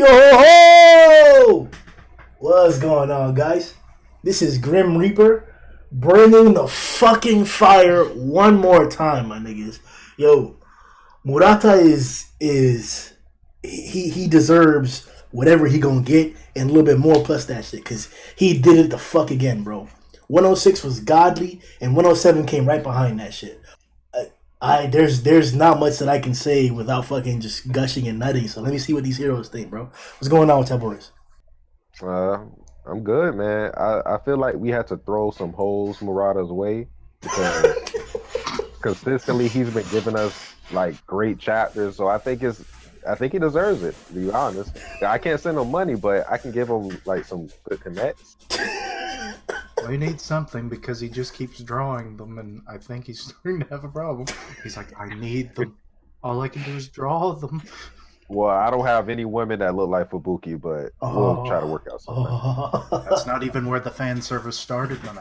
Yo ho! What's going on, guys? This is Grim Reaper bringing the fucking fire one more time, my niggas. Yo, Murata is he deserves whatever he gonna get and a little bit more plus that shit because he did it the fuck again, bro. 106 was godly and 107 came right behind that shit. There's not much that I can say without fucking just gushing and nutting. So let me see what these heroes think, bro. What's going on with y'all boys? I'm good, man. I feel like we had to throw some holes Murata's way because consistently he's been giving us like great chapters. So I think he deserves it. To be honest, I can't send him money, but I can give him like some good connects. Well, he needs something because he just keeps drawing them, and I think he's starting to have a problem. He's like, I need them. All I can do is draw them. Well, I don't have any women that look like Fubuki, but we'll try to work out something. That's not even where the fan service started, man.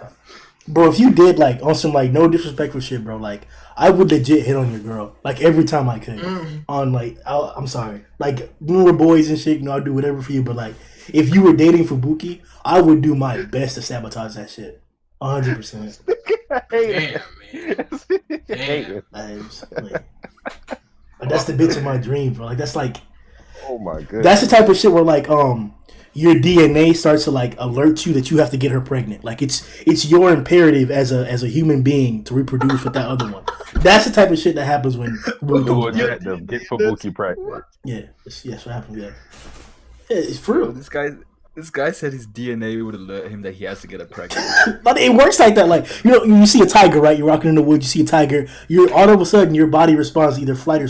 Bro, if you did like on some like no disrespectful shit, bro, like I would legit hit on your girl like every time I could. On like I'm sorry, like when we're boys and shit, you know, I'll do whatever for you. But like if you were dating Fubuki, I would do my best to sabotage that shit, 100%. Damn, man. That's the bitch of my dream, bro. Like that's like, oh my god, that's the type of shit where like your DNA starts to like alert you that you have to get her pregnant. Like it's your imperative as a human being to reproduce with that other one. That's the type of shit that happens when get Fubuki pregnant. Yeah, that's what happens. Yeah, it's true. This guy said his DNA would alert him that he has to get her pregnant. But it works like that. Like, you know, you see a tiger, right? You're walking in the woods, you see a tiger. You're all of a sudden your body responds to either fight or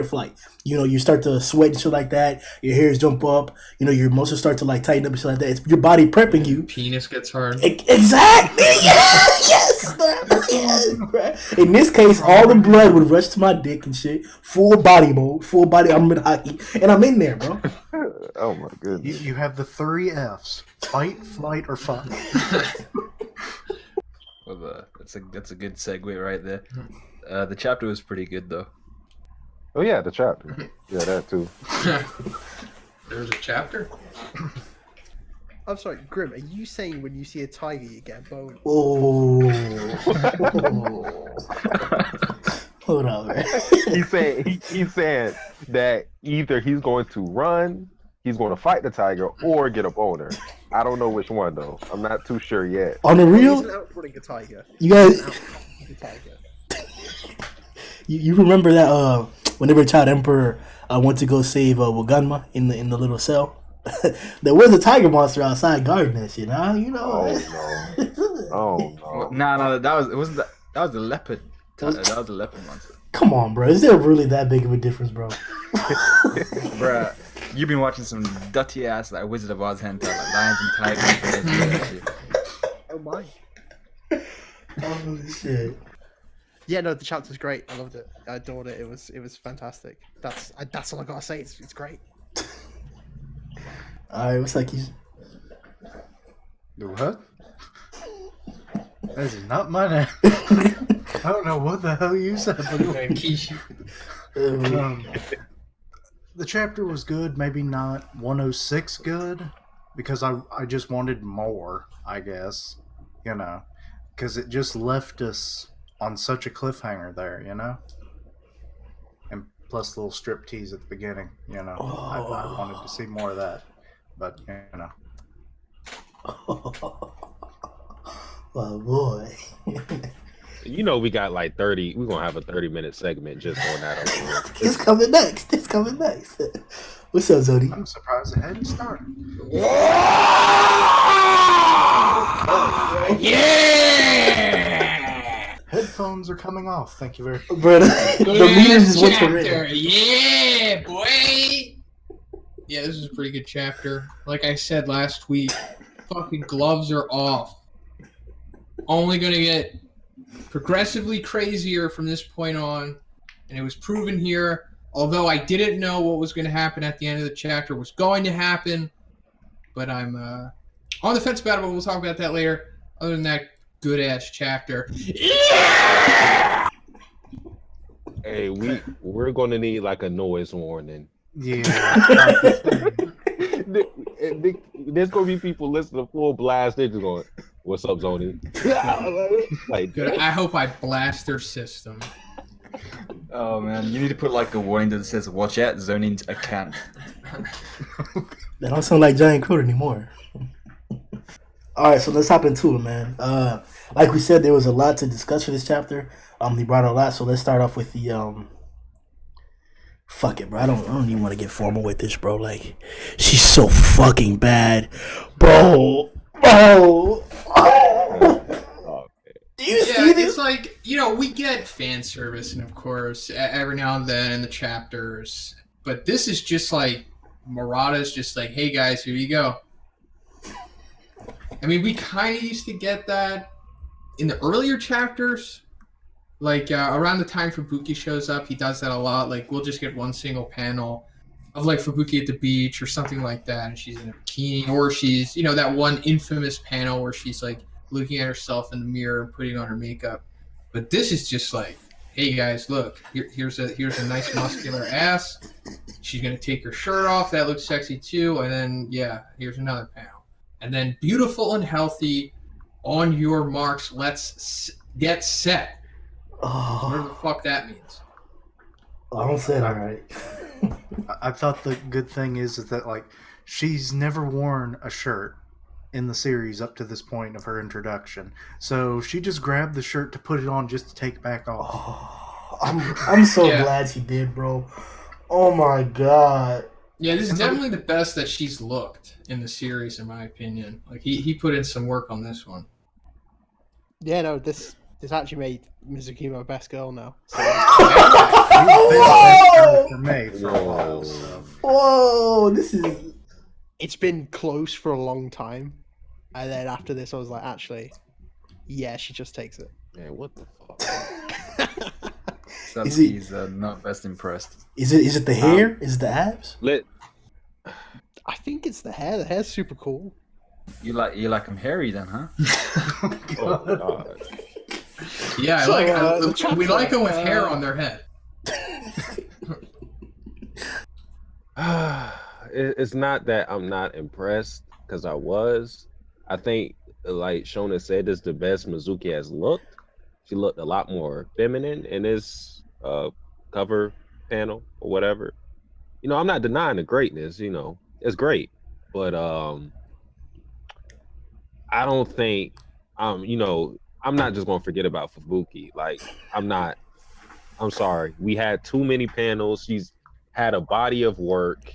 flight. You know, you start to sweat and shit like that. Your hairs jump up. You know, your muscles start to like tighten up and shit like that. It's your body prepping you. Penis gets hard. Exactly. Yes. Yes. In this case, all the blood would rush to my dick and shit. Full body mode. Full body armored hockey, and I'm in there, bro. Oh my goodness. You have the 3 Fs: fight, flight, or fuck. Well, that's a good segue right there. The chapter was pretty good though. Oh yeah, the chapter. Yeah, that too. There's a chapter? I'm sorry, Grimm, are you saying when you see a tiger you get a bone? Oh. Hold on, man. He's saying that either he's going to run, he's going to fight the tiger, or get a boner. I don't know which one though. I'm not too sure yet. On the real, He's outrunning a tiger. You guys, A tiger. you remember that whenever Child Emperor went to go save Waganma in the little cell, there was a tiger monster outside guarding that shit. Huh? You know. Oh no. Oh no. No, that was the leopard. That was the leopard monster. Come on, bro. Is there really that big of a difference, bro? Bruh, you've been watching some dirty ass like Wizard of Oz hentai, like lions and tigers. Oh my. Oh shit. Yeah, no, the chapter's great. I loved it. I adored it. It was fantastic. That's all I gotta say. It's great. Alright, what's like he's What? That is not my name. I don't know what the hell you said. Kishin. The chapter was good, maybe not 106 good, because I just wanted more, I guess, you know, because it just left us on such a cliffhanger there, you know, and plus the little strip tease at the beginning, you know. I wanted to see more of that, but you know. Oh boy. You know we got like 30. We're gonna have a 30-minute segment just on that. It's coming next. It's coming next. What's up, Zodi? I'm surprised it hadn't started. Yeah! Headphones are coming off. Thank you very much. Bro, the meters is what's chapter. Yeah, boy! Yeah, this is a pretty good chapter. Like I said last week, fucking gloves are off. Only gonna get progressively crazier from this point on, and it was proven here. Although I didn't know what was going to happen at the end of the chapter was going to happen, but I'm on the fence about it. But we'll talk about that later. Other than that, good ass chapter. Yeah! Hey, we're gonna need like a noise warning Yeah. There's gonna be people listening to full blast. They're just going, "What's up, Zhoniin?" Like, Good. I hope I blast their system. Oh man, you need to put like a warning that says "Watch out, Zhoniin's account." That don't sound like Giant Code anymore. All right, so let's hop into it, man. Like we said, there was a lot to discuss for this chapter. He brought a lot, so let's start off with the Fuck it, bro. I don't even want to get formal with this, bro. Like, she's so fucking bad, bro. Oh. Do you see this? It's like, we get fan service, and of course, every now and then in the chapters. But this is just like Murata's just like, hey guys, here you go. I mean, we kind of used to get that in the earlier chapters. Like, around the time Fubuki shows up, he does that a lot. Like, we'll just get one single panel of, like, Fubuki at the beach or something like that, and she's in a bikini. Or she's, that one infamous panel where she's, like, looking at herself in the mirror and putting on her makeup. But this is just like, hey, guys, look. Here's a nice muscular ass. She's going to take her shirt off. That looks sexy, too. And then, yeah, here's another panel. And then, beautiful and healthy, on your marks, let's get set. Oh, Whatever the fuck that means. I don't say it all right. I thought the good thing is that, like, she's never worn a shirt in the series up to this point of her introduction. So she just grabbed the shirt to put it on just to take it back off. Oh, I'm so glad she did, bro. Oh my god. Yeah, this is definitely the best that she's looked in the series, in my opinion. Like, he put in some work on this one. Yeah, no, this actually made Mizuki my best girl now. So. Whoa! For me for a while. So. Whoa, this is. It's been close for a long time, and then after this, I was like, actually, yeah, she just takes it. man, what the fuck? Satsuki's not best impressed. Is it the hair? Is it the abs? I think it's the hair. The hair's super cool. You like him hairy then, huh? Oh god. Yeah, So, we like them with hair on their head. It's not that I'm not impressed, because I was. I think, like Shona said, this is the best Mizuki has looked. She looked a lot more feminine in this cover panel or whatever. I'm not denying the greatness. It's great, but I don't think I'm not just gonna forget about Fubuki. Like, I'm sorry. We had too many panels. She's had a body of work.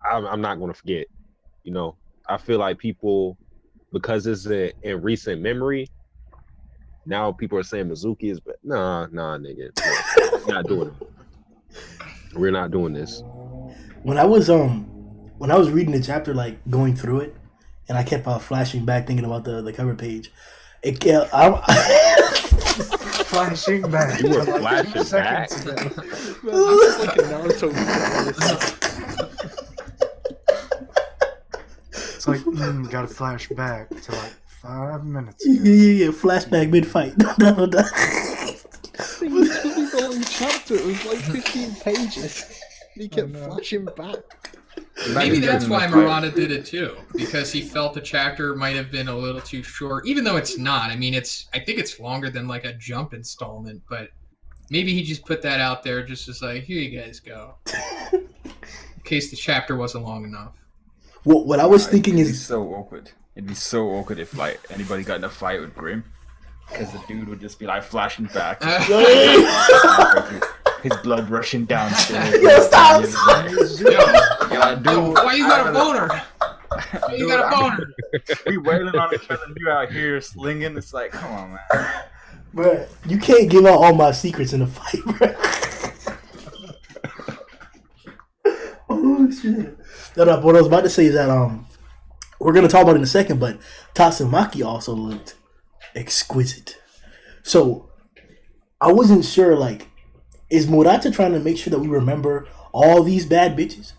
I'm not gonna forget. I feel like people, because it's in recent memory, now people are saying Mizuki is better. Nah, nigga. We're not doing it. We're not doing this. When I was reading the chapter, like going through it, and I kept flashing back thinking about the cover page. It kept Flashing back. You were flashing back. It's like, gotta flash back to like 5 minutes. Yeah. Flashback mid-fight. No. It was a long chapter. It was like 15 pages. He kept flashing back. Maybe that's why Murata did it too, because he felt the chapter might have been a little too short, even though it's not. I mean, I think it's longer than like a Jump installment, but maybe he just put that out there just as like, here you guys go, in case the chapter wasn't long enough. What I was thinking It'd be is so awkward. It'd be so awkward if like anybody got in a fight with Grimm, because the dude would just be like flashing back. His blood rushing downstairs. Yo, stop! Dude, why you got a boner? Why you got a boner? We wailing on each other, and you out here slinging. It's like, come on, man. Bruh, you can't give out all my secrets in a fight, bruh. Oh shit! No, what I was about to say is that we're gonna talk about it in a second, but Tatsumaki also looked exquisite. So I wasn't sure, like, is Murata trying to make sure that we remember all these bad bitches?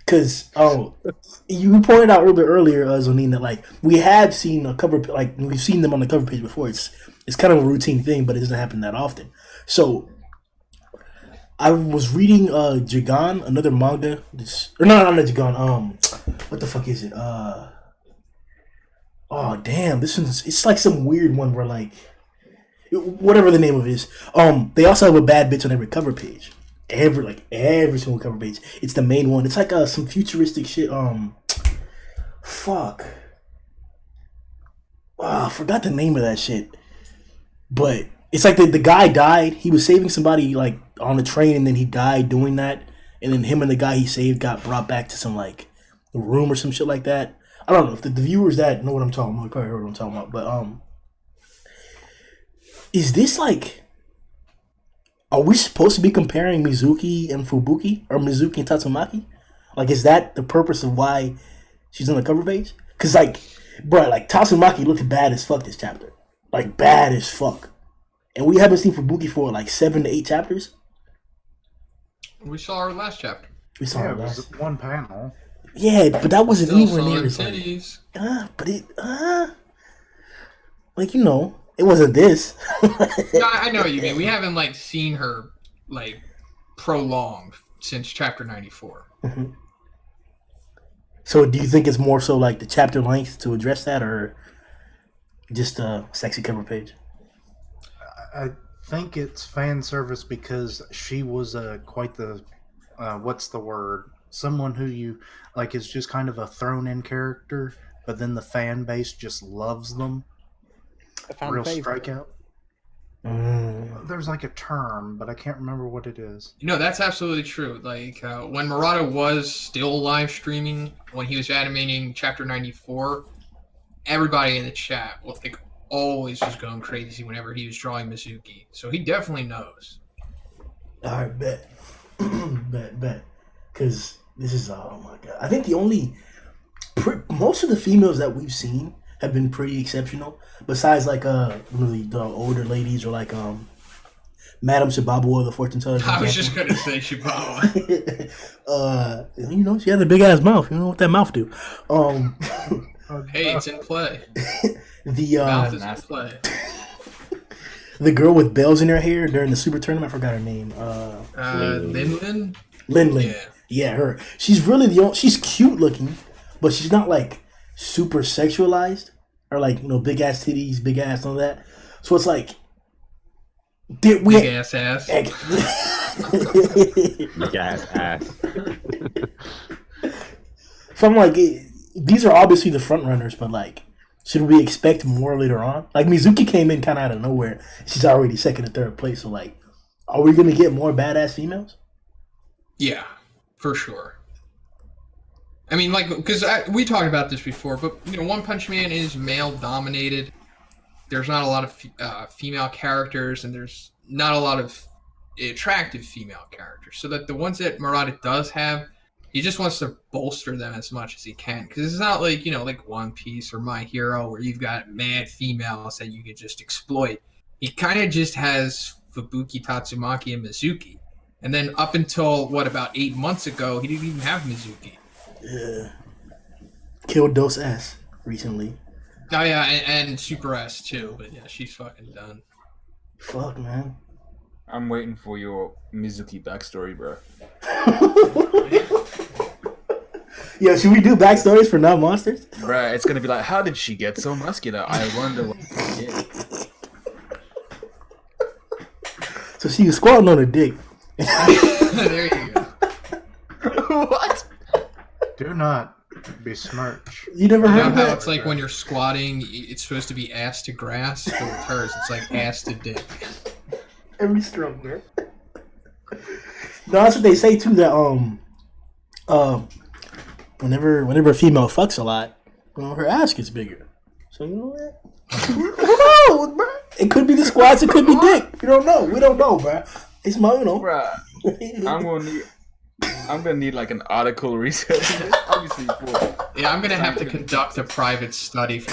Because you pointed out earlier, Zhoniin, that like we have seen a cover, like we've seen them on the cover page before. It's kind of a routine thing, but it doesn't happen that often. So I was reading Jigan, another manga. Or no, not Jigan. What the fuck is it? Oh damn, this one's it's like some weird one where like whatever the name of it is. They also have a bad bitch on every cover page. Every single cover page. It's the main one. It's like some futuristic shit. Fuck. I forgot the name of that shit. But it's like the guy died. He was saving somebody like on a train, and then he died doing that. And then him and the guy he saved got brought back to some like room or some shit like that. I don't know if the viewers that know what I'm talking about, you probably heard what I'm talking about. But is this like? Are we supposed to be comparing Mizuki and Fubuki or Mizuki and Tatsumaki? Like, is that the purpose of why she's on the cover page? Cause like, bro, like Tatsumaki looked bad as fuck this chapter, like bad as fuck, and we haven't seen Fubuki for like 7 to 8 chapters. We saw her last chapter. We saw her it was last. one panel. Yeah, but that wasn't Still anywhere saw near her as like, titties. but it, like you know, it wasn't this. No, I know what you mean. We haven't like seen her like prolonged since chapter 94. Mhm. So, do you think it's more so like the chapter length to address that, or just a sexy cover page? I think it's fan service because she was quite the what's the word? Someone who you like is just kind of a thrown in character, but then the fan base just loves them. A fan Real favorite. strikeout. There's like a term, but I can't remember what it is. No, that's absolutely true. Like when Murata was still live streaming, when he was animating chapter 94, everybody in the chat was like always just going crazy whenever he was drawing Mizuki. So he definitely knows. All right, bet, bet, because this is oh my god. I think most of the females that we've seen have been pretty exceptional. Besides, like really the older ladies or like Madame Shibabu or the fortune teller. I was just gonna say Shibawa. You know, she had a big ass mouth. You know what that mouth do? Hey, it's in play. The Mouth is in play. the girl with bells in her hair during the super tournament. I forgot her name. Linlin? Lin. Yeah, her. She's really she's cute looking, but she's not like super sexualized or like big ass titties, big ass, all that. So it's like Big ass ass. Big ass. So I'm like, these are obviously the front runners, but like, should we expect more later on? Like Mizuki came in kind of out of nowhere. She's already second and third place. So like, are we gonna get more badass females? Yeah, for sure. I mean, like, because we talked about this before, but One Punch Man is male dominated. There's not a lot of female characters, and there's not a lot of attractive female characters. So that the ones that Murata does have, he just wants to bolster them as much as he can. Because it's not like like One Piece or My Hero, where you've got mad females that you could just exploit. He kind of just has Fubuki, Tatsumaki, and Mizuki. And then up until about 8 months ago, he didn't even have Mizuki. Yeah. Killed Dos S recently. Oh yeah, and Super S too, but yeah, she's fucking done. Fuck, man. I'm waiting for your Mizuki backstory, bro. Yeah, should we do backstories for non-monsters? Bruh, it's gonna be like, how did she get so muscular? I wonder what she did. So she was squatting on her dick. There you go. What? Do not besmirch. You never You know heard how that? it's like when you're squatting, it's supposed to be ass to grass, but with hers, it's like ass to dick. Every stroke, man. No, that's what they say too. That whenever a female fucks a lot, her ass gets bigger. So you know what? Who knows, bro? It could be the squats. It could be dick. You don't know. We don't know, bro. It's my, Bruh, I'm gonna need like an article research. Obviously, Yeah, I'm gonna have to conduct a private study for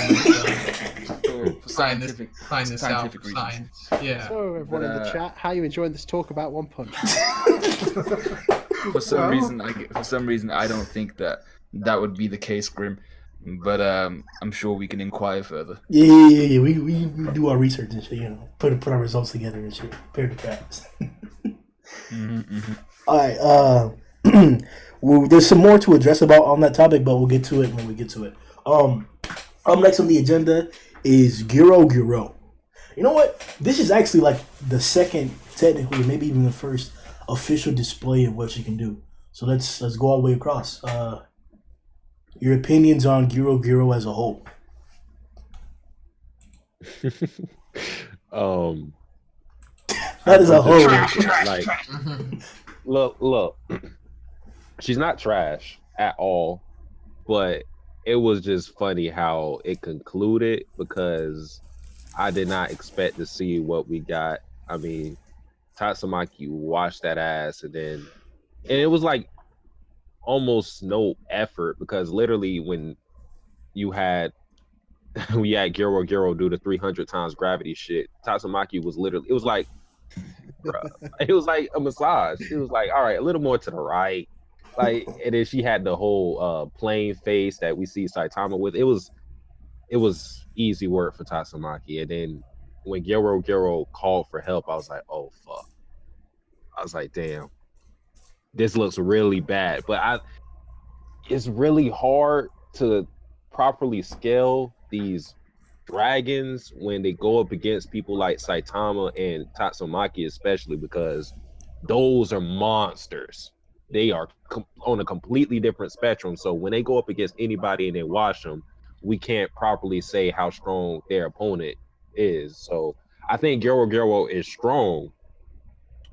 scientific find this out. reasons. Science. Yeah. So everyone in the chat, how are you enjoying this talk about One Punch? For some reason, I don't think that would be the case, Grimm. But I'm sure we can inquire further. Yeah. We do our research and shit. Put our results together and shit. Compare the facts. All right. Well, there's some more to address about on that topic, but we'll get to it when we get to it. Up next on the agenda is Gyoro Gyoro. You know what? This is actually like the second, technically, maybe even the first official display of what she can do. So let's go all the way across. Your opinions on Gyoro Gyoro as a whole? That is a whole. Like, look. She's not trash at all, but it was just funny how it concluded because I did not expect to see what we got. I mean, Tatsumaki washed that ass, and it was like almost no effort because literally when you had Gyoro Gyoro do the 300 times gravity shit, Tatsumaki was literally, it was like, bruh, it was like a massage. It was like, all right, a little more to the right. Like, and then she had the whole plain face that we see Saitama with. It was easy work for Tatsumaki. And then when Gyoro Gyoro called for help, I was like, oh fuck. I was like, damn, this looks really bad. But it's really hard to properly scale these dragons when they go up against people like Saitama and Tatsumaki, especially because those are monsters. They are on a completely different spectrum. So when they go up against anybody and they watch them, we can't properly say how strong their opponent is. So I think Gyoro Gyoro is strong.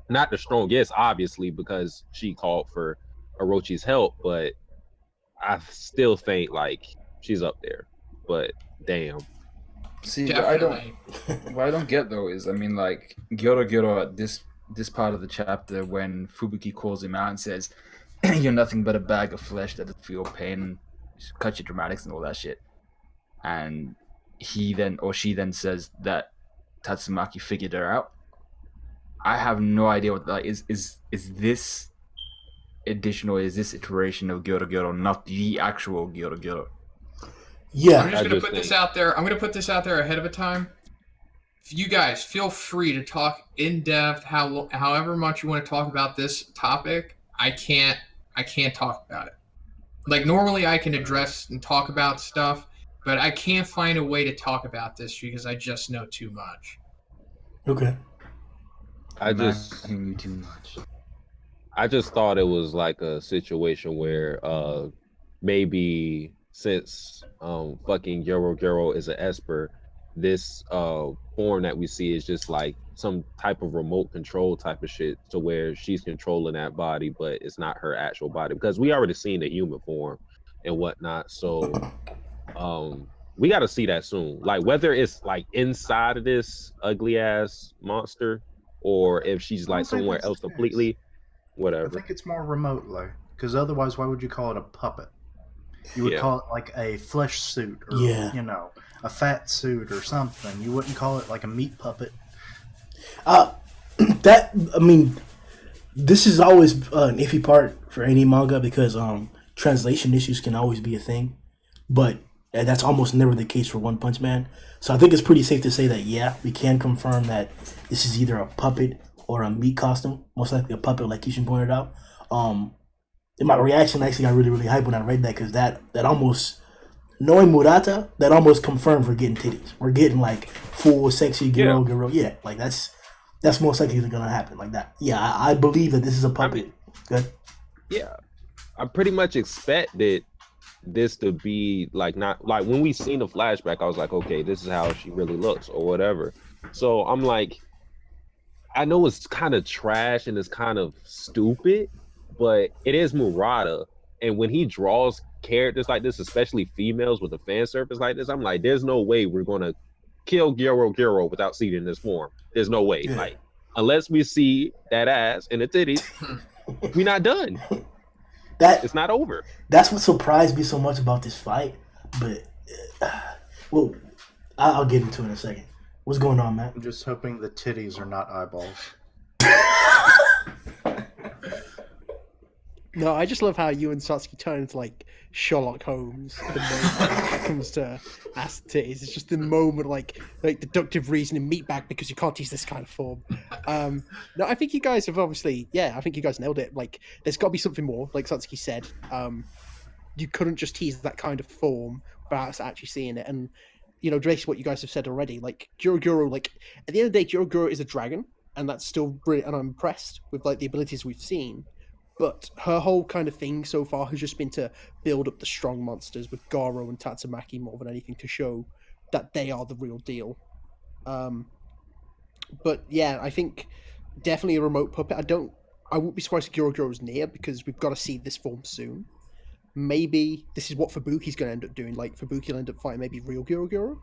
Not the strongest, obviously, because she called for Orochi's help, but I still think like she's up there. But damn. See, Definitely. what I don't get though is, I mean, like Gyoro Gyoro at this part of the chapter when Fubuki calls him out and says, "You're nothing but a bag of flesh that doesn't feel pain, cut your dramatics and all that shit," and she then says that Tatsumaki figured her out. I have no idea what that is. Is this additional? Is this iteration of Gyoro Gyoro not the actual Gyoro Gyoro? Yeah. I'm just going to put this out there. I'm going to put this out there ahead of a time. You guys feel free to talk in depth, however much you want to talk about this topic. I can't talk about it. Like normally I can address and talk about stuff, but I can't find a way to talk about this because I just know too much. Okay. I just thought it was like a situation where maybe since fucking Gyoro Gyoro is an Esper, this form that we see is just like some type of remote control type of shit to where she's controlling that body, but it's not her actual body because we already seen the human form and whatnot. So we got to see that soon, like whether it's like inside of this ugly ass monster or if she's like somewhere else completely. Whatever. I think it's more remotely, because otherwise, why would you call it a puppet? You would call it like a flesh suit, or a fat suit or something. You wouldn't call it like a meat puppet. This is always an iffy part for any manga because translation issues can always be a thing, but that's almost never the case for One Punch Man. So I think it's pretty safe to say that we can confirm that this is either a puppet or a meat costume, most likely a puppet, like Kishin pointed out. And my reaction actually got really, really hyped when I read that because that almost, knowing Murata, that almost confirmed we're getting titties. We're getting like full sexy Gyoro Gyoro. Yeah, like that's most likely gonna happen like that. Yeah, I believe that this is a puppet. Good. Yeah, I pretty much expected this to be like not like when we seen the flashback. I was like, okay, this is how she really looks or whatever. So I'm like, I know it's kind of trash and it's kind of stupid, but it is Murata. And when he draws characters like this, especially females with a fan service like this, I'm like, there's no way we're going to kill Gyoro Gyoro without seeing it in this form. There's no way. Yeah. Like, unless we see that ass and the titties, we're not done. It's not over. That's what surprised me so much about this fight. But, well, I'll get into it in a second. What's going on, Matt? I'm just hoping the titties are not eyeballs. No, I just love how you and Satsuki turn into like Sherlock Holmes the moment when it comes to ass titties. It's just the moment like deductive reasoning meatbag because you can't use this kind of form. No, I think you guys have obviously, I think you guys nailed it. Like, there's got to be something more. Like Satsuki said, you couldn't just tease that kind of form without us actually seeing it. And basically what you guys have said already, like Gyoro Gyoro, like at the end of the day, Gyoro Gyoro is a dragon, and that's still brilliant. And I'm impressed with like the abilities we've seen. But her whole kind of thing so far has just been to build up the strong monsters with Garo and Tatsumaki more than anything to show that they are the real deal. But yeah, I think definitely a remote puppet. I wouldn't be surprised if Gyoro Gyoro's near because we've got to see this form soon. Maybe this is what Fubuki's going to end up doing. Like Fubuki will end up fighting maybe real Gyoro Gyoro.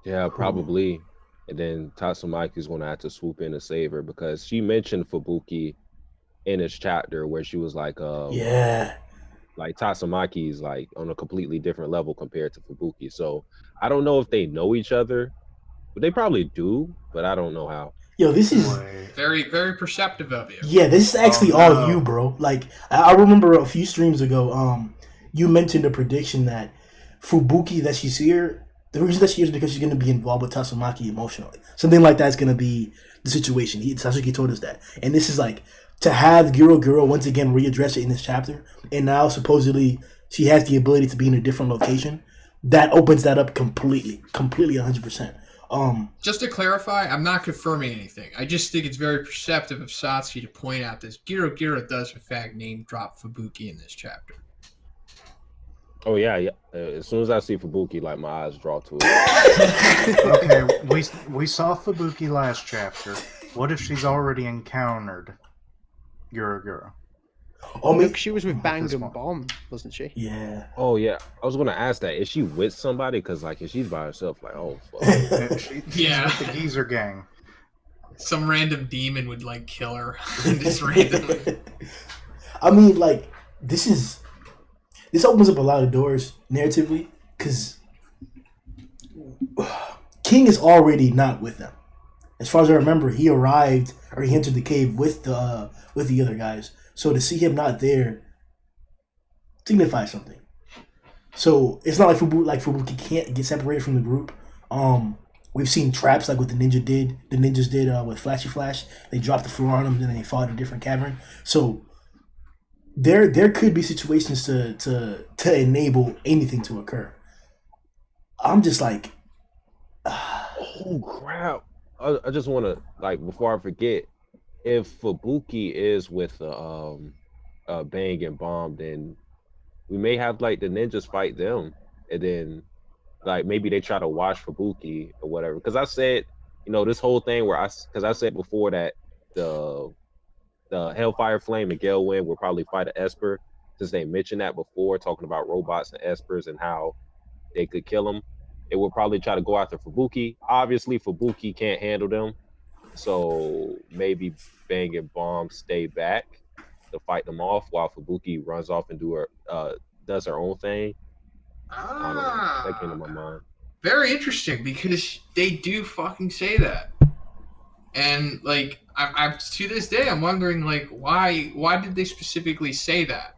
Yeah, probably. And then Tatsumaki's going to have to swoop in to save her because she mentioned Fubuki in this chapter where she was like, like Tatsumaki's like on a completely different level compared to Fubuki. So I don't know if they know each other, but they probably do, but I don't know how. Yo, this is very, very perceptive of you. Yeah, this is actually all you, bro. Like I remember a few streams ago, you mentioned a prediction that Fubuki that she's here. The reason that she is because she's going to be involved with Tatsumaki emotionally. Something like that's going to be the situation. Satsuki told us that, and this is like to have Gyoro Gyoro once again readdress it in this chapter, and now supposedly she has the ability to be in a different location. That opens that up completely, 100%. Just to clarify, I'm not confirming anything. I just think it's very perceptive of Satsuki to point out this. Gyoro Gyoro does, in fact, name drop Fubuki in this chapter. Oh, yeah. As soon as I see Fubuki, like, my eyes draw to it. Okay, we saw Fubuki last chapter. What if she's already encountered Gyoro Gyoro? Oh, look, she was with Bang and Bomb, wasn't she? Yeah. Oh, yeah. I was going to ask that. Is she with somebody? Because, like, if she's by herself, like, oh, fuck. She's with the geezer gang. Some random demon would, like, kill her. Just randomly. I mean, like, this opens up a lot of doors narratively, because King is already not with them. As far as I remember, he arrived, or he entered the cave with the other guys. So to see him not there signifies something. So it's not like Fubuki can't get separated from the group. We've seen traps like what the ninjas did with Flashy Flash. They dropped the floor on him and then they fought in a different cavern. So there could be situations to enable anything to occur. I'm just like, oh crap! I just want to, like, before I forget, if Fubuki is with Bang and Bomb, then we may have like the ninjas fight them, and then like maybe they try to wash Fubuki or whatever. Because I said, this whole thing where I said before that the Hellfire Flame and Gale Wind will probably fight an Esper, since they mentioned that before, talking about robots and Espers and how they could kill them. It would probably try to go after Fubuki. Obviously, Fubuki can't handle them. So maybe Bang and Bomb stay back to fight them off while Fubuki runs off and does her own thing. I don't know. That came to my mind. Very interesting, because they do fucking say that. And like I to this day I'm wondering like why did they specifically say that?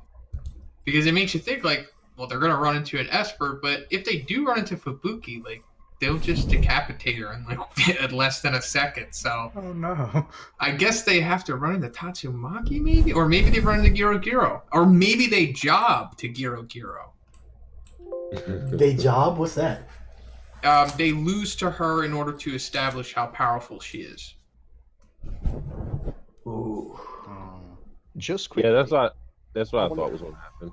Because it makes you think like, well, they're gonna run into an Esper, but if they do run into Fubuki, like they'll just decapitate her in like less than a second. So oh no, I guess they have to run into Tatsumaki, maybe, or maybe they run into Gyoro Gyoro, or maybe they job to Gyoro Gyoro. They job? What's that? They lose to her in order to establish how powerful she is. Ooh. Just quickly. Yeah, that's what I thought was going to happen.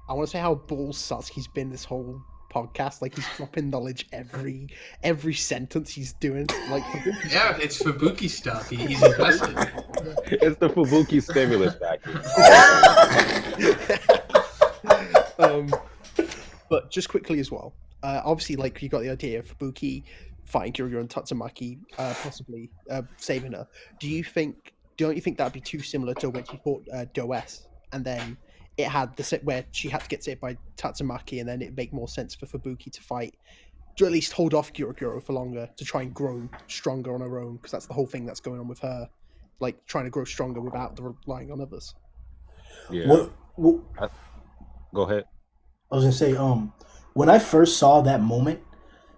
I want to say how balls Satsuki's been this whole podcast. Like, he's dropping knowledge every sentence he's doing. Like, yeah, it's Fubuki stuff. He's invested. It's the Fubuki stimulus package. But just quickly as well. Obviously, like, you got the idea of Fubuki fighting Gyoro Gyoro and Tatsumaki, possibly saving her. Don't you think that'd be too similar to when she fought Does, and then it had the set where she had to get saved by Tatsumaki, and then it'd make more sense for Fubuki to fight, to at least hold off Gyoro Gyoro for longer, to try and grow stronger on her own, because that's the whole thing that's going on with her, like trying to grow stronger without relying on others. Yeah. What? Go ahead. I was gonna say, when I first saw that moment,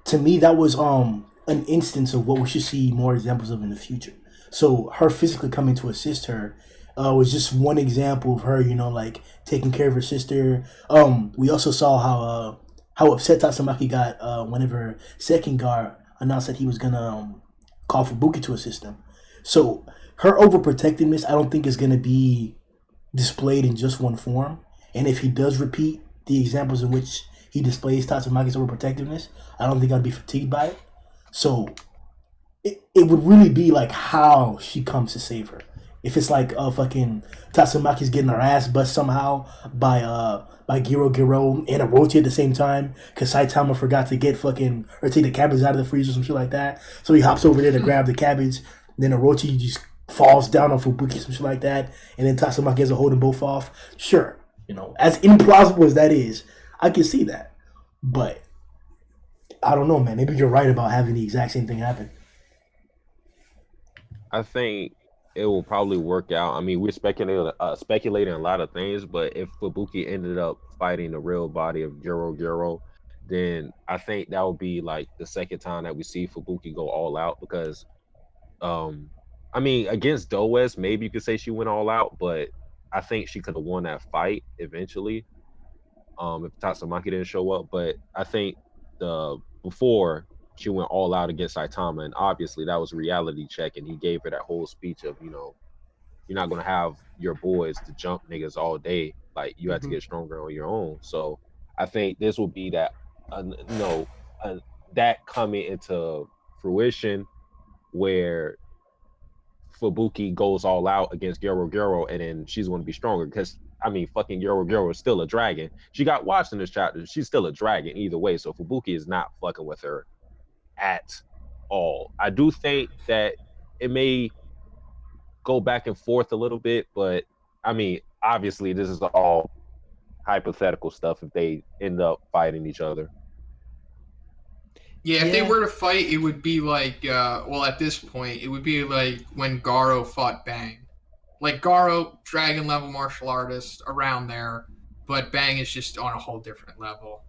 to me that was an instance of what we should see more examples of in the future. So her physically coming to assist her was just one example of her, like taking care of her sister. We also saw how upset Tatsumaki got whenever Sekingar announced that he was gonna call for Buki to assist him. So her overprotectiveness, I don't think is gonna be displayed in just one form. And if he does repeat the examples in which he displays Tatsumaki's overprotectiveness, I don't think I'd be fatigued by it. So it would really be like how she comes to save her. If it's like fucking Tatsumaki's getting her ass bust somehow by Gyoro Gyoro and Orochi at the same time because Saitama forgot to get fucking or take the cabbage out of the freezer or some shit like that. So he hops over there to grab the cabbage. Then Orochi just falls down on Fubuki, some shit like that, and then Tatsumaki has to hold them both off. Sure, as implausible as that is, I can see that. But I don't know, man. Maybe you're right about having the exact same thing happen. I think it will probably work out. I mean, we're speculating a lot of things, but if Fubuki ended up fighting the real body of Gyoro Gyoro, then I think that would be like the second time that we see Fubuki go all out because, I mean, against Does, maybe you could say she went all out, but I think she could have won that fight eventually. If Tatsumaki didn't show up, but I think before she went all out against Saitama, and obviously that was a reality check, and he gave her that whole speech of, you're not gonna have your boys to jump niggas all day. Like you have to get stronger on your own. So I think this will be that, that coming into fruition where Fubuki goes all out against Gyoro Gyoro, and then she's going to be stronger because I mean, fucking Gyoro Gyoro is still a dragon. She got watched in this chapter. She's still a dragon either way. So Fubuki is not fucking with her at all. I do think that it may go back and forth a little bit, but I mean, obviously, this is all hypothetical stuff if they end up fighting each other. Yeah, if they were to fight, it would be like, at this point, it would be like when Garo fought Bang. Like, Garo, dragon level martial artist, around there, but Bang is just on a whole different level.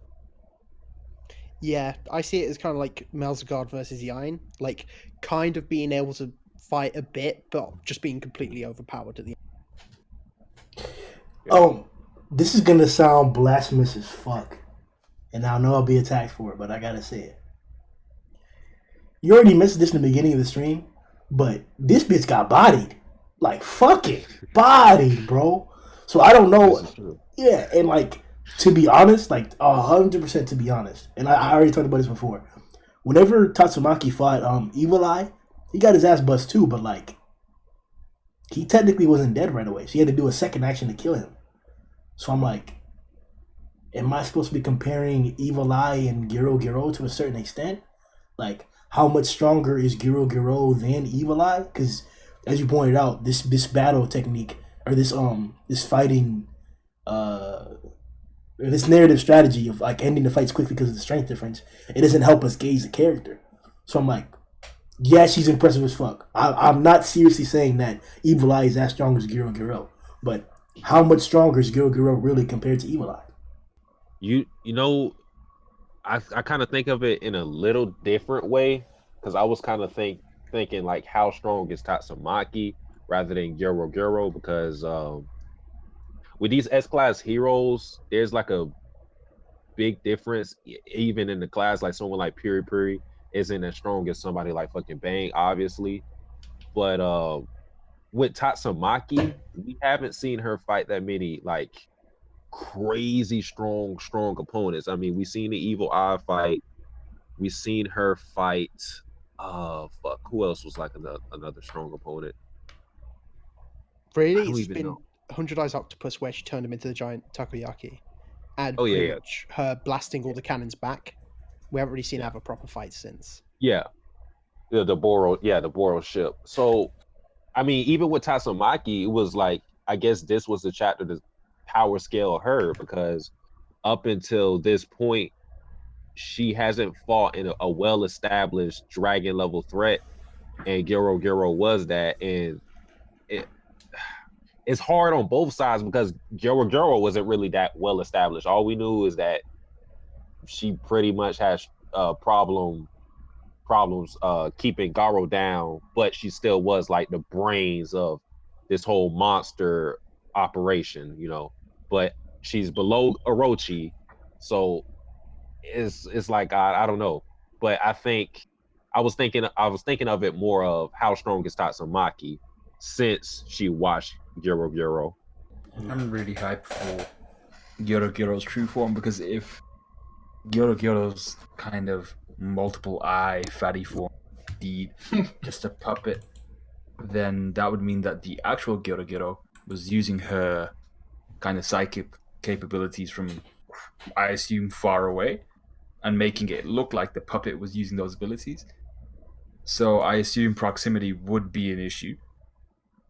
Yeah, I see it as kind of like Melzagard versus Yain. Like, kind of being able to fight a bit, but just being completely overpowered at the end. This is going to sound blasphemous as fuck. And I know I'll be attacked for it, but I got to say it. You already mentioned this in the beginning of the stream, but this bitch got bodied. Like, fucking bodied, bro. So I don't know. Yeah, and like, to be honest, like 100% to be honest, and I already talked about this before. Whenever Tatsumaki fought Evil Eye, he got his ass bust too, but like, he technically wasn't dead right away. So he had to do a second action to kill him. So I'm like, am I supposed to be comparing Evil Eye and Gyoro Gyoro to a certain extent? Like, how much stronger is Gyoro Gyoro than Evil Eye? Because as you pointed out, this battle technique or this fighting this narrative strategy of like ending the fights quickly because of the strength difference, it doesn't help us gauge the character. So I'm like, yeah, she's impressive as fuck. I'm not seriously saying that Evil Eye is as strong as Gyoro Gyoro, but how much stronger is Gyoro Gyoro really compared to Evil Eye? I kind of think of it in a little different way because I was kind of thinking like how strong is Tatsumaki rather than Gyoro Gyoro because with these S-class heroes, there's like a big difference even in the class. Like someone like Piri Piri isn't as strong as somebody like fucking Bang, obviously. But with Tatsumaki, we haven't seen her fight that many like crazy strong opponents. I mean, we've seen the Evil Eye fight. We've seen her fight. Who else was like another strong opponent? Really, it's been 100 Eyes Octopus where she turned him into the giant takoyaki, and much her blasting all the cannons back. We haven't really seen her have a proper fight since. Yeah, the Boro ship. So, I mean, even with Tatsumaki, it was like I guess this was the chapter to power scale her because up until this point, she hasn't fought in a well-established dragon level threat, and Gyoro Gyoro was that, and it's hard on both sides because Gyoro Gyoro wasn't really that well established. All we knew is that she pretty much has problems keeping Garo down, but she still was like the brains of this whole monster operation, you know. But she's below Orochi, so it's like I don't know. But I think I was thinking of it more of how strong is Tatsumaki since she watched Gyoro Gyoro. I'm really hyped for Gyoro Gyoro's true form, because if Gyoro Gyoro's kind of multiple eye fatty form indeed just a puppet, then that would mean that the actual Gyoro Gyoro was using her kind of psychic capabilities from, I assume, far away, and making it look like the puppet was using those abilities. So I assume proximity would be an issue.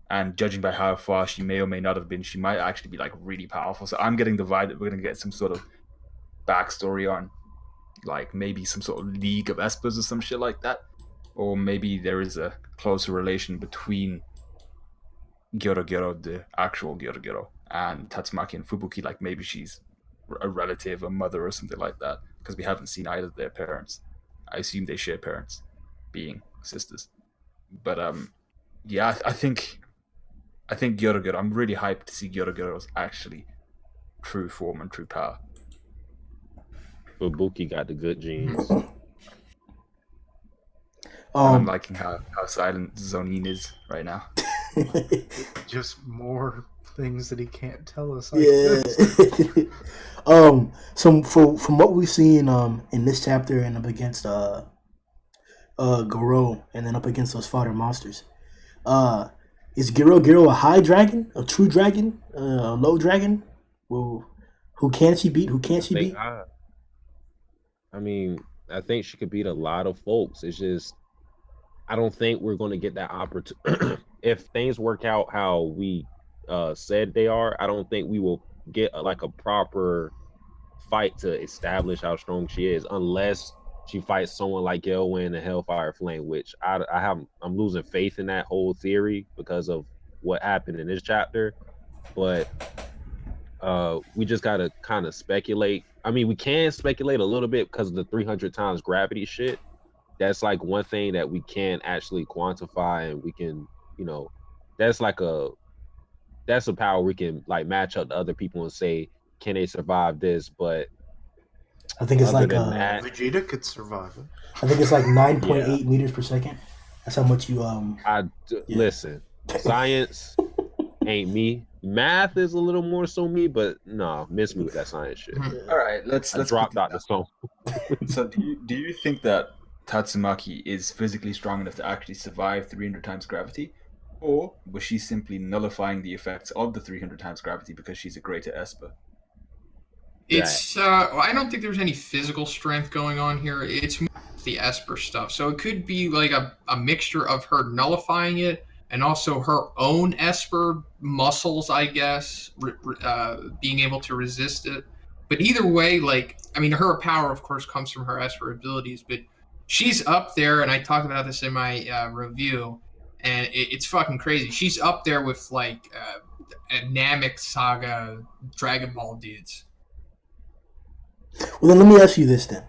And judging by how far she may or may not have been, she might actually be like really powerful. So I'm getting the vibe that we're going to get some sort of backstory on, like maybe some sort of League of Espers or some shit like that. Or maybe there is a closer relation between Gyoro Gyoro, the actual Gyoro Gyoro, and Tatsumaki and Fubuki. Like maybe she's a relative, a mother, or something like that. Because we haven't seen either of their parents. I assume they share parents, being sisters. But yeah, I think Gyoro Gyoro. I'm really hyped to see Gyoro Gyoro's actually true form and true power. Fubuki got the good genes. I'm liking how silent Zhoniin is right now. Just more things that he can't tell us. Yeah. So from what we've seen in this chapter and up against Goro and then up against those fodder monsters, is Gyoro Gyoro a high dragon, a true dragon, a low dragon? Well, who can she beat? Who can't she beat? I mean, I think she could beat a lot of folks. It's just I don't think we're going to get that opportunity. If things work out how we said they are, I don't think we will get like a proper fight to establish how strong she is, unless she fights someone like Elwyn and Hellfire Flame, which I'm losing faith in that whole theory because of what happened in this chapter. But we just gotta kind of speculate. I mean, we can speculate a little bit because of the 300 times gravity shit. That's like one thing that we can actually quantify, and we can, you know, that's a power we can like match up to other people and say, can they survive this? But I think it's like Vegeta could survive it. I think it's like 9.8 meters per second. That's how much you listen. Science ain't me. Math is a little more so me, but no, miss me with that science shit. All right, let's drop Dr. Stone. So do you think that Tatsumaki is physically strong enough to actually survive 300 times gravity? Or was she simply nullifying the effects of the 300 times gravity because she's a greater Esper? It's I don't think there's any physical strength going on here. It's more the Esper stuff. So it could be like a mixture of her nullifying it and also her own Esper muscles, I guess, being able to resist it. But either way, like, I mean, her power, of course, comes from her Esper abilities, but she's up there, and I talked about this in my review, and it's fucking crazy. She's up there with, like, Namek Saga Dragon Ball dudes. Well, then let me ask you this then.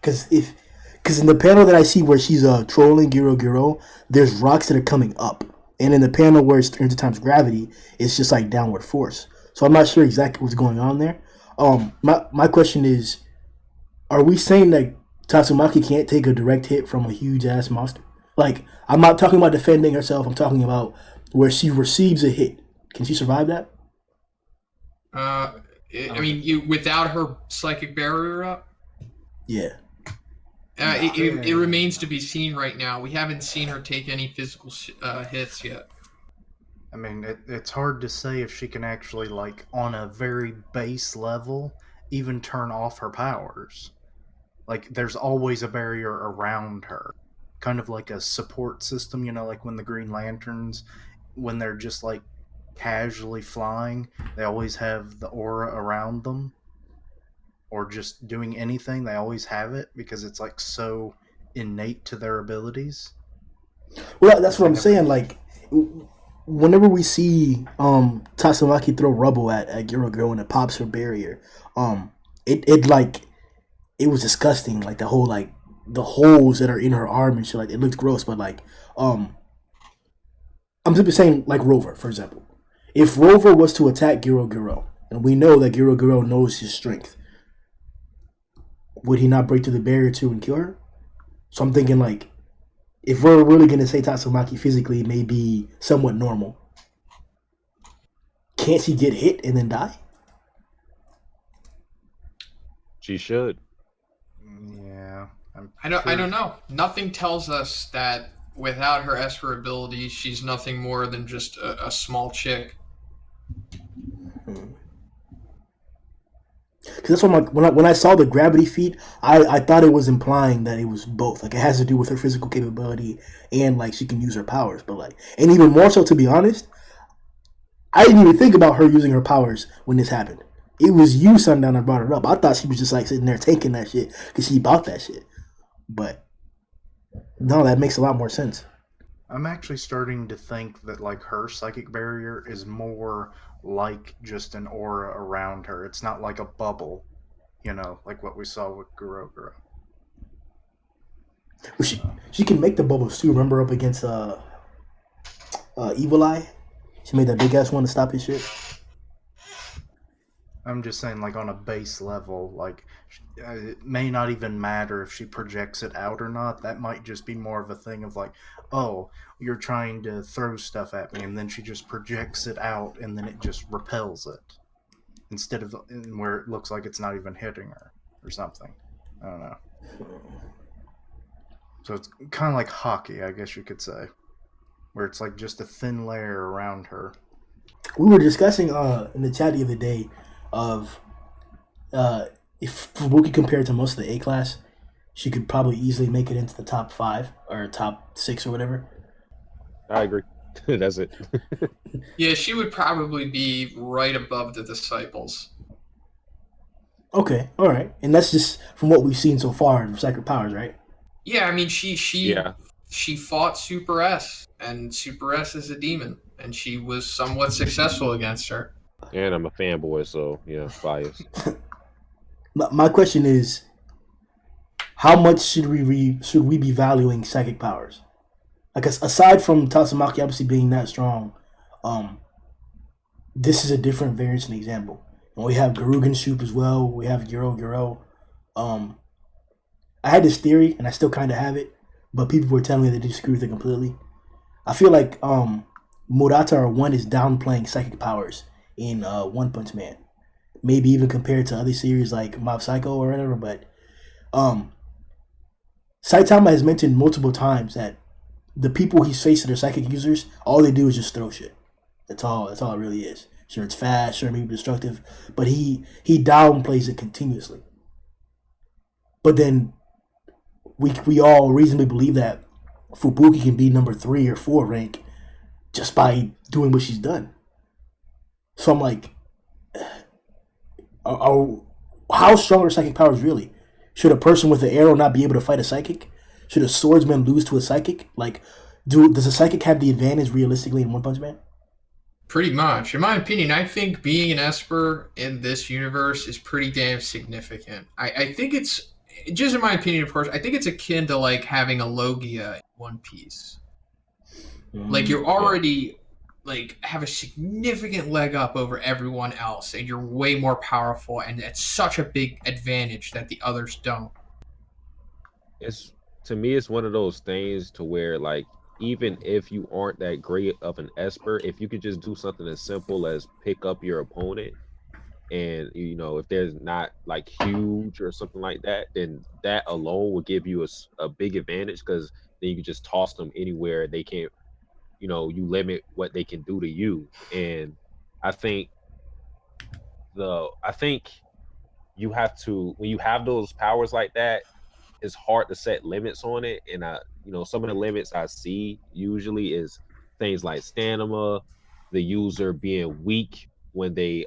Because in the panel that I see where she's trolling Gyoro Gyoro, there's rocks that are coming up. And in the panel where it's 300 times gravity, it's just like downward force. So I'm not sure exactly what's going on there. My question is, are we saying that Tatsumaki can't take a direct hit from a huge-ass monster? Like, I'm not talking about defending herself. I'm talking about where she receives a hit. Can she survive that? I mean, without her psychic barrier up? Yeah. It remains to be seen right now. We haven't seen her take any physical hits yet. I mean, it's hard to say if she can actually, like, on a very base level, even turn off her powers. Like, there's always a barrier around her. Kind of like a support system, you know, like when the Green Lanterns, when they're just, like, casually flying, they always have the aura around them. Or just doing anything, they always have it because it's like so innate to their abilities. Well, that's what I'm saying. Like, whenever we see Tatsumaki throw rubble at Gyoro Gyoro and it pops her barrier, it like it was disgusting. Like the whole like the holes that are in her arm and shit. Like it looked gross, but like I'm simply saying like Rover, for example. If Rover was to attack Gyoro Gyoro, and we know that Gyoro Gyoro knows his strength, would he not break through the barrier too and kill her? So I'm thinking like, if we're really gonna say Tatsumaki physically may be somewhat normal, can't she get hit and then die? She should. Yeah. I don't know. Nothing tells us that without her Esper abilities, she's nothing more than just a small chick. Because that's what when I saw the gravity feat, I thought it was implying that it was both. Like it has to do with her physical capability and like she can use her powers. But like, and even more so, to be honest, I didn't even think about her using her powers when this happened. It was you, Sundown, that brought it up. I thought she was just like sitting there taking that shit because she bought that shit. But no, that makes a lot more sense. I'm actually starting to think that like her psychic barrier is more like just an aura around her. It's not like a bubble, like what we saw with Gyoro Gyoro. Well, she can make the bubbles too. Remember up against Evil Eye? She made that big ass one to stop his shit. I'm just saying, like, on a base level, like, it may not even matter if she projects it out or not. That might just be more of a thing of, like, oh, you're trying to throw stuff at me, and then she just projects it out, and then it just repels it. Instead of where it looks like it's not even hitting her or something. I don't know. So it's kind of like hockey, I guess you could say. Where it's, like, just a thin layer around her. We were discussing in the chat the other day of if Fubuki compared to most of the A class, she could probably easily make it into the top 5 or top 6 or whatever. I agree. That's it. Yeah, she would probably be right above the disciples. Okay, all right, and that's just from what we've seen so far in Sacred Powers, right? Yeah, I mean she Yeah. she fought Super S, and Super S is a demon, and she was somewhat successful against her. And I'm a fanboy, so yeah, bias. My question is, how much should we be valuing psychic powers? Like aside from Tatsumaki obviously being that strong, this is a different variance and example. And we have Garugan Soup as well. We have Gyoro Gyoro. I had this theory, and I still kind of have it, but people were telling me they disagree with it completely. I feel like Murata or One is downplaying psychic powers in One Punch Man. Maybe even compared to other series like Mob Psycho or whatever, but Saitama has mentioned multiple times that the people he's facing are psychic users. All they do is just throw shit. That's all it really is. Sure, it's fast, sure, maybe destructive, but he downplays it continuously. But then we all reasonably believe that Fubuki can be number 3 or 4 rank just by doing what she's done. So I'm like, how strong are psychic powers really? Should a person with an arrow not be able to fight a psychic? Should a swordsman lose to a psychic? Like, does a psychic have the advantage realistically in One Punch Man? Pretty much. In my opinion, I think being an Esper in this universe is pretty damn significant. I think it's, just in my opinion, of course, I think it's akin to like having a Logia in One Piece. Like you're already like have a significant leg up over everyone else, and you're way more powerful, and it's such a big advantage that the others don't. To me, it's one of those things to where like even if you aren't that great of an Esper, if you could just do something as simple as pick up your opponent, and if they're not like huge or something like that, then that alone will give you a big advantage, because then you can just toss them anywhere. They can't, you limit what they can do to you. And I think you have to, when you have those powers like that, it's hard to set limits on it. And some of the limits I see usually is things like stamina, the user being weak when they're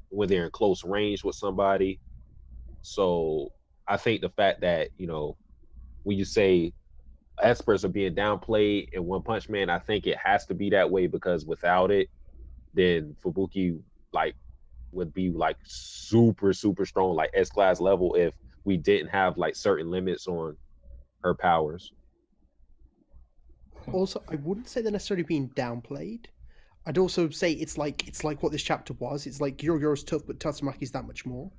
in close range with somebody. So I think the fact that when you say Espers are being downplayed in One Punch Man. I think it has to be that way because without it, then Fubuki like would be like super strong, like S class level if we didn't have like certain limits on her powers. Also, I wouldn't say they're necessarily being downplayed. I'd also say it's like what this chapter was. It's like Gyoro Gyoro's tough, but Tatsumaki's that much more.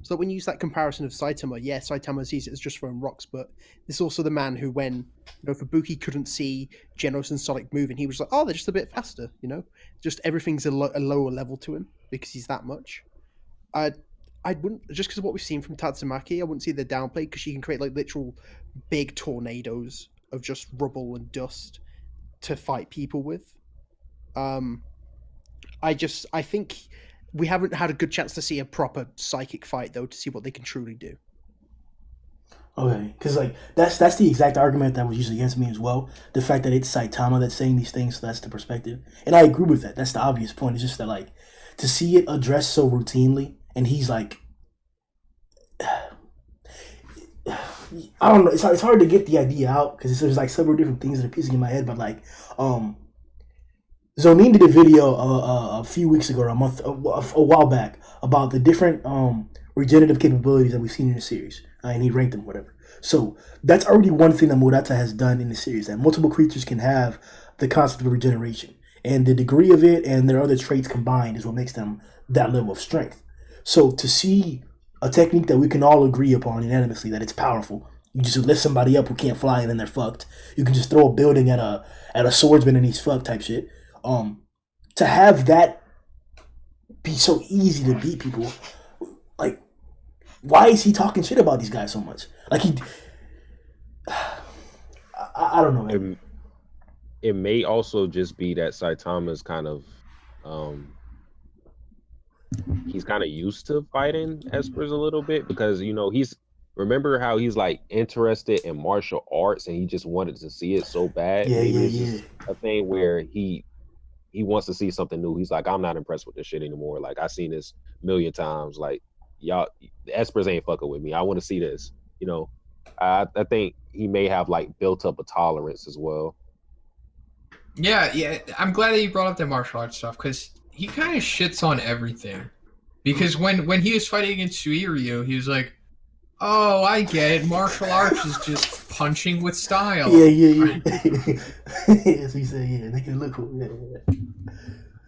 So that when you use that comparison of Saitama, yeah, Saitama sees it as just throwing rocks, but this is also the man who, when Fubuki couldn't see Genos and Sonic moving, he was like, oh, they're just a bit faster, just everything's a lower level to him because he's that much. I wouldn't, just because of what we've seen from Tatsumaki, I wouldn't see the downplay because she can create like literal big tornadoes of just rubble and dust to fight people with. I think we haven't had a good chance to see a proper psychic fight though, to see what they can truly do. Okay, because like that's the exact argument that was used against me as well. The fact that it's Saitama that's saying these things, so that's the perspective, and I agree with that. That's the obvious point. It's just that like to see it addressed so routinely, and he's like, I don't know. It's hard to get the idea out because there's like several different things that are piecing in my head. But like, Zhoniin did a video a few weeks ago, or a while back, about the different regenerative capabilities that we've seen in the series, and he ranked them, whatever. So that's already one thing that Murata has done in the series, that multiple creatures can have the concept of regeneration, and the degree of it and their other traits combined is what makes them that level of strength. So to see a technique that we can all agree upon unanimously that it's powerful, you just lift somebody up who can't fly and then they're fucked. You can just throw a building at a swordsman and he's fucked type shit. To have that be so easy to beat people, like, why is he talking shit about these guys so much? Like I don't know, man. It may also just be that Saitama's kind of he's kind of used to fighting Espers a little bit because remember how he's like interested in martial arts and he just wanted to see it so bad. Maybe it's just a thing where he wants to see something new. He's like, I'm not impressed with this shit anymore. Like, I've seen this a million times. Like, y'all, the Espers ain't fucking with me. I want to see this. I think he may have like built up a tolerance as well. Yeah. I'm glad that you brought up the martial arts stuff because he kind of shits on everything. Because when he was fighting against Suiryu, he was like, oh, I get it. Martial arts is just punching with style. Yeah. As he said, yeah, they can look cool.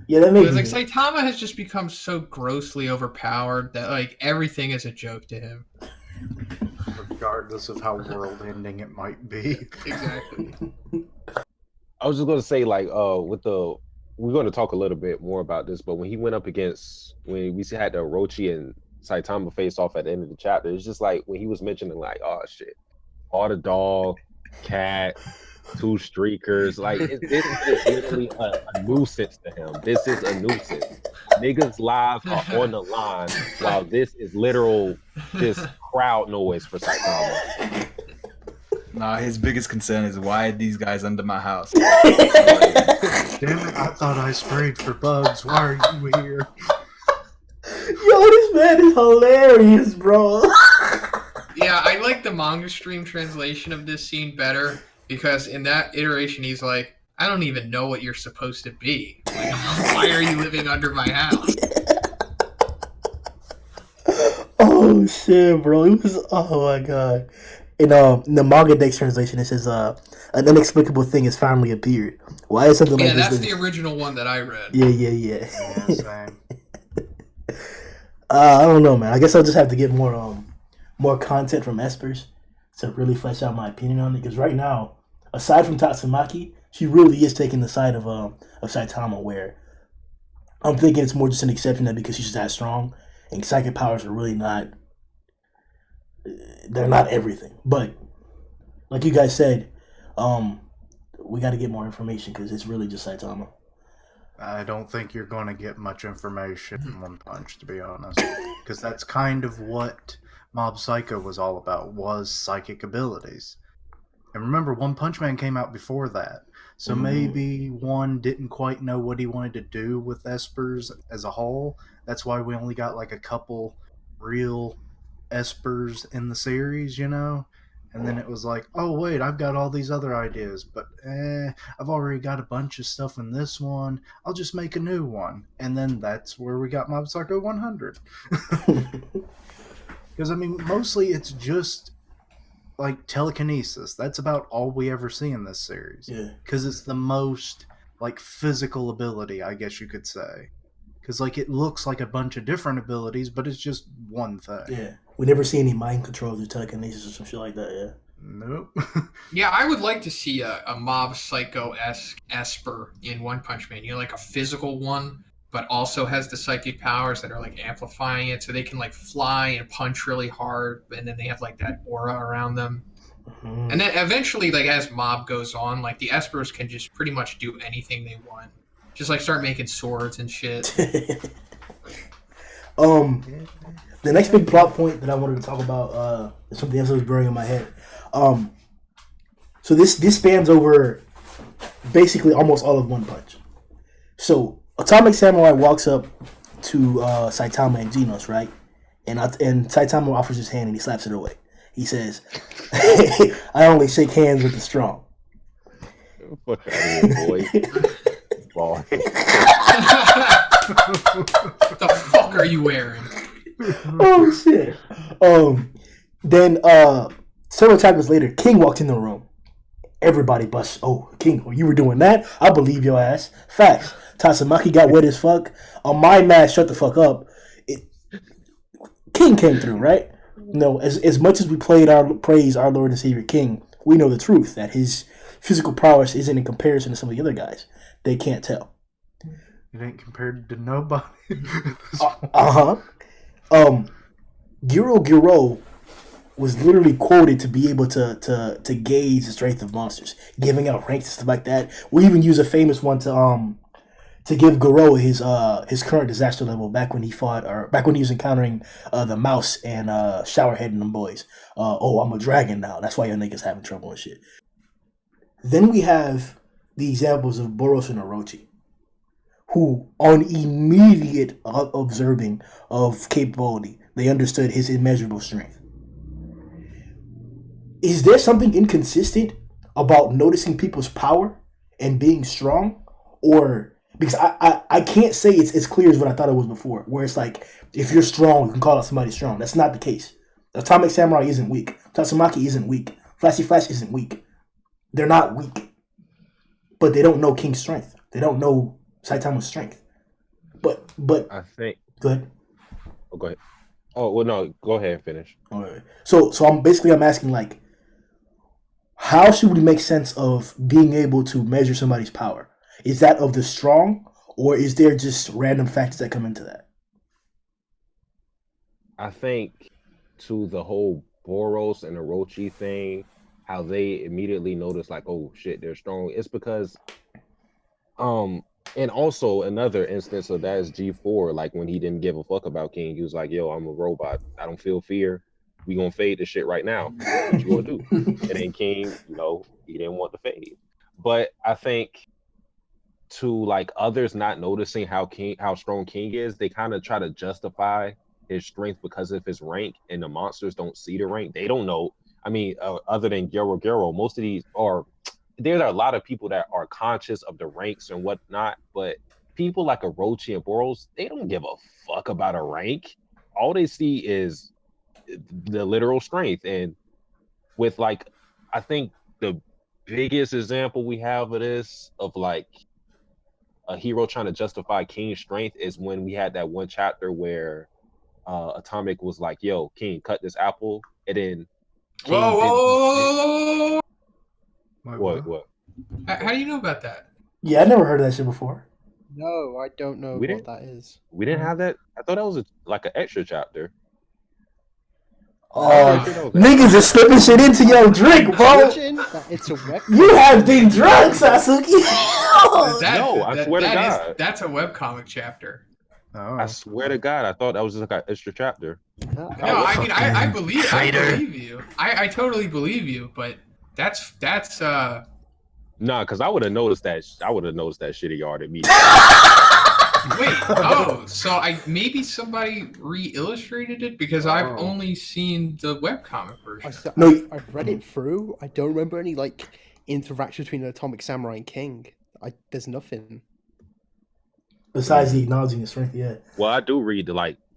Yeah, that makes sense. Like, Saitama has just become so grossly overpowered that, like, everything is a joke to him. Regardless of how world-ending it might be. Exactly. I was just going to say, like, we're going to talk a little bit more about this, but when he went up against, when we had the Orochi and Saitama face off at the end of the chapter, it's just like when he was mentioning, like, oh shit, all the dog, cat, two streakers, like this is just literally a nuisance to him. This is a nuisance. Niggas' lives are on the line while this is literal just crowd noise for Saitama. Nah, his biggest concern is why are these guys under my house? Damn it, I thought I sprayed for bugs. Why are you here? Yo, this man is hilarious, bro. Yeah, I like the manga stream translation of this scene better because in that iteration he's like, I don't even know what you're supposed to be. Like, why are you living under my house? Oh shit, bro. It was, oh my god. In the manga dex translation, it says an inexplicable thing has finally appeared. Why is something like this? Yeah, that's the original one that I read. Yeah. Same. I don't know, man. I guess I'll just have to get more content from Espers to really flesh out my opinion on it. Because right now, aside from Tatsumaki, she really is taking the side of Saitama, where I'm thinking it's more just an exception that because she's just that strong, and psychic powers are really not. They're not everything, but like you guys said, we got to get more information because it's really just Saitama. I don't think you're going to get much information in One Punch, to be honest, because that's kind of what Mob Psycho was all about, was psychic abilities. And remember, One Punch Man came out before that, so maybe one didn't quite know what he wanted to do with Espers as a whole. That's why we only got like a couple real Espers in the series, and And then it was like, oh wait, I've got all these other ideas, but I've already got a bunch of stuff in this one. I'll just make a new one. And then that's where we got Mob Psycho 100. Because I mean, mostly it's just like telekinesis. That's about all we ever see in this series. Yeah. Because it's the most like physical ability, I guess you could say. Because like it looks like a bunch of different abilities, but it's just one thing. Yeah. We never see any mind control or telekinesis or some shit like that, yeah. Nope. Yeah, I would like to see a Mob Psycho-esque Esper in One Punch Man. You know, like a physical one, but also has the psychic powers that are like amplifying it, so they can like fly and punch really hard, and then they have like that aura around them. Mm-hmm. And then eventually, like as Mob goes on, like the Espers can just pretty much do anything they want. Just like start making swords and shit. The next big plot point that I wanted to talk about is something else that was burning in my head. So this spans over basically almost all of One Punch. So Atomic Samurai walks up to Saitama and Genos, right? And Saitama offers his hand and he slaps it away. He says, "I only shake hands with the strong." Fuck out of here, boy. Ball. What the fuck are you wearing? Oh shit. Then several chapters later, King walked in the room. Everybody busts. Oh, King, you were doing that? I believe your ass. Facts. Tatsumaki got wet as fuck. On my mask, shut the fuck up. King came through, right? No, as much as we praise our Lord and Savior King, we know the truth that his physical prowess isn't in comparison to some of the other guys. They can't tell. It ain't compared to nobody. Gyoro Gyoro was literally quoted to be able to gauge the strength of monsters, giving out ranks and stuff like that. We even use a famous one to give Gyoro his current disaster level back when he was encountering the mouse and Showerhead and them boys. I'm a dragon now. That's why your niggas having trouble and shit. Then we have the examples of Boros and Orochi, who, on immediate observing of capability, they understood his immeasurable strength. Is there something inconsistent about noticing people's power and being strong? Or, because I can't say it's as clear as what I thought it was before, where it's like, if you're strong, you can call out somebody strong. That's not the case. Atomic Samurai isn't weak. Tatsumaki isn't weak. Flashy Flash isn't weak. They're not weak. But they don't know King's strength. They don't know Saitama's strength. But I think. Go ahead. Oh, go ahead. Oh well, no. Go ahead and finish. All right. So I'm asking, like, how should we make sense of being able to measure somebody's power? Is that of the strong, or is there just random factors that come into that? I think to the whole Boros and Orochi thing, how they immediately notice like, oh shit, they're strong. It's because, and also another instance of that is G4. Like when he didn't give a fuck about King, he was like, yo, I'm a robot. I don't feel fear. We gonna fade this shit right now. What you gonna do? And then King, he didn't want to fade. But I think to like others not noticing how strong King is, they kind of try to justify his strength because of his rank, and the monsters don't see the rank. They don't know. I mean, other than Gyoro Gyoro, most of these there are a lot of people that are conscious of the ranks and whatnot, but people like Orochi and Boros, they don't give a fuck about a rank. All they see is the literal strength. And with like, I think the biggest example we have of this, of like a hero trying to justify King's strength, is when we had that one chapter where Atomic was like, yo, King, cut this apple. And then King Whoa! What? How do you know about that? Yeah, I never heard of that shit before. No, I don't know what that is. We didn't have that. I thought that was like an extra chapter. Oh, niggas are slipping shit into your drink, bro. It's a web. You have been drunk, Satsuki. No, I swear to God. That's a webcomic chapter. Oh. I swear to God, I thought that was just like an extra chapter. No, I believe you. I totally believe you, but that's Nah, because I would have noticed that. I would have noticed that shitty yard immediately. So maybe somebody re-illustrated it because I've only seen the webcomic version. I've read it through. I don't remember any like interaction between an Atomic Samurai and King. There's nothing besides the acknowledging the strength. Yeah. Well, I do read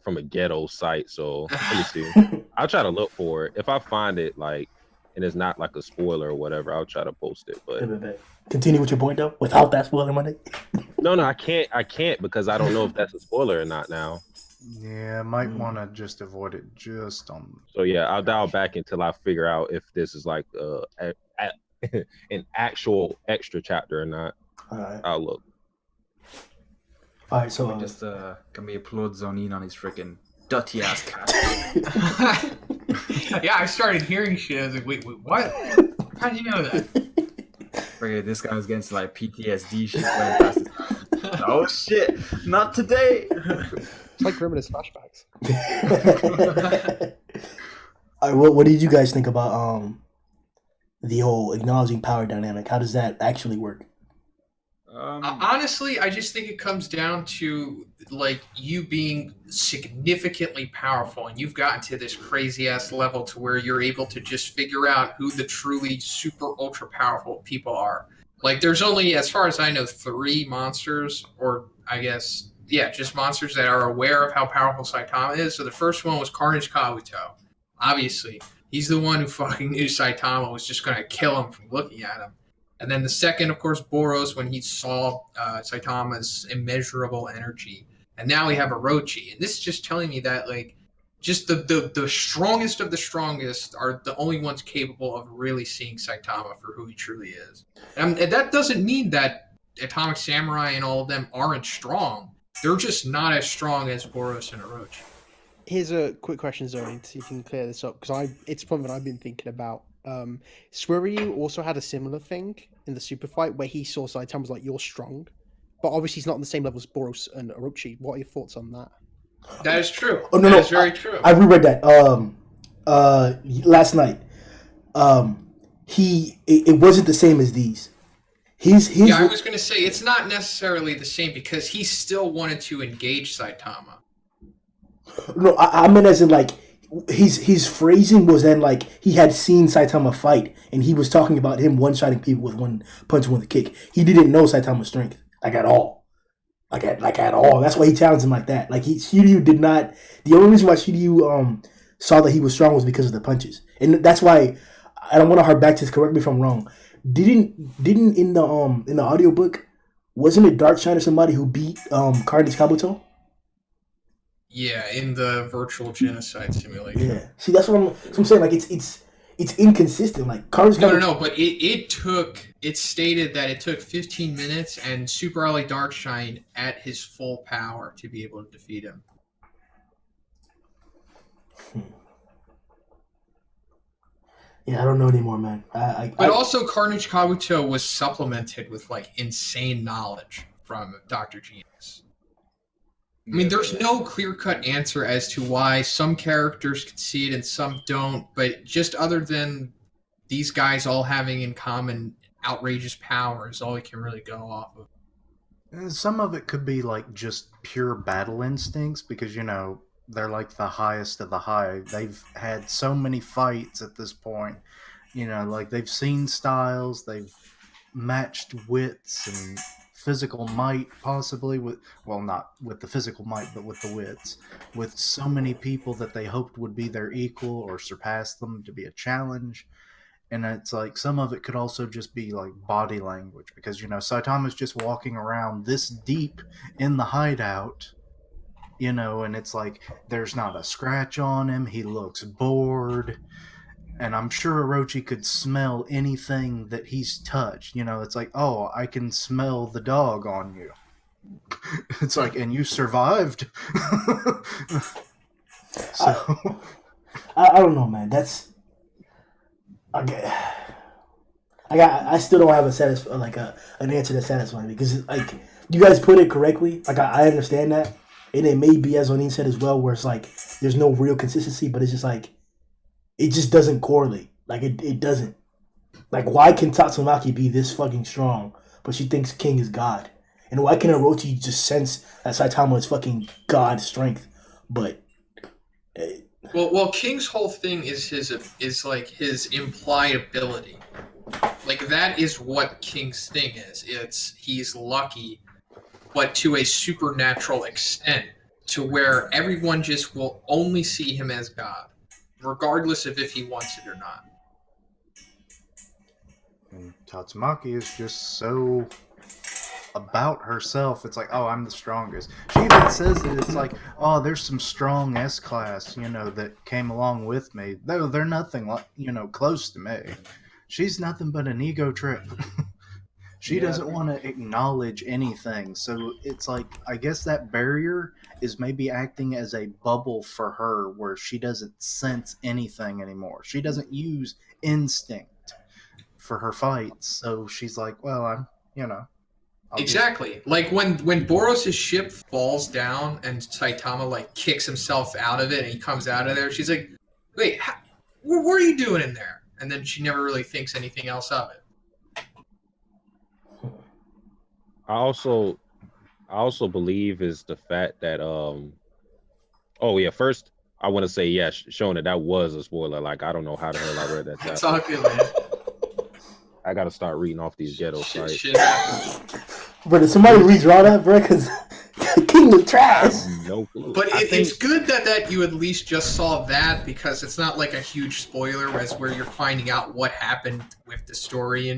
from a ghetto site, so let me see. I'll try to look for it. If I find it and it's not like a spoiler or whatever, I'll try to post it. But continue with your point though, without that spoiler, my nigga. No, I can't because I don't know if that's a spoiler or not now. Yeah, might want to just avoid it just on. So yeah, I'll dial back until I figure out if this is like an actual extra chapter or not. All right. I'll look. All right, so just can we applaud Zhoniin on his freaking dirty ass cat? Yeah, I started hearing shit. I was like, wait, what? How'd you know that? Okay, this guy was getting some like PTSD shit going past his time. Oh shit, not today. It's like Grimm and his flashbacks. All right, what did you guys think about the whole acknowledging power dynamic? How does that actually work? Honestly, I just think it comes down to like you being significantly powerful, and you've gotten to this crazy ass level to where you're able to just figure out who the truly super ultra powerful people are. Like, there's only, as far as I know, 3 monsters, or I guess, yeah, just monsters that are aware of how powerful Saitama is. So the first one was Carnage Kabuto. Obviously, he's the one who fucking knew Saitama was just gonna kill him from looking at him. And then the second, of course, Boros, when he saw Saitama's immeasurable energy. And now we have Orochi. And this is just telling me that, like, just the strongest of the strongest are the only ones capable of really seeing Saitama for who he truly is. And that doesn't mean that Atomic Samurai and all of them aren't strong. They're just not as strong as Boros and Orochi. Here's a quick question, Zoe, to see if you can clear this up, because it's something I've been thinking about. Suiryu also had a similar thing in the super fight where he saw Saitama was like, you're strong, but obviously he's not on the same level as Boros and Orochi. What are your thoughts on that? That is true. Oh, no, that is very true. I reread that last night. It wasn't the same as these. Yeah, I was going to say it's not necessarily the same because he still wanted to engage Saitama. No, I meant as in like his phrasing was then like he had seen Saitama fight and he was talking about him one-shotting people with one punch and with a kick. He didn't know Saitama's strength like at all, like at all. That's why he challenged him like that. Like Shiryu did not. The only reason why Shiryu saw that he was strong was because of the punches, and that's why I don't want to harp back to this. Correct me if I'm wrong. Didn't in the audiobook, wasn't it Darkshine or somebody who beat Carnage Kabuto? Yeah, in the virtual genocide simulation. Yeah, see, that's what I'm saying. Like, it's inconsistent. Like, Carnage. No. But it stated that it took 15 minutes and Super Ally Darkshine at his full power to be able to defeat him. Yeah, I don't know anymore, man. But also, Carnage Kabuto was supplemented with like insane knowledge from Dr. Genius. I mean, there's no clear-cut answer as to why some characters can see it and some don't, but just other than these guys all having in common outrageous power is all we can really go off of. Some of it could be like just pure battle instincts because, you know, they're like the highest of the high. They've had so many fights at this point. You know, like they've seen styles, they've matched wits and physical might, possibly with, well, not with the physical might, but with the wits, with so many people that they hoped would be their equal or surpass them to be a challenge. And it's like some of it could also just be like body language because, you know, Saitama's just walking around this deep in the hideout, you know, and it's like there's not a scratch on him. He looks bored. And I'm sure Orochi could smell anything that he's touched. You know, it's like, oh, I can smell the dog on you. It's like, and you survived. So I don't know, man. That's I still don't have an answer that's satisfying because like you guys put it correctly. Like I understand that, and it may be as Zhoniin said as well, where it's like there's no real consistency, but it's just like. It just doesn't correlate. Like, it doesn't. Like, why can Tatsumaki be this fucking strong, but she thinks King is God? And why can Orochi just sense that Saitama is fucking god strength? But Well, King's whole thing is his implied ability. Like that is what King's thing is. It's he's lucky, but to a supernatural extent, to where everyone just will only see him as God, regardless of if he wants it or not. And Tatsumaki is just so about herself. It's like, oh, I'm the strongest. She even says that it's like, oh, there's some strong S-class, that came along with me. Though they're nothing like, close to me. She's nothing but an ego trip. She doesn't want to acknowledge anything. So it's like, I guess that barrier is maybe acting as a bubble for her where she doesn't sense anything anymore. She doesn't use instinct for her fights. So she's like, well, Exactly. Like when Boros' ship falls down and Saitama like kicks himself out of it and he comes out of there, she's like, wait, what were you doing in there? And then she never really thinks anything else of it. I also believe is the fact that first I want to say showing that was a spoiler. Like I don't know how the hell I read that. It's all good, man. I gotta start reading off these ghetto sites. Shit happens. bro, did somebody redraw that, bro? Because King was trash. No clue. But it's good that you at least just saw that, because it's not like a huge spoiler as where you're finding out what happened with the story,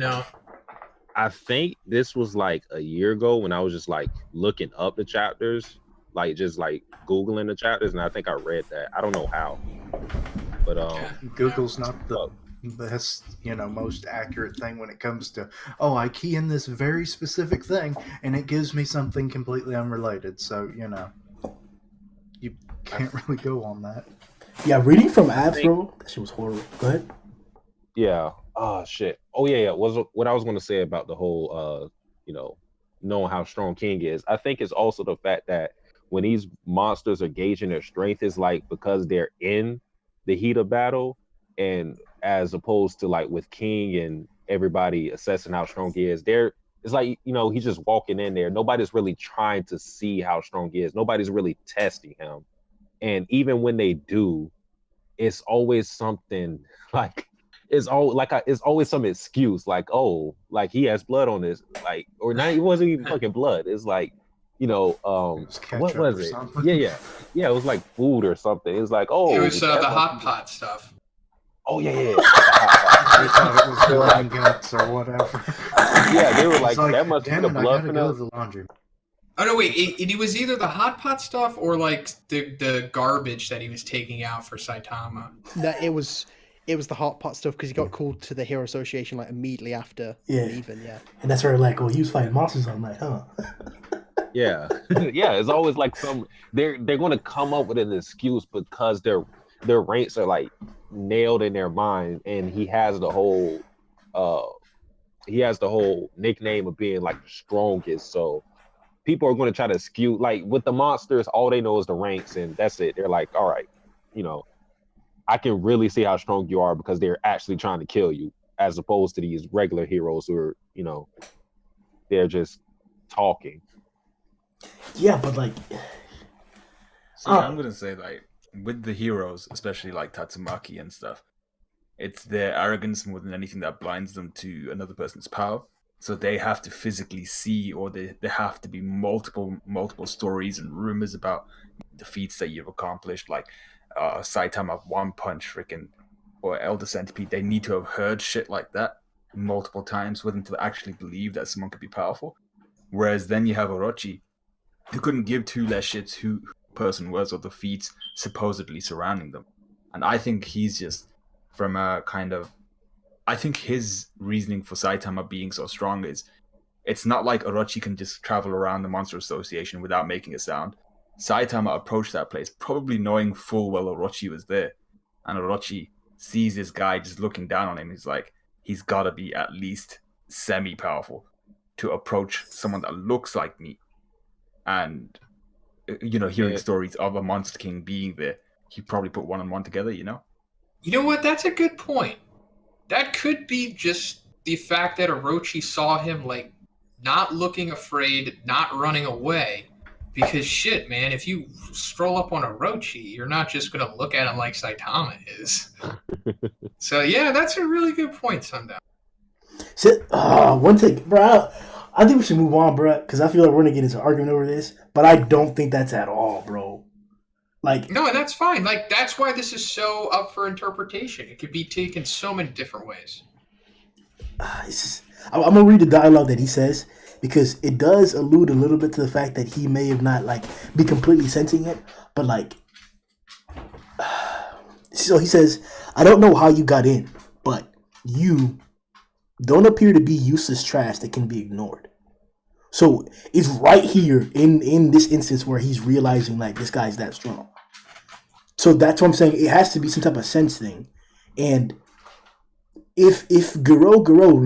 I think this was like a year ago when I was just like looking up the chapters, like just like Googling the chapters, and I think I read that. I don't know how, but Google's not the best, most accurate thing when it comes to, I key in this very specific thing and it gives me something completely unrelated. So, you can't really go on that. Yeah, reading from apps, bro, that shit was horrible. Go ahead. Yeah. Oh shit. Oh yeah. Was what I was going to say about the whole, knowing how strong King is. I think it's also the fact that when these monsters are gauging their strength, is like because they're in the heat of battle, and as opposed to like with King and everybody assessing how strong he is, it's like he's just walking in there. Nobody's really trying to see how strong he is. Nobody's really testing him, and even when they do, it's always something like. It's always some excuse like, oh, like he has blood on this, like, or not. It wasn't even fucking blood. It's like, what was it? Yeah. It was like food or something. It was like, oh, it was the hot pot stuff. Oh yeah. They thought it was blood and guts or whatever. Yeah, they were like that must be the I blood gotta go to the laundry. Oh no, wait! It was either the hot pot stuff or like the garbage that he was taking out for Saitama. No, it was the hot pot stuff because he got called to the Hero Association like immediately after leaving. Yeah, and that's where like, he was fighting monsters all night, huh? Yeah. It's always like they're going to come up with an excuse because their ranks are like nailed in their mind, and he has the whole nickname of being like the strongest. So people are going to try to skew, like with the monsters, all they know is the ranks, and that's it. They're like, all right, I can really see how strong you are because they're actually trying to kill you, as opposed to these regular heroes who are, they're just talking. Yeah, but like, I'm gonna say like with the heroes, especially like Tatsumaki and stuff, it's their arrogance more than anything that blinds them to another person's power. So they have to physically see, or there have to be multiple stories and rumors about the feats that you've accomplished, like Saitama One Punch freaking or Elder Centipede. They need to have heard shit like that multiple times for them to actually believe that someone could be powerful. Whereas then you have Orochi, who couldn't give two less shits who the person was or the feats supposedly surrounding them. And I think he's just from a kind of, I think his reasoning for Saitama being so strong is, it's not like Orochi can just travel around the Monster Association without making a sound. Saitama approached that place probably knowing full well Orochi was there. And Orochi sees this guy just looking down on him. He's like, he's got to be at least semi-powerful to approach someone that looks like me. And, hearing stories of a Monster King being there, he probably put one and one together, You know what? That's a good point. That could be just the fact that Orochi saw him, like, not looking afraid, not running away. Because shit, man, if you stroll up on Orochi, you're not just going to look at him like Saitama is. So, yeah, that's a really good point, Sundown. One thing, bro. I think we should move on, bro, because I feel like we're going to get into an argument over this, but I don't think that's at all, bro. Like, no, and that's fine. Like, that's why this is so up for interpretation. It could be taken so many different ways. I'm going to read the dialogue that he says, because it does allude a little bit to the fact that he may have not, like, be completely sensing it, but, like, so he says, I don't know how you got in, but you don't appear to be useless trash that can be ignored. So it's right here in this instance where he's realizing, like, this guy's that strong. So that's what I'm saying. It has to be some type of sense thing. And if Gyoro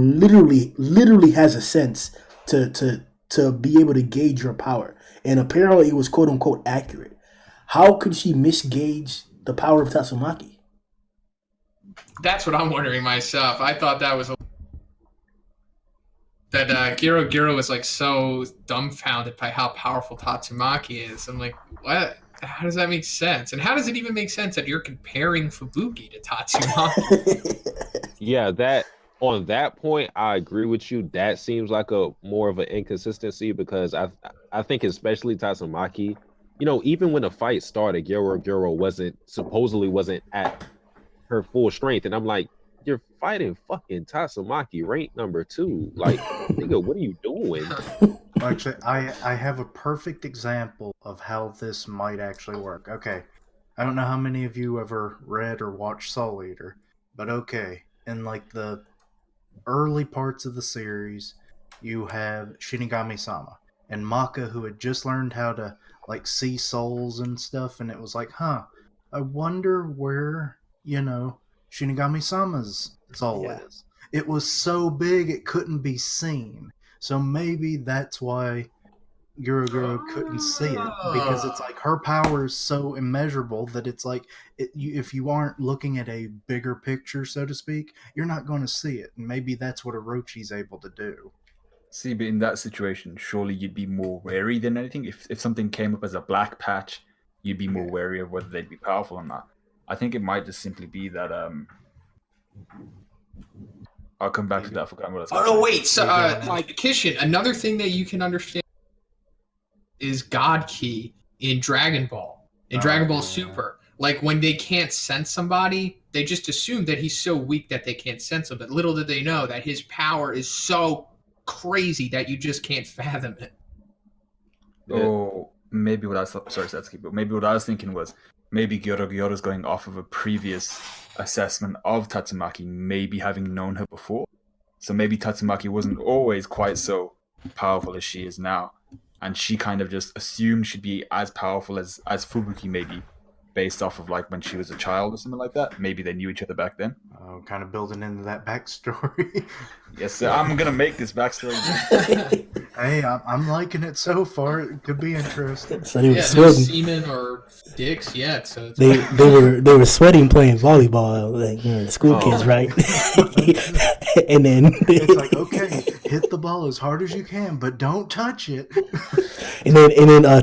literally has a sense to be able to gauge your power, and apparently it was quote unquote accurate, how could she misgauge the power of Tatsumaki? That's what I'm wondering myself. I thought that was that Gyoro Gyoro was like so dumbfounded by how powerful Tatsumaki is. I'm like, what? How does that make sense? And how does it even make sense that you're comparing Fubuki to Tatsumaki? Yeah, that on that point, I agree with you. That seems like a more of an inconsistency because I think especially Tatsumaki, you know, even when the fight started, Gyoro Gyoro supposedly wasn't at her full strength, and I'm like, you're fighting fucking Tatsumaki, rank number 2. Like, nigga, what are you doing? Actually, I have a perfect example of how this might actually work. Okay, I don't know how many of you ever read or watched Soul Eater, but okay, in like the early parts of the series, you have Shinigami-sama and Maka, who had just learned how to like see souls and stuff, and it was like, I wonder where, you know, Shinigami-sama's soul is. It was so big it couldn't be seen. So maybe that's why Gyoro Gyoro couldn't see it, because it's like her power is so immeasurable that it's like if you aren't looking at a bigger picture, so to speak, you're not going to see it. And maybe that's what Orochi's able to do. See, but in that situation, surely you'd be more wary than anything. If something came up as a black patch, you'd be more wary of whether they'd be powerful or not. I think it might just simply be that I'll come back to that. I forgot what I was Oh no, wait. So, Kishin, another thing that you can understand is God Ki in Dragon Ball. In Dragon Ball Super, like when they can't sense somebody, they just assume that he's so weak that they can't sense him. But little did they know that his power is so crazy that you just can't fathom it. Oh, maybe what I was sorry, Satsuki, but maybe what I was thinking was maybe Gyoro Gyoro's going off of a previous assessment of Tatsumaki, maybe having known her before. So maybe Tatsumaki wasn't always quite so powerful as she is now, and she kind of just assumed she'd be as powerful as Fubuki, maybe based off of like when she was a child or something like that. Maybe they knew each other back then. Kind of building into that backstory. Yes, sir. I'm gonna make this backstory. Hey, I'm liking it so far. It could be interesting. So they were No sweating. semen or dicks yet, so it's They were sweating playing volleyball, like, you know, the school kids, right? And then It's like, okay, hit the ball as hard as you can, but don't touch it. and then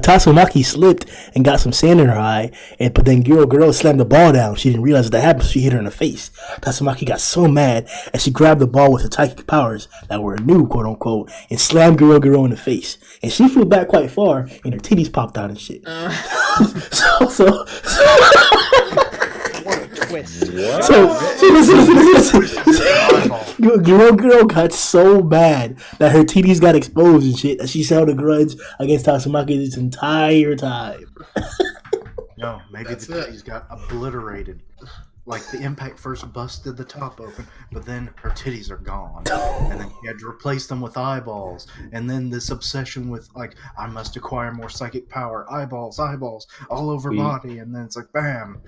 Tatsumaki slipped and got some sand in her eye, but then Gyoro Gyoro slammed the ball down. She didn't realize that happened, so she hit her in the face. Tatsumaki got so mad and she grabbed the ball with her psychic powers that were new, quote unquote, and slammed Gyoro Gyoro in the face. And she flew back quite far, and her titties popped out and shit. So What a twist. listen. Gyoro Gyoro got so bad that her titties got exposed and shit that she held a grudge against Tatsumaki this entire time. No, maybe That's the it. titties got obliterated. Like the impact first busted the top open, but then her titties are gone. And then he had to replace them with eyeballs. And then this obsession with, like, I must acquire more psychic power. Eyeballs, all over body. And then it's like, bam.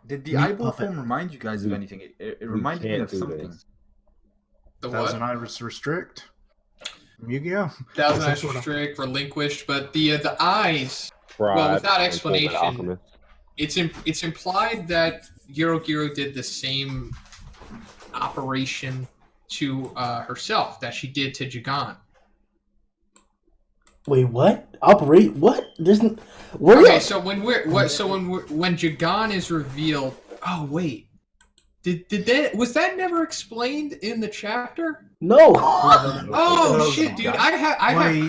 Did the Meat eyeball puppet. form remind you guys of anything? It reminded me can't of do something. this. the Thousand what? Iris Restrict. Yu-Gi-Oh! Thousand Some Eyes sort of- Restrict, relinquished, but the eyes. Pride Well, without and explanation, Fullmetal Alchemist. It's implied that Gyoro Gyoro did the same operation to herself that she did to Jigan. Wait, what? Operate what? There's where Okay, so when Jigan is revealed, oh wait, did that was that never explained in the chapter? No. Oh shit, dude! I have.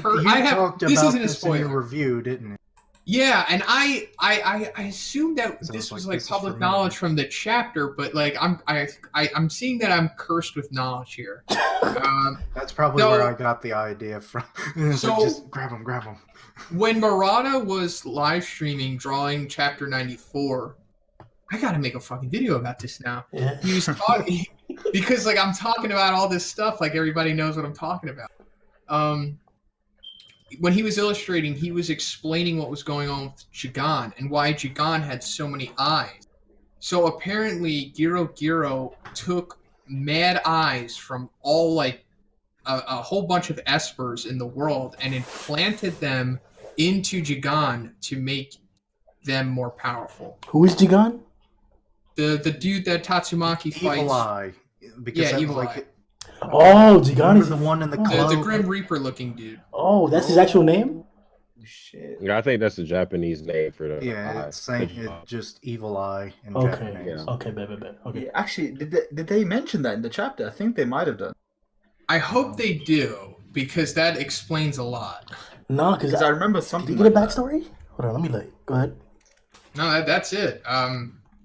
Talked This about isn't a this in your spoiler. review, didn't you? Yeah, and I assumed that So this it's was like, like this is public for me. knowledge from the chapter, but like I'm seeing that I'm cursed with knowledge here. That's probably No. where I got the idea from. It's like, So- just grab him. When Murata was live streaming drawing chapter 94, I gotta make a fucking video about this now. Yeah. He was talking because like I'm talking about all this stuff, like everybody knows what I'm talking about. When he was illustrating, he was explaining what was going on with Jigan and why Jigan had so many eyes. So apparently, Gyoro Gyoro took mad eyes from all like a whole bunch of espers in the world and implanted them into Jigan to make them more powerful. Who is Jigan? The dude that Tatsumaki fights, Evil Eye. Because Yeah, that Evil was Eye. Oh, Jigan Remember is the one in the Oh. club? the Grim Reaper looking dude. Oh, that's his actual name? Shit. Yeah, I think that's the Japanese name for the Yeah, eye. it's saying it just Evil Eye in Okay. Japanese. Yeah. Okay, bet. Okay. Yeah, actually, did they mention that in the chapter? I think they might have done. I hope they do because that explains a lot. No, because Because I remember did something you get a like that. backstory? Hold on, let me look. Go ahead. No, that's it.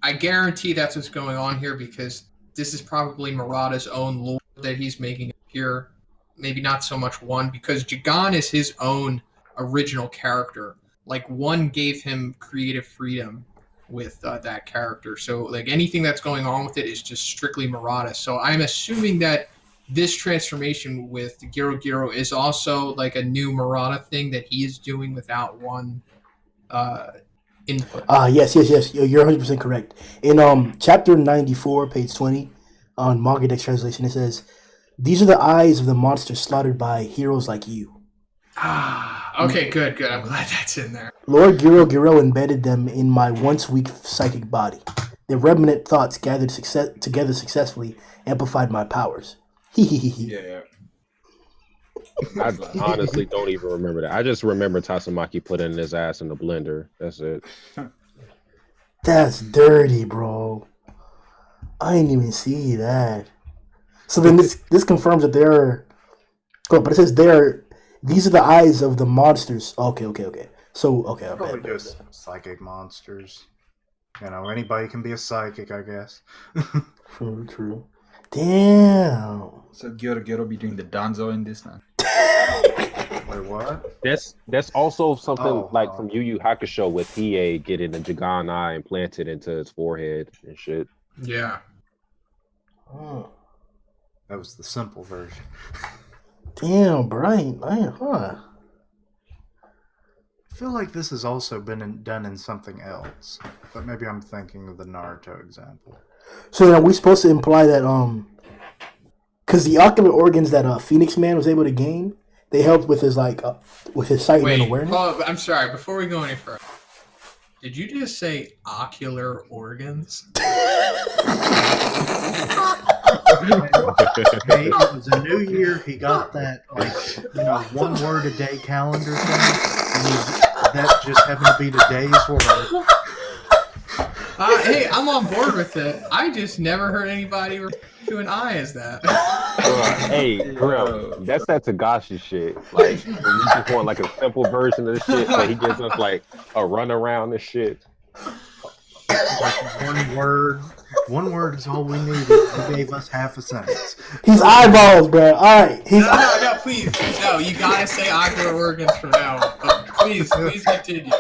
I guarantee that's what's going on here because this is probably Murata's own lore that he's making appear. Maybe not so much one, because Jigan is his own original character. Like, one gave him creative freedom with that character. So, like, anything that's going on with it is just strictly Murata. So I'm assuming that this transformation with Gyoro Gyoro is also, like, a new Murata thing that he is doing without one input. Yes. You're 100% correct. In chapter 94, page 20, on Magadex translation, it says, "These are the eyes of the monsters slaughtered by heroes like you." Okay, good. I'm glad that's in there. Lord Gyoro Gyoro embedded them in my once weak psychic body. Their remnant thoughts gathered together successfully amplified my powers. Yeah. I honestly don't even remember that. I just remember Tatsumaki putting his ass in the blender. That's it. That's dirty, bro. I didn't even see that. So then this confirms that they're... Oh, but it says these are the eyes of the monsters. Okay. So, okay. I Probably bet. just psychic monsters. You know, anybody can be a psychic, I guess. True. Damn. So Gyoro Gyoro be doing the danzo in this now. Wait, what? That's also something Oh, like from Yu Yu Hakusho with Hiei getting the Jigan eye implanted into his forehead and shit. Yeah. Oh. That was the simple version. Damn, Brian. Huh. I feel like this has also been done in something else, but maybe I'm thinking of the Naruto example. So then are we supposed to imply that because the ocular organs that Phoenix Man was able to gain, they helped with his with his sight Wait, and awareness? I'm sorry. Before we go any further, did you just say ocular organs? Hey, it was a new year. He got that, 1 word a day calendar thing, and that just happened to be the days for it. Hey, I'm on board with it. I just never heard anybody refer to an eye as that. Hey, Grimm, that's that Tagashi shit. Like, when you just want like a simple version of the shit, so he gives us like a run around and shit. One word is all we needed. He gave us half a sentence. His eyeballs, bro. All right. No, please. No, you gotta say ocular organs from now on. Please continue.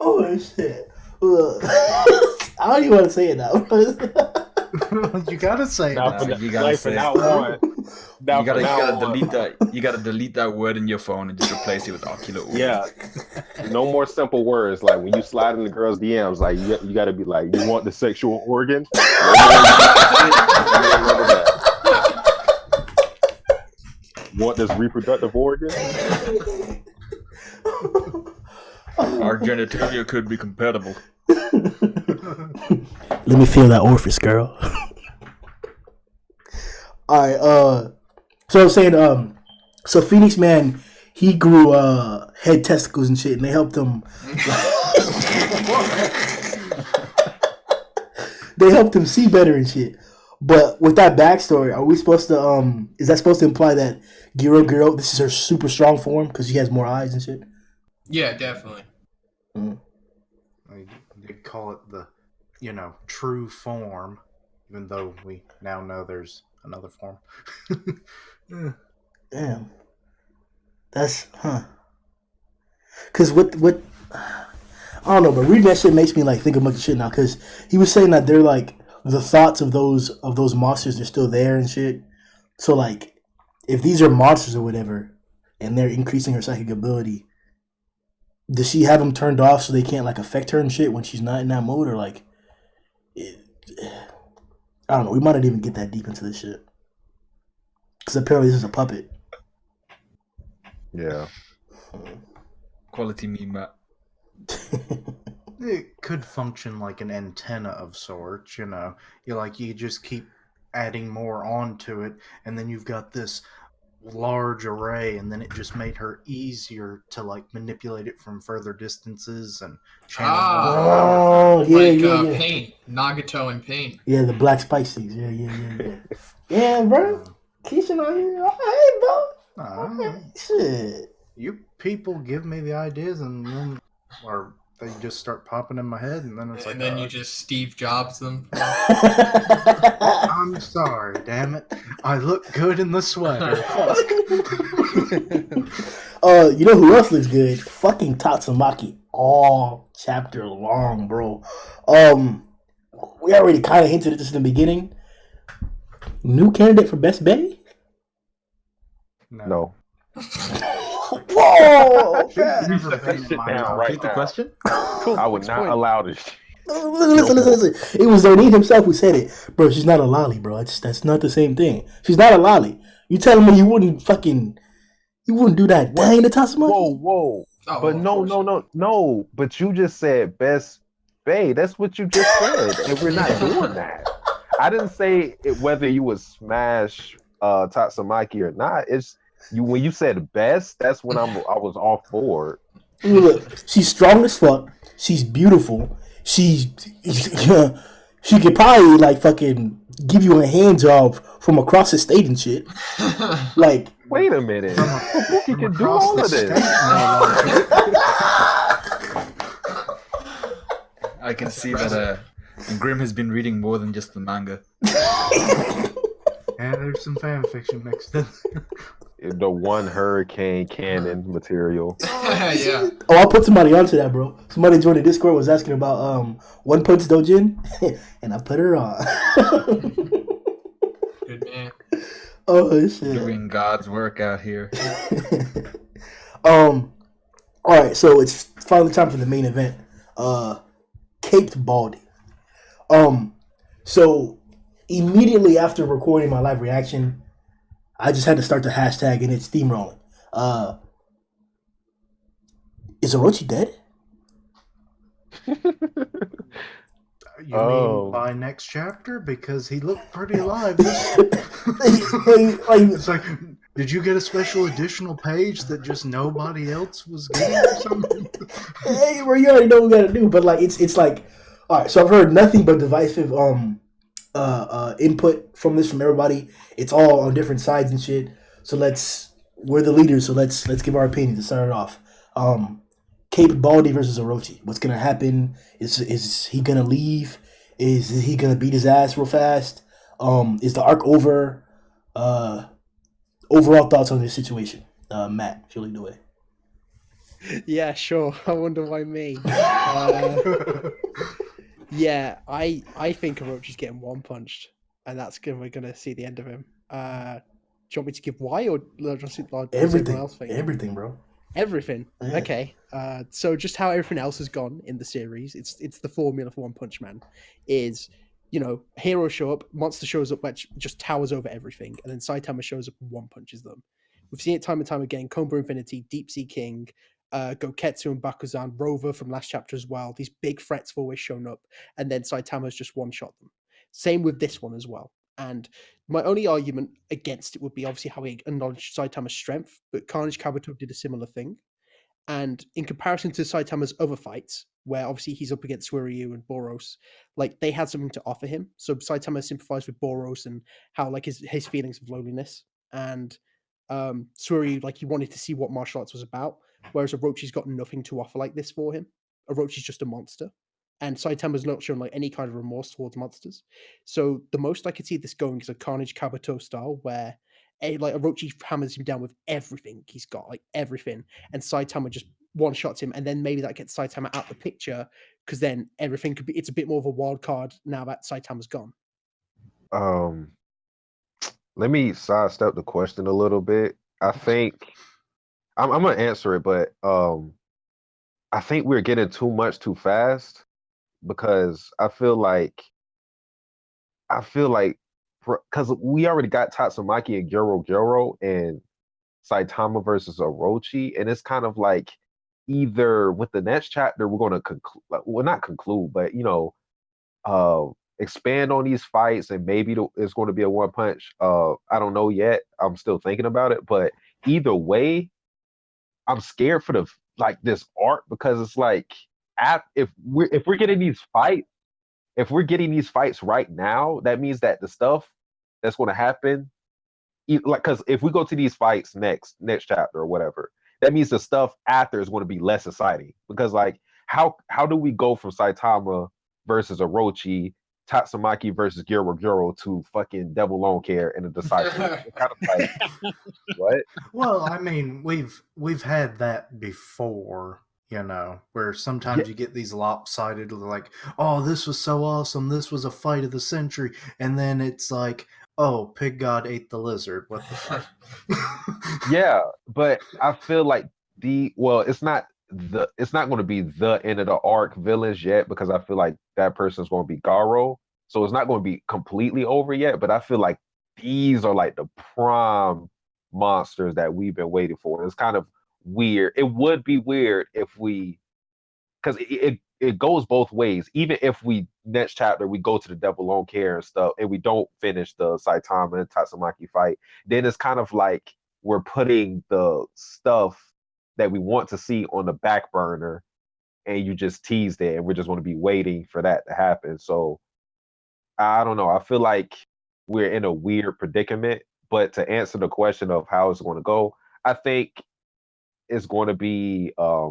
Oh, shit. Ugh. I don't even want to say it now. You gotta say Now, that. from You gotta like, say from now it. on, now You gotta from now on, delete that. You gotta delete that word in your phone and just replace it with ocular organs. Yeah, no more simple words. Like when you slide in the girls' DMs, like you gotta be like, you want the sexual organ? Want this reproductive organ? Our genitalia could be compatible. Let me feel that orifice, girl. All right. So I'm saying, so Phoenix Man, he grew head testicles and shit, and they helped him. They helped him see better and shit. But with that backstory, are we supposed to is that supposed to imply that Gyoro Gyoro, this is her super strong form because she has more eyes and shit? Yeah, definitely. They call it the, true form, even though we now know there's another form. Damn. That's Cause what I don't know, but reading that shit makes me like think of much shit now. Cause he was saying that they're like the thoughts of those monsters are still there and shit. So like, if these are monsters or whatever, and they're increasing her psychic ability, does she have them turned off so they can't like affect her and shit when she's not in that mode, or like, I don't know. We might not even get that deep into this shit. Cause apparently this is a puppet. Yeah. Quality meme, Matt. It could function like an antenna of sorts, you just keep adding more onto it, and then you've got this large array, and then it just made her easier to like manipulate it from further distances and channel. Oh, yeah. Paint. Nagato and Paint. Yeah, the black spices. Yeah. Yeah, bro. Kishin on here. All right, bro. Shit. You people give me the ideas, and then, or they just start popping in my head, and then it's like, And then you just Steve Jobs them. I'm sorry, damn it. I look good in the sweater. You know who else looks good? Fucking Tatsumaki. All chapter long, bro. We already kind of hinted at this in the beginning. New candidate for Best Bay? No. Whoa! Never been in my life. Right Repeat the now. question? Cool. I would next not point. allow this. Listen. It was Zhoniin himself who said it. Bro, she's not a lolly, bro. That's not the same thing. She's not a lolly. You telling me you wouldn't do that thing to Tatsumaki? Whoa. Oh, But of no. course. But you just said best bae. That's what you just said, and we're not doing that. I didn't say whether you would smash Tatsumaki or not. It's you when you said best. That's when I was all for it. Look, she's strong as fuck. She's beautiful. She could probably like fucking give you a hand job from across the state and shit. Like, Wait a minute. He can do all of this. I can see that Grimm has been reading more than just the manga. And there's some fan fiction mixed in. The one hurricane cannon material. Yeah. oh, I'll put somebody onto that, bro. Somebody joined the Discord was asking about One Punch Dojin, and I put her on. Good man. Oh shit. Doing God's work out here. All right, so it's finally time for the main event. Caped Baldy. So immediately after recording my live reaction, I just had to start the hashtag and it's steamrolling. Is Orochi dead? You Oh. mean by next chapter? Because he looked pretty alive. It's like, did you get a special additional page that just nobody else was getting or something? Hey, bro, you already know what we gotta do, but like it's like, all right. So I've heard nothing but divisive input from everybody. It's all on different sides and shit. So we're the leaders. So let's give our opinion to start it off. Cape Baldy versus Orochi. What's gonna happen? Is he gonna leave? Is he gonna beat his ass real fast? Is the arc over? Overall thoughts on this situation, Matt? If you lead the way. Yeah, sure. I wonder why me. Yeah, I think Orochi's getting one punched, and we're gonna see the end of him. Do you want me to give why or just Everything, else think? everything, bro. Everything. Yeah. Okay. So just how everything else has gone in the series, it's the formula for One Punch Man. Is heroes show up, monster shows up, which just towers over everything, and then Saitama shows up and one punches them. We've seen it time and time again. Cobra Infinity, Deep Sea King, Goketsu and Bakuzan, Rover from last chapter as well. These big threats have always shown up, and then Saitama's just one-shot them. Same with this one as well. And my only argument against it would be obviously how he acknowledged Saitama's strength, but Carnage Kabuto did a similar thing. And in comparison to Saitama's other fights, where obviously he's up against Suiryu and Boros, like they had something to offer him. So Saitama sympathized with Boros and how like his feelings of loneliness. And Suiryu, like he wanted to see what martial arts was about, whereas Orochi's got nothing to offer like this for him. Orochi's just a monster. And Saitama's not shown like any kind of remorse towards monsters. So the most I could see this going is a Carnage Kabuto style where like Orochi hammers him down with everything he's got, like everything, and Saitama just one shots him, and then maybe that gets Saitama out the picture because then everything could be. It's a bit more of a wild card now that Saitama's gone. Let me sidestep the question a little bit. I think I'm gonna answer it, but I think we're getting too much too fast because I feel like because we already got Tatsumaki and Gyoro Gyoro and Saitama versus Orochi, and it's kind of like either with the next chapter we're going to conclude, well, not conclude, but expand on these fights, and maybe it's going to be a one punch. I don't know yet. I'm still thinking about it, but either way, I'm scared for this arc because it's like if we're getting these fights. If we're getting these fights right now, that means that the stuff that's going to happen, because if we go to these fights next chapter or whatever, that means the stuff after is going to be less exciting. Because like, how do we go from Saitama versus Orochi, Tatsumaki versus Gyoro Gyoro to fucking Devil Long Care and the Disciple? It's kind of like, what? Well, I mean, we've had that before. Where sometimes you get these lopsided, like, oh, this was so awesome, this was a fight of the century, and then it's like, oh, Pig God ate the lizard. What the fuck? Yeah, but I feel like it's not going to be the end of the arc villains yet, because I feel like that person's going to be Garo, so it's not going to be completely over yet. But I feel like these are like the prime monsters that we've been waiting for. It's kind of weird. It would be weird if because it goes both ways. Even if we next chapter we go to the Devil Long Care and stuff, and we don't finish the Saitama and Tatsumaki fight, then it's kind of like we're putting the stuff that we want to see on the back burner, and you just teased it, and we're just going to be waiting for that to happen. So I don't know. I feel like we're in a weird predicament. But to answer the question of how it's going to go, I think it's going to be a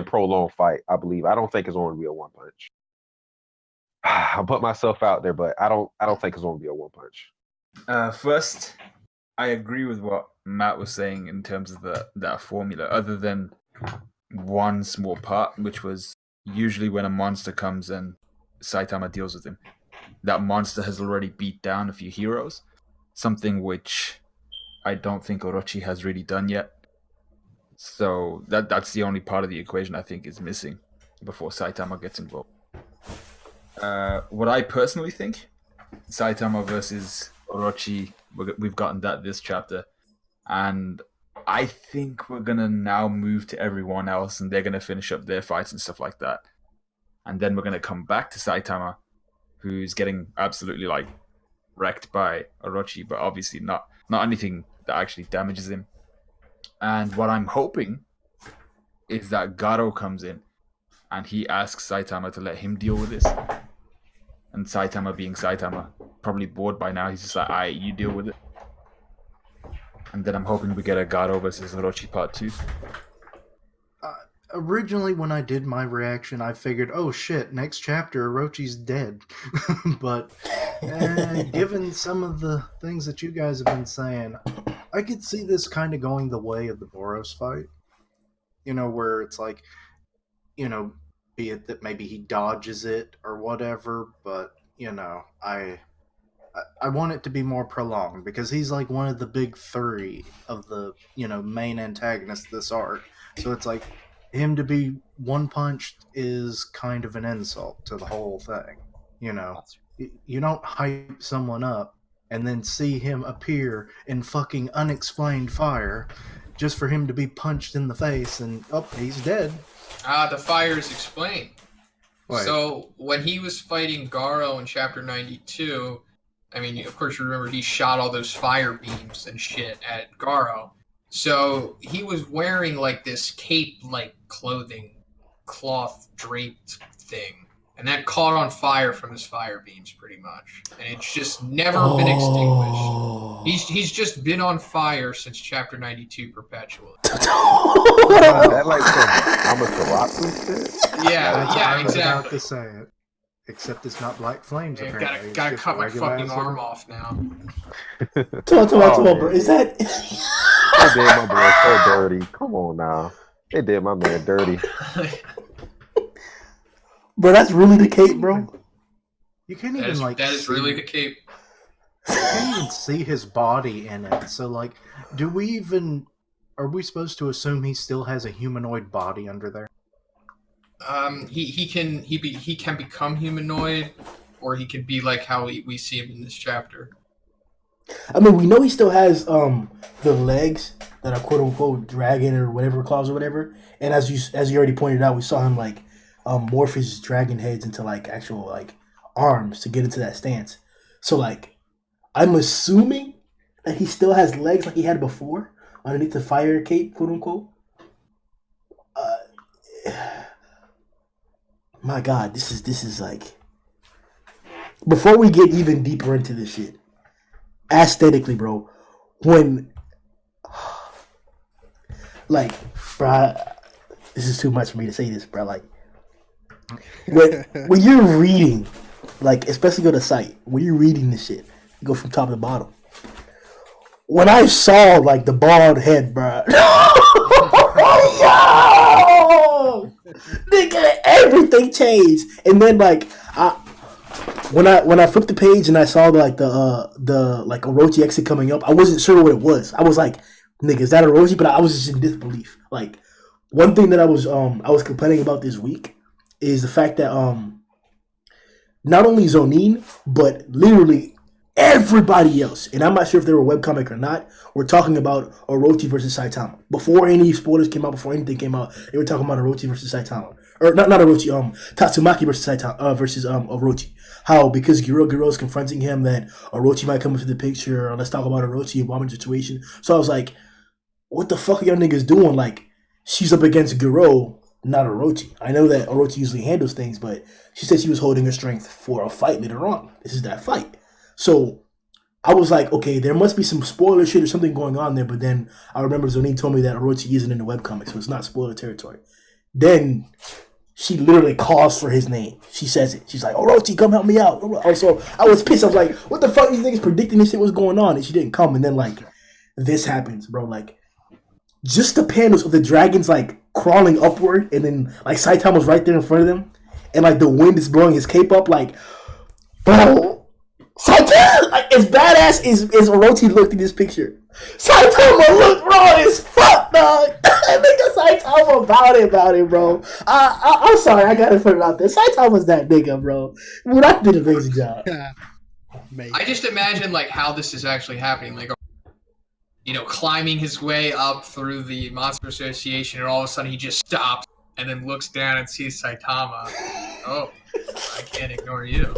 prolonged fight, I believe. I don't think it's going to be a one punch. I put myself out there, but I don't think it's going to be a one punch. First, I agree with what Matt was saying in terms of that formula, other than one small part, which was usually when a monster comes and Saitama deals with him, that monster has already beat down a few heroes, something which I don't think Orochi has really done yet. So that's the only part of the equation I think is missing before Saitama gets involved. What I personally think, Saitama versus Orochi, we've gotten that this chapter, and I think we're gonna now move to everyone else, and they're gonna finish up their fights and stuff like that, and then we're gonna come back to Saitama, who's getting absolutely like wrecked by Orochi, but obviously not anything that actually damages him. And what I'm hoping is that Garo comes in and he asks Saitama to let him deal with this. And Saitama, being Saitama, probably bored by now, he's just like, alright, you deal with it. And then I'm hoping we get a Garo versus Orochi part 2. Originally, when I did my reaction, I figured, oh shit, next chapter, Orochi's dead. But given some of the things that you guys have been saying, I could see this kind of going the way of the Boros fight. Where it's like, be it that maybe he dodges it or whatever, but, I want it to be more prolonged, because he's like one of the big three of the, main antagonists of this arc. So it's like, him to be one punched is kind of an insult to the whole thing. You don't hype someone up and then see him appear in fucking unexplained fire just for him to be punched in the face and he's dead. The fire is explained. Wait. So when he was fighting Garo in Chapter 92, I mean, of course you remember he shot all those fire beams and shit at Garo. So he was wearing like this cape-like clothing, cloth draped thing. And that caught on fire from his fire beams, pretty much. And it's just never been extinguished. He's just been on fire since Chapter 92 perpetually. That like some Amaterasu shit? Yeah, I was exactly. about to say it. Except it's not black flames, Yeah, apparently. gotta It's cut my just regular fucking ass arm off now. Bro. Is that? They did my boy so dirty. Come on now. They did my man dirty. Bro, that's really the cape, bro. You can't That even is, like. that is see, really the cape. You can't even see his body in it. So, like, do we even? Are we supposed to assume he still has a humanoid body under there? He can become humanoid, or he can be like how we see him in this chapter. I mean, we know he still has the legs that are quote unquote dragon or whatever claws or whatever. And as you already pointed out, we saw him like morph his dragon heads into like actual like arms to get into that stance. So like, I'm assuming that he still has legs like he had before underneath the fire cape, quote unquote. My God, this is like. Before we get even deeper into this shit, aesthetically, bro, when like, bro, this is too much for me to say this, bro. Like, when you're reading, like, especially go to site, when you're reading this shit, you go from top to bottom. When I saw like the bald head, bro, yo, nigga, everything changed, and then like when I flipped the page and I saw the like Orochi exit coming up, I wasn't sure what it was. I was like, nigga, is that Orochi? But I was just in disbelief. Like, one thing that I was complaining about this week is the fact that not only Zhoniin, but literally everybody else, and I'm not sure if they were webcomic or not, were talking about Orochi versus Saitama. Before any spoilers came out, before anything came out, they were talking about Orochi versus Saitama. Or not Orochi, Tatsumaki versus Saitama, versus Orochi. How, because Gyoro Gyoro is confronting him that Orochi might come into the picture, or let's talk about Orochi, a woman situation. So I was like, what the fuck are y'all niggas doing? Like, she's up against Gyoro, not Orochi. I know that Orochi usually handles things, but she said she was holding her strength for a fight later on. This is that fight. So I was like, okay, there must be some spoiler shit or something going on there. But then I remember Zhoniin told me that Orochi isn't in the webcomic, so it's not spoiler territory. Then she literally calls for his name. She says it. She's like, Orochi, come help me out. Also, I was pissed. I was like, what the fuck? These niggas predicting this shit was going on. And she didn't come. And then, like, this happens, bro. Like, just the panels of the dragons, like, crawling upward. And then, like, Saitama's right there in front of them. And, like, the wind is blowing his cape up. Like, bro. Saitama, like, as badass as Orochi looked in this picture, Saitama looked raw as fuck, dog. Nigga, Saitama about it, bro. I'm sorry, I gotta put it out there. Saitama's that nigga, bro. Murat did an amazing job. I just imagine like how this is actually happening, like, you know, climbing his way up through the Monster Association, and all of a sudden he just stops and then looks down and sees Saitama. Oh, I can't ignore you.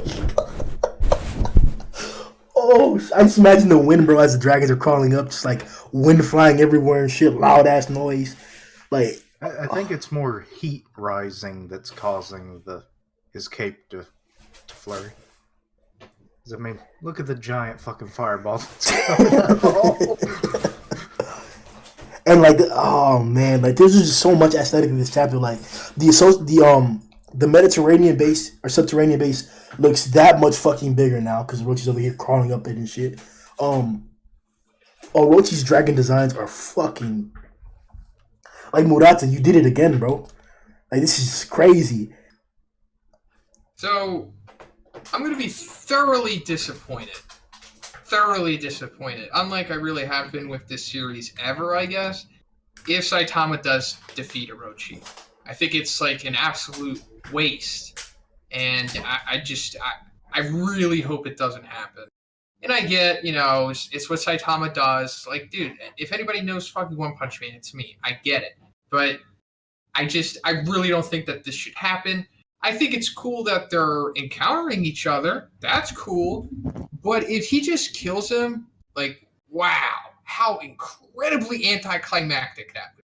Oh, I just imagine the wind, bro, as the dragons are crawling up, just like wind flying everywhere and shit, loud ass noise. Like, I think it's more heat rising that's causing his cape to flurry. 'Cause, I mean, look at the giant fucking fireball that's coming out. and like, oh man, like there's just so much aesthetic in this chapter. Like the Mediterranean base or subterranean base looks that much fucking bigger now because Orochi's over here crawling up it and shit. Orochi's dragon designs are fucking like Murata. You did it again, bro. Like, this is crazy. So I'm gonna be thoroughly disappointed. Unlike I really have been with this series ever, I guess. If Saitama does defeat Orochi, I think it's like an absolute waste. And I really hope it doesn't happen. And I get, you know, it's what Saitama does. Like, dude, if anybody knows fucking One Punch Man, it's me. I get it. But I really don't think that this should happen. I think it's cool that they're encountering each other. That's cool. But if he just kills him, like, wow, how incredibly anticlimactic that would be.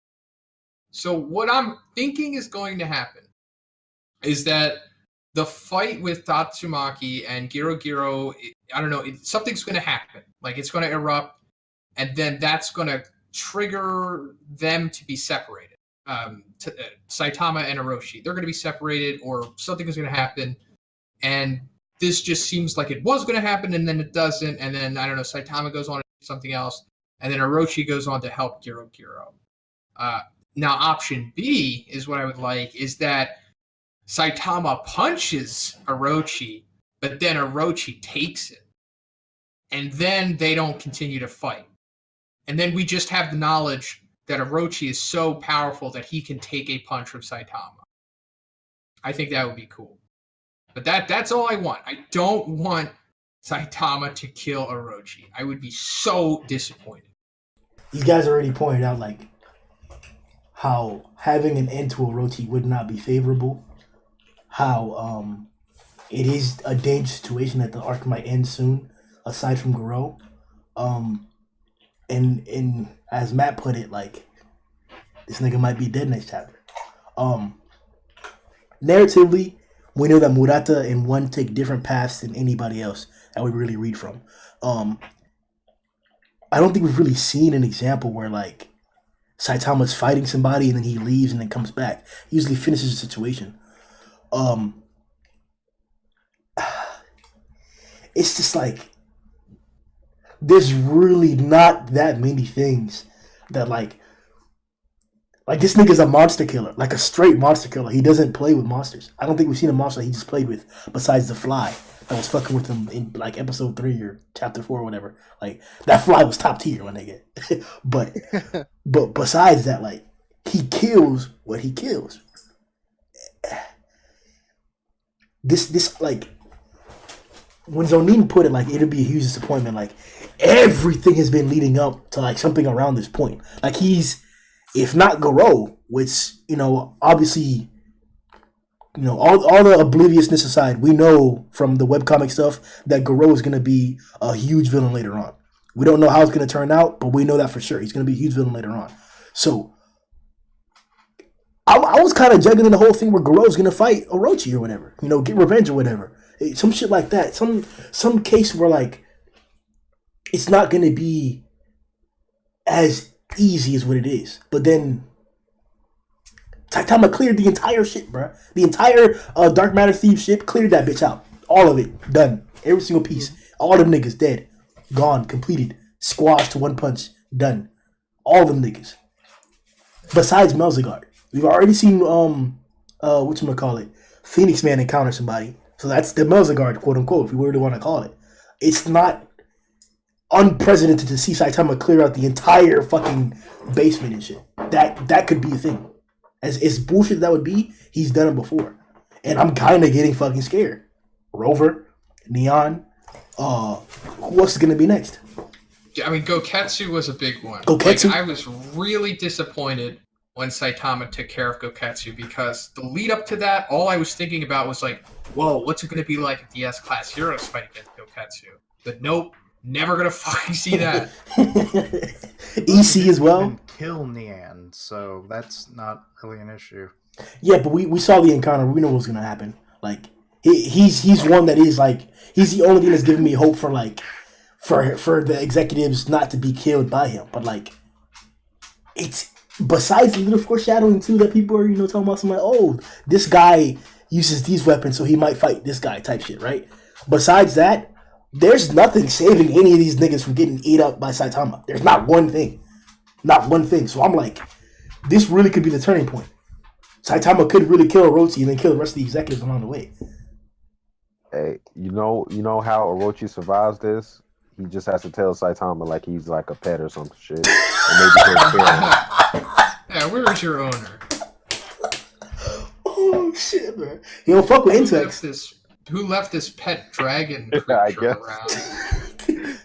So what I'm thinking is going to happen is that the fight with Tatsumaki and Gyoro Gyoro, I don't know, something's going to happen. Like, it's going to erupt, and then that's going to trigger them to be separated. Saitama and Orochi, they're going to be separated, or something is going to happen, and this just seems like it was going to happen, and then it doesn't, and then, I don't know, Saitama goes on to do something else, and then Orochi goes on to help Gyoro Gyoro. Now, option B is what I would like, is that Saitama punches Orochi, but then Orochi takes it, and then they don't continue to fight. And then we just have the knowledge that Orochi is so powerful that he can take a punch from Saitama. I think that would be cool. But that's all I want. I don't want Saitama to kill Orochi. I would be so disappointed. These guys already pointed out, like, how having an end to Orochi would not be favorable. How it is a dangerous situation that the arc might end soon, aside from Gyoro. And as Matt put it, like, this nigga might be dead next chapter. Narratively, we know that Murata and One take different paths than anybody else that we really read from. I don't think we've really seen an example where, like, Saitama's fighting somebody and then he leaves and then comes back. He usually finishes the situation. It's just like, there's really not that many things that, like this nigga's a monster killer, like a straight monster killer. He doesn't play with monsters. I don't think we've seen a monster he just played with besides the fly that was fucking with him in, like, episode 3 or chapter 4 or whatever. Like, that fly was top tier, my nigga. but besides that, like, he kills what he kills. This like, when Zhoniin put it, like, it'll be a huge disappointment. Like, everything has been leading up to, like, something around this point. Like, he's, if not Gyoro, which, you know, obviously, you know, all the obliviousness aside, we know from the webcomic stuff that Gyoro is going to be a huge villain later on. We don't know how it's going to turn out, but we know that for sure. He's going to be a huge villain later on. So, I was kind of juggling the whole thing where Gyoro's going to fight Orochi or whatever. You know, get revenge or whatever. Some shit like that. Some case where, like, it's not going to be as easy as what it is. But then Saitama cleared the entire shit, bro. The entire Dark Matter Thieves ship, cleared that bitch out. All of it. Done. Every single piece. All them niggas dead. Gone. Completed. Squashed to one punch. Done. All them niggas. Besides Melzigard. We've already seen, whatchamacallit, Phoenix Man encounter somebody. So that's the Melzigard, quote unquote, if you really want to call it. It's not unprecedented to see Saitama clear out the entire fucking basement and shit. That could be a thing. As bullshit that would be, he's done it before. And I'm kind of getting fucking scared. Rover, Neon, who else is going to be next? I mean, Goketsu was a big one. Goketsu? Like, I was really disappointed when Saitama took care of Goketsu, because the lead up to that, all I was thinking about was like, whoa, what's it going to be like if the S-Class Heroes fight against Goketsu? But nope, never going to fucking see that. EC as well? Even kill Nean, so that's not really an issue. Yeah, but we saw the encounter. We know what's going to happen. Like, he's one that is, like, he's the only thing that's giving me hope for, like, for the executives not to be killed by him. But, like, it's, besides the little foreshadowing too that people are, you know, talking about, something like, oh, this guy uses these weapons so he might fight this guy type shit, right? Besides that, there's nothing saving any of these niggas from getting ate up by Saitama. There's not one thing. Not one thing. So I'm like, this really could be the turning point. Saitama could really kill Orochi and then kill the rest of the executives along the way. Hey, you know how Orochi survives this? He just has to tell Saitama like he's like a pet or some shit. And maybe he'll kill him. Yeah, where is your owner? Oh shit, man! He don't fuck with insects. Who left this pet dragon I creature guess. around?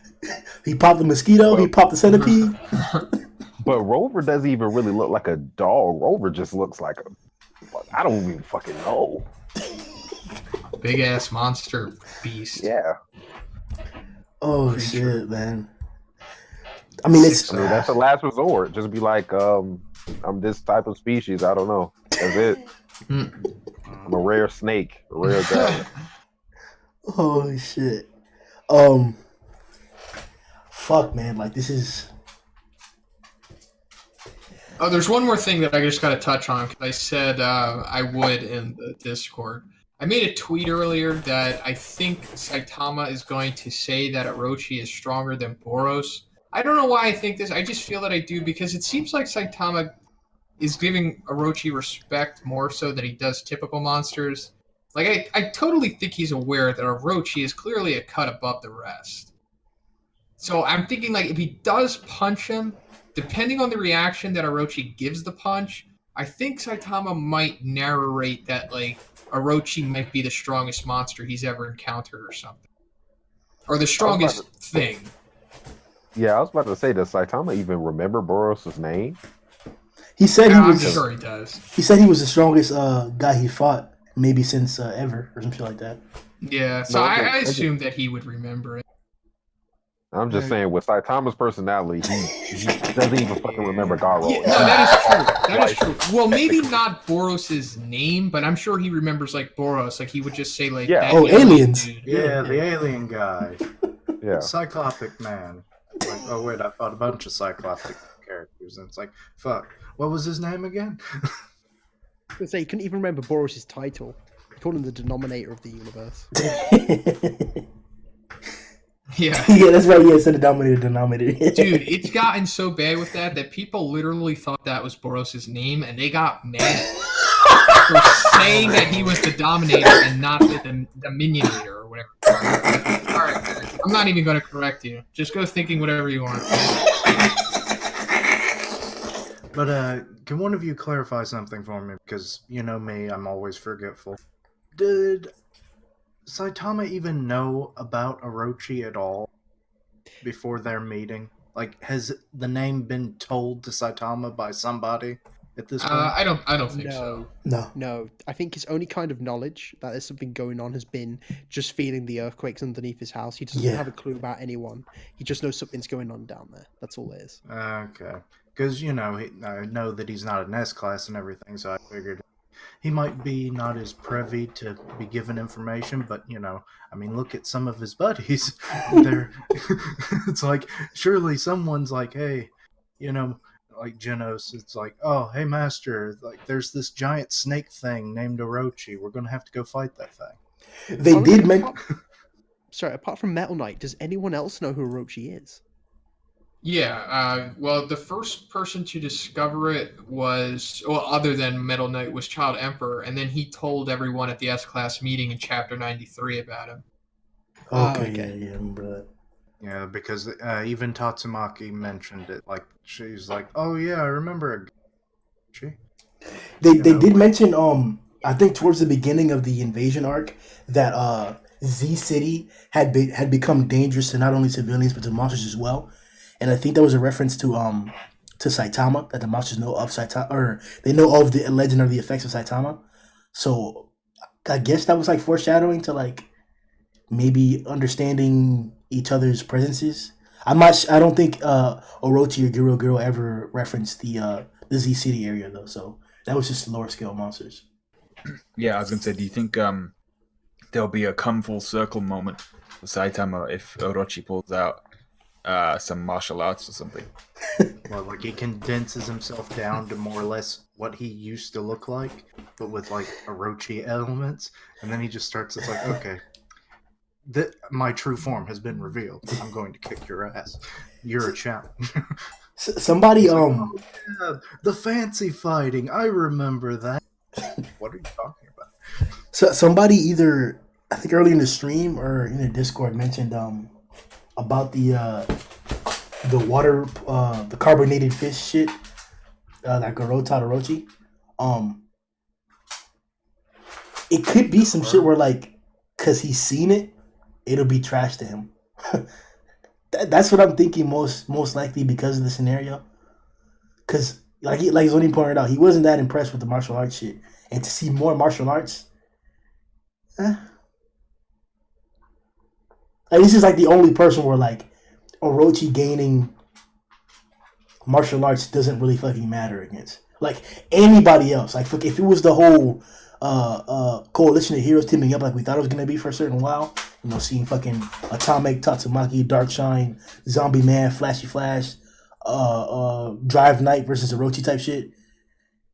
He popped the mosquito. He popped the centipede. But Rover doesn't even really look like a dog. Rover just looks like a... I don't even fucking know. Big ass monster beast. Yeah. Oh Creature. shit, man. I mean, it's I mean, that's the last resort. Just be like, I'm this type of species. I don't know. That's it. I'm a rare snake, a rare dragon. holy shit. Fuck, man. Like this is. Oh, there's one more thing that I just got to touch on because I said I would in the Discord. I made a tweet earlier that I think Saitama is going to say that Orochi is stronger than Boros. I don't know why I think this. I just feel that I do because it seems like Saitama is giving Orochi respect more so than he does typical monsters. Like, I totally think he's aware that Orochi is clearly a cut above the rest. So I'm thinking, like, if he does punch him, depending on the reaction that Orochi gives the punch, I think Saitama might narrate that, like, Orochi might be the strongest monster he's ever encountered or something. Or the strongest thing. Yeah, I was about to say, does Saitama even remember Boros' name? He said Yeah, he was. I'm sure he does. He said he was the strongest guy he fought, maybe since ever or something like that. Yeah, so No, I okay. assume that he would remember it. I'm just saying, with Saitama's personality, he doesn't even fucking remember Garo. Yeah, no, that is true. That is true. Well, maybe not Boros' name, but I'm sure he remembers, like, Boros. Like, he would just say, like, Yeah. that Oh, alien aliens. dude. Yeah, the alien guy. Yeah. Cyclopic man. Like, oh wait, I fought a bunch of cyclopic characters, and it's like, fuck, what was his name again? I was gonna say, he couldn't even remember Boros' title. He called him the denominator of the universe. Yeah. Yeah, that's right. Yeah, it's a denominator. Dude, it's gotten so bad with that people literally thought that was Boros' name, and they got mad for saying that he was the Dominator and not the Minionator or whatever. Alright, I'm not even going to correct you. Just go thinking whatever you want. But can one of you clarify something for me? Because you know me, I'm always forgetful. Did Saitama even know about Orochi at all before their meeting? Like, has the name been told to Saitama by somebody at this point? I don't think so. No. I think his only kind of knowledge that there's something going on has been just feeling the earthquakes underneath his house. He doesn't have a clue about anyone. He just knows something's going on down there. That's all it is. Okay. Because, you know, I know that he's not an S-class and everything, so I figured he might be not as privy to be given information, but, you know, I mean, look at some of his buddies. They're, it's like, surely someone's like, hey, you know, like Genos, it's like, oh, hey, master, like, there's this giant snake thing named Orochi. We're going to have to go fight that thing. They did mention... Sorry, apart from Metal Knight, does anyone else know who Orochi is? Yeah, well, the first person to discover it was, well, other than Metal Knight, was Child Emperor, and then he told everyone at the S-Class meeting in Chapter 93 about him. Okay, yeah, I remember that. Yeah, because even Tatsumaki mentioned it. Like, she's like, oh, yeah, I remember it. They did mention, I think towards the beginning of the invasion arc, that Z City had become dangerous to not only civilians, but to monsters as well. And I think that was a reference to Saitama, that the monsters know of Saitama, or they know of the legend of the effects of Saitama. So I guess that was like foreshadowing to like maybe understanding each other's presences. I don't think Orochi or Gyoro Gyoro ever referenced the Z City area though. So that was just lower scale monsters. Yeah, I was gonna say, do you think there'll be a come full circle moment for Saitama if Orochi pulls out some martial arts or something? Well, like he condenses himself down to more or less what he used to look like, but with like Orochi elements, and then he just starts. It's like, okay, my true form has been revealed. I'm going to kick your ass. You're a champ. Somebody yeah, the fancy fighting. I remember that. What are you talking about? So somebody either, I think early in the stream or in the Discord, mentioned about the water, the carbonated fish shit, like Orochi. It could be some shit where like, cause he's seen it, it'll be trash to him. That's what I'm thinking most likely because of the scenario. Cause like Zhoniin pointed out, he wasn't that impressed with the martial arts shit, and to see more martial arts, Like, this is like the only person where like Orochi gaining martial arts doesn't really fucking matter against like anybody else. Like if it was the whole coalition of heroes teaming up like we thought it was gonna be for a certain while, you know, seeing fucking Atomic, Tatsumaki, Darkshine, Zombie Man, Flashy Flash, Drive Knight versus Orochi type shit.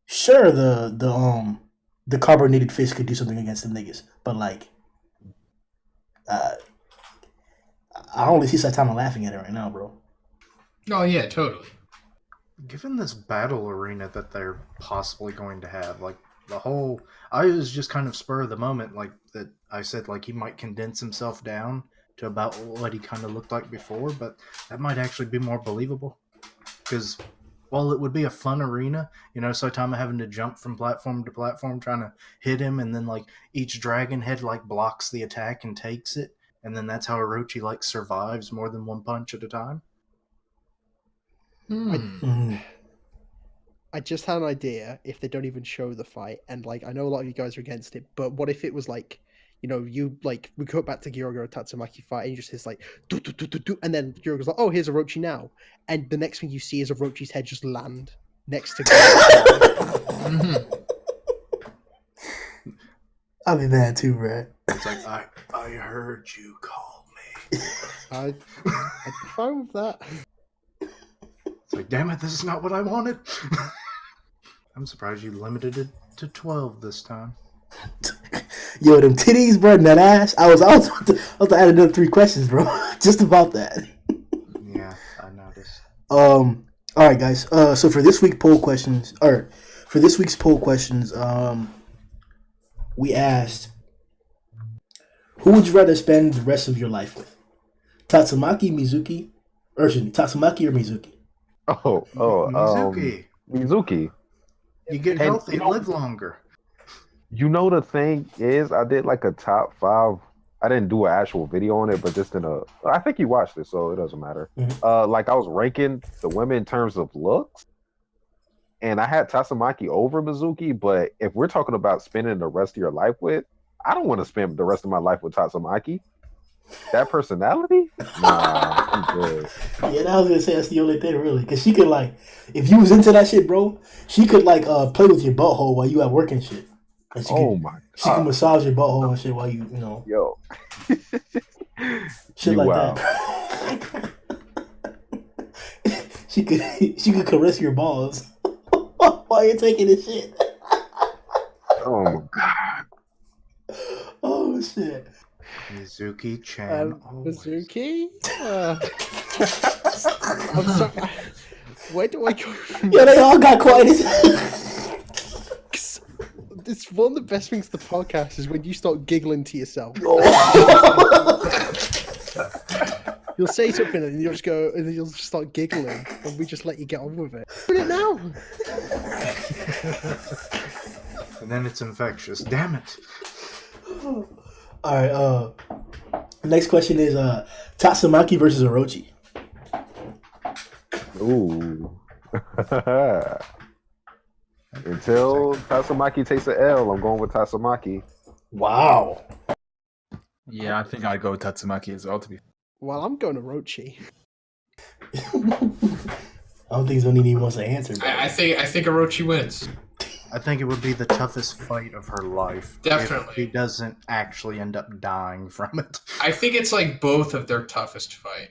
Sure, the carbonated fist could do something against them niggas, but like, I only see Saitama laughing at it right now, bro. Oh yeah, totally. Given this battle arena that they're possibly going to have, like the whole, I was just kind of spur of the moment, like that I said, like he might condense himself down to about what he kind of looked like before, but that might actually be more believable. Because while it would be a fun arena, you know, Saitama having to jump from platform to platform trying to hit him, and then like each dragon head like blocks the attack and takes it, and then that's how Orochi like survives more than one punch at a time. I just had an idea if they don't even show the fight, and like I know a lot of you guys are against it, but what if it was like, you know, you like we go back to Gyoro Gyoro Tatsumaki fight, and you just hear like do, do, do, do, do, and then Gyoro goes like, oh, here's Orochi now, and the next thing you see is Orochi's head just land next to Gyoro. I'll be mad too, bro. It's like I heard you call me. I'd be fine with that. It's like, damn it, this is not what I wanted. I'm surprised you limited it to 12 this time. Yo, them titties, bro, and that ass. I was about to add another 3 questions, bro. Just about that. Yeah, I noticed. All right, guys. So for this week's poll questions, we asked, who would you rather spend the rest of your life with? Tatsumaki, Mizuki, or Tatsumaki or Mizuki? Mizuki. You get healthy and live longer. You know, the thing is, I did like a top 5. I didn't do an actual video on it, but just I think you watched it, so it doesn't matter. Mm-hmm. Like I was ranking the women in terms of looks, and I had Tatsumaki over Mizuki, but if we're talking about spending the rest of your life with, I don't want to spend the rest of my life with Tatsumaki. That personality? Nah, I'm good. Yeah, I was gonna say that's the only thing, really, because she could like, if you was into that shit, bro, she could like play with your butthole while you at work and shit. And she she can massage your butthole and shit while you know. Yo, shit like that. she could caress your balls while you're taking this shit. Oh my god. Oh shit. Mizuki-chan. Mizuki? I'm sorry. Where do I go from Yeah, they all got quiet. It's one of the best things to the podcast is when you start giggling to yourself. You'll say something and you'll just go, and then you'll just start giggling, and we just let you get on with it. Do it now. And then it's infectious. Damn it. All right. Next question is Tatsumaki versus Orochi. Ooh. Until Tatsumaki takes an L, I'm going with Tatsumaki. Wow. Yeah, I think I'd go with Tatsumaki as well, to be. Well, I'm going Orochi. I don't think Zhoniin even wants to answer. I think Orochi wins. I think it would be the toughest fight of her life. Definitely. If she doesn't actually end up dying from it. I think it's like both of their toughest fight.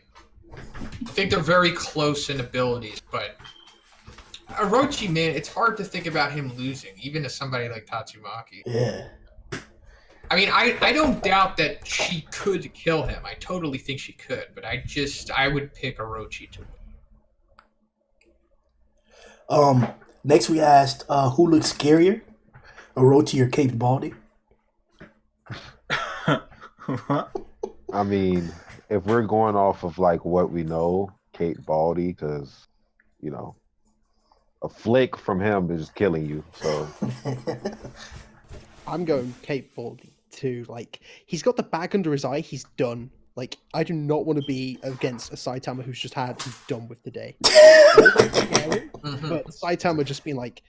I think they're very close in abilities, but Orochi, man, it's hard to think about him losing, even to somebody like Tatsumaki. Yeah. I mean, I don't doubt that she could kill him. I totally think she could, but I would pick Orochi to win. Next we asked who looks scarier, Orochi or Caped Baldy? I mean, if we're going off of like what we know, Kate Baldy, because you know, a flick from him is killing you. So I'm going Cape Baldy too. Like, he's got the bag under his eye. He's done. Like, I do not want to be against a Saitama who's just had he's done with the day. But Saitama just being like,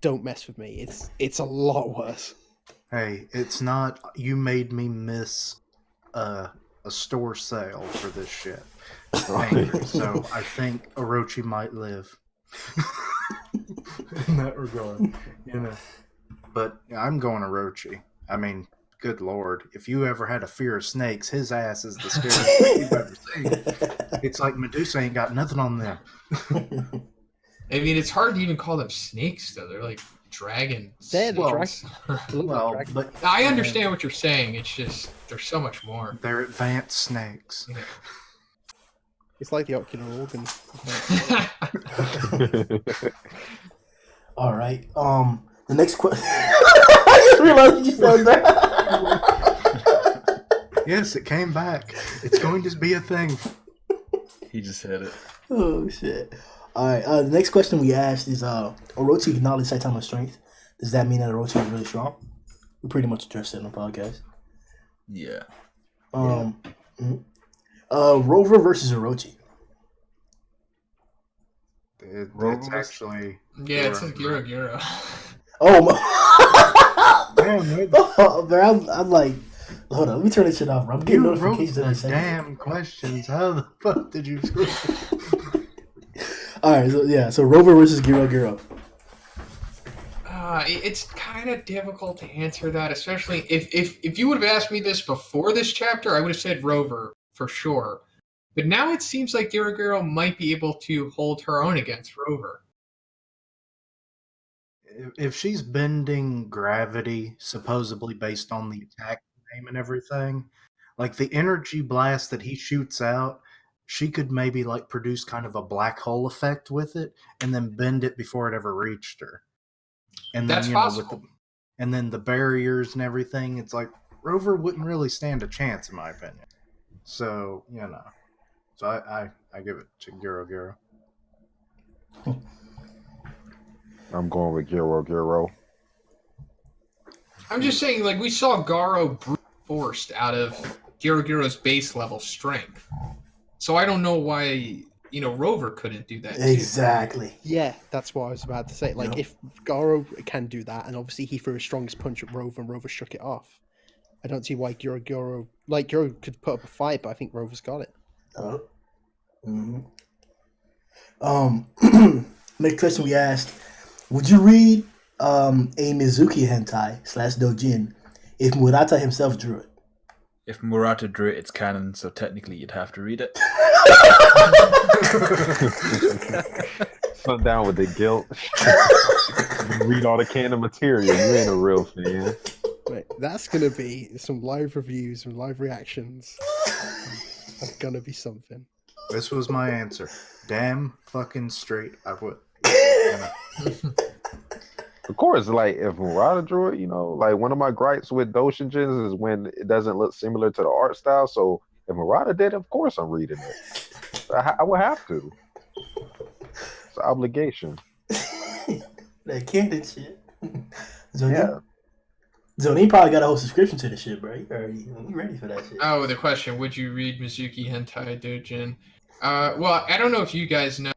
"Don't mess with me." It's a lot worse. Hey, it's not. You made me miss a store sale for this shit. Thank you. So I think Orochi might live. In that regard, you know. But I'm going Orochi. I mean, good lord, if you ever had a fear of snakes, his ass is the scariest thing you've ever seen. It's like Medusa ain't got nothing on them. I mean, it's hard to even call them snakes, though. They're like dragon. They're the snakes. Well, but I understand what you're saying. It's just there's so much more. they're advanced snakes. It's like the ocular organ. All right. The next question. I just realized you said that. Yes, it came back. It's going to be a thing. He just said it. Oh shit! All right. The next question we asked is: Orochi acknowledged Saitama's strength. Does that mean that Orochi is really strong? We pretty much addressed it in the podcast. Yeah. Rover versus Orochi. It's actually. Yeah, it says Gyoro Gyoro. Oh my! Damn, Bro, I'm like, hold on, let me turn this shit off, bro. I'm getting you wrote notifications every the second. damn questions. How the fuck did you screw? All right, so Rover versus Gyoro Gyoro. It's kind of difficult to answer that, especially if you would have asked me this before this chapter, I would have said Rover for sure. But now it seems like Gyoro Gyoro might be able to hold her own against Rover. If she's bending gravity, supposedly based on the attack name and everything, like the energy blast that he shoots out, she could maybe like produce kind of a black hole effect with it, and then bend it before it ever reached her. And then That's you know, possible. and then the barriers and everything, it's like Rover wouldn't really stand a chance, in my opinion. So so I give it to Gyoro Gyoro. I'm going with Gyoro Gyoro. I'm just saying, like, we saw Garo brute forced out of Gyoro Gyoro's base level strength. So I don't know why, Rover couldn't do that too. Exactly. Yeah, that's what I was about to say. Like, if Garo can do that, and obviously he threw his strongest punch at Rover and Rover shook it off, I don't see why Gyoro Gyoro... Like, Gyoro could put up a fight, but I think Rover's got it. Next question we asked: would you read a Mizuki hentai / doujin if Murata himself drew it? If Murata drew it, it's canon, so technically you'd have to read it. Slow down with the guilt. Read all the canon material. You ain't a real fan. Right, that's going to be some live reviews, some live reactions. That's going to be something. This was my answer. Damn fucking straight, I would. Of course, like if Murata drew it, like one of my gripes with Doshinjins is when it doesn't look similar to the art style. So if Murata did it, of course I'm reading it. I would have to. It's an obligation. That canon shit. Yeah. Zhoniin probably got a whole subscription to the shit, bro. You ready for that shit? Oh, the question: would you read Mizuki Hentai Doujin? Well, I don't know if you guys know.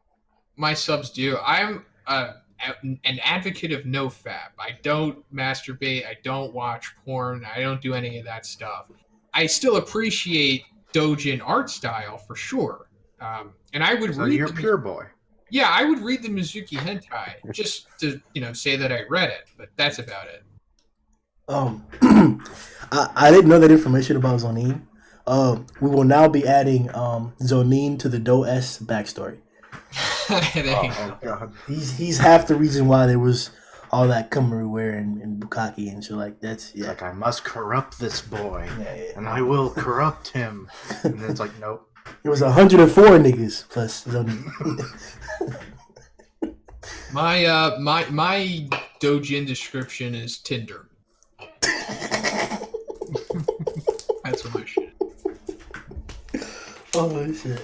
My subs do. I'm an advocate of no fap. I don't masturbate. I don't watch porn. I don't do any of that stuff. I still appreciate doujin art style for sure. And I would So read. you're pure boy. Yeah, I would read the Mizuki Hentai just to say that I read it, but that's about it. I didn't know that information about Zhoniin. We will now be adding Zhoniin to the Do S backstory. Oh god. He's half the reason why there was all that Kameru and Bukaki and shit like that's yeah. Like I must corrupt this boy, Yeah. and I will corrupt him. And it's like nope. It was 104 niggas plus Zhoniin. My doujin description is Tinder. That's what my shit. Oh shit!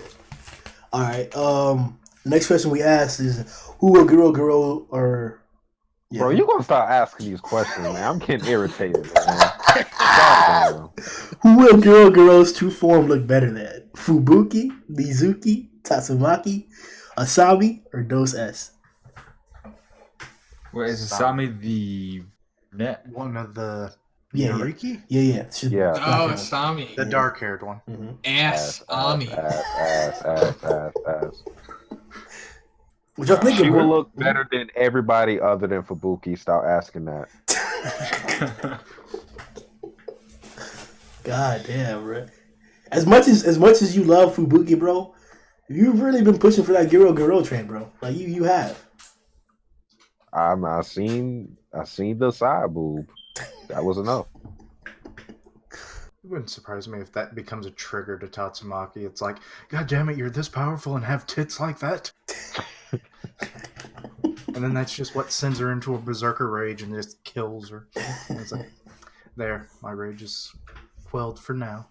All right. Next question we asked is who will Gyoro or Bro, you gonna start asking these questions, man. I'm getting irritated, man. Stop, who will Gyoro's true form look better than? Fubuki, Mizuki, Tatsumaki, Asami, or Dos S? Where is Asami the net? One of the Yeah, Yoriki? yeah. She's Yeah. black Oh, one. Asami. The dark-haired one. Mhm. Ass Ami. Ass. What y'all She thinking, will bro? look better than everybody other than Fubuki. Stop asking that. God damn, bro. As much as you love Fubuki, bro, you've really been pushing for that Gyoro Gyoro train, bro. Like you have. I seen the side boob. That was enough. It wouldn't surprise me if that becomes a trigger to Tatsumaki. It's like, God damn it, you're this powerful and have tits like that? And then that's just what sends her into a berserker rage and just kills her. And it's like, there, my rage is quelled for now.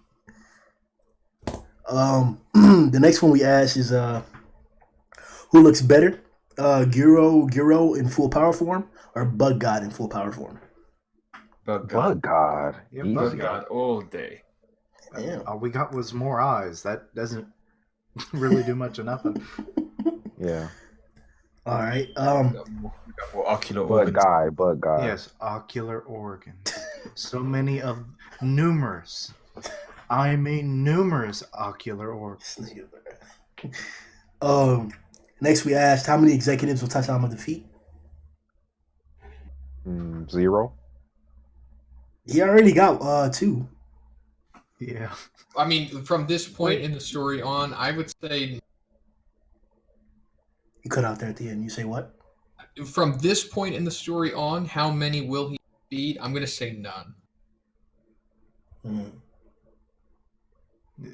The next one we asked is who looks better? Gyoro in full power form or Bug God in full power form? Bug God. Bug God. Yeah, Easy. Bug God all day. Damn. All we got was more eyes. That doesn't really do much of nothing. Yeah. All right. We got more ocular organs. Bug guy. Yes, ocular organs. So many of numerous. I mean numerous ocular organs. Next we asked how many executives will Saitama defeat? 0. He already got 2. Yeah. I mean, from this point in the story on, I would say You cut out there at the end. You say what? from this point in the story on, how many will he beat? I'm gonna say none.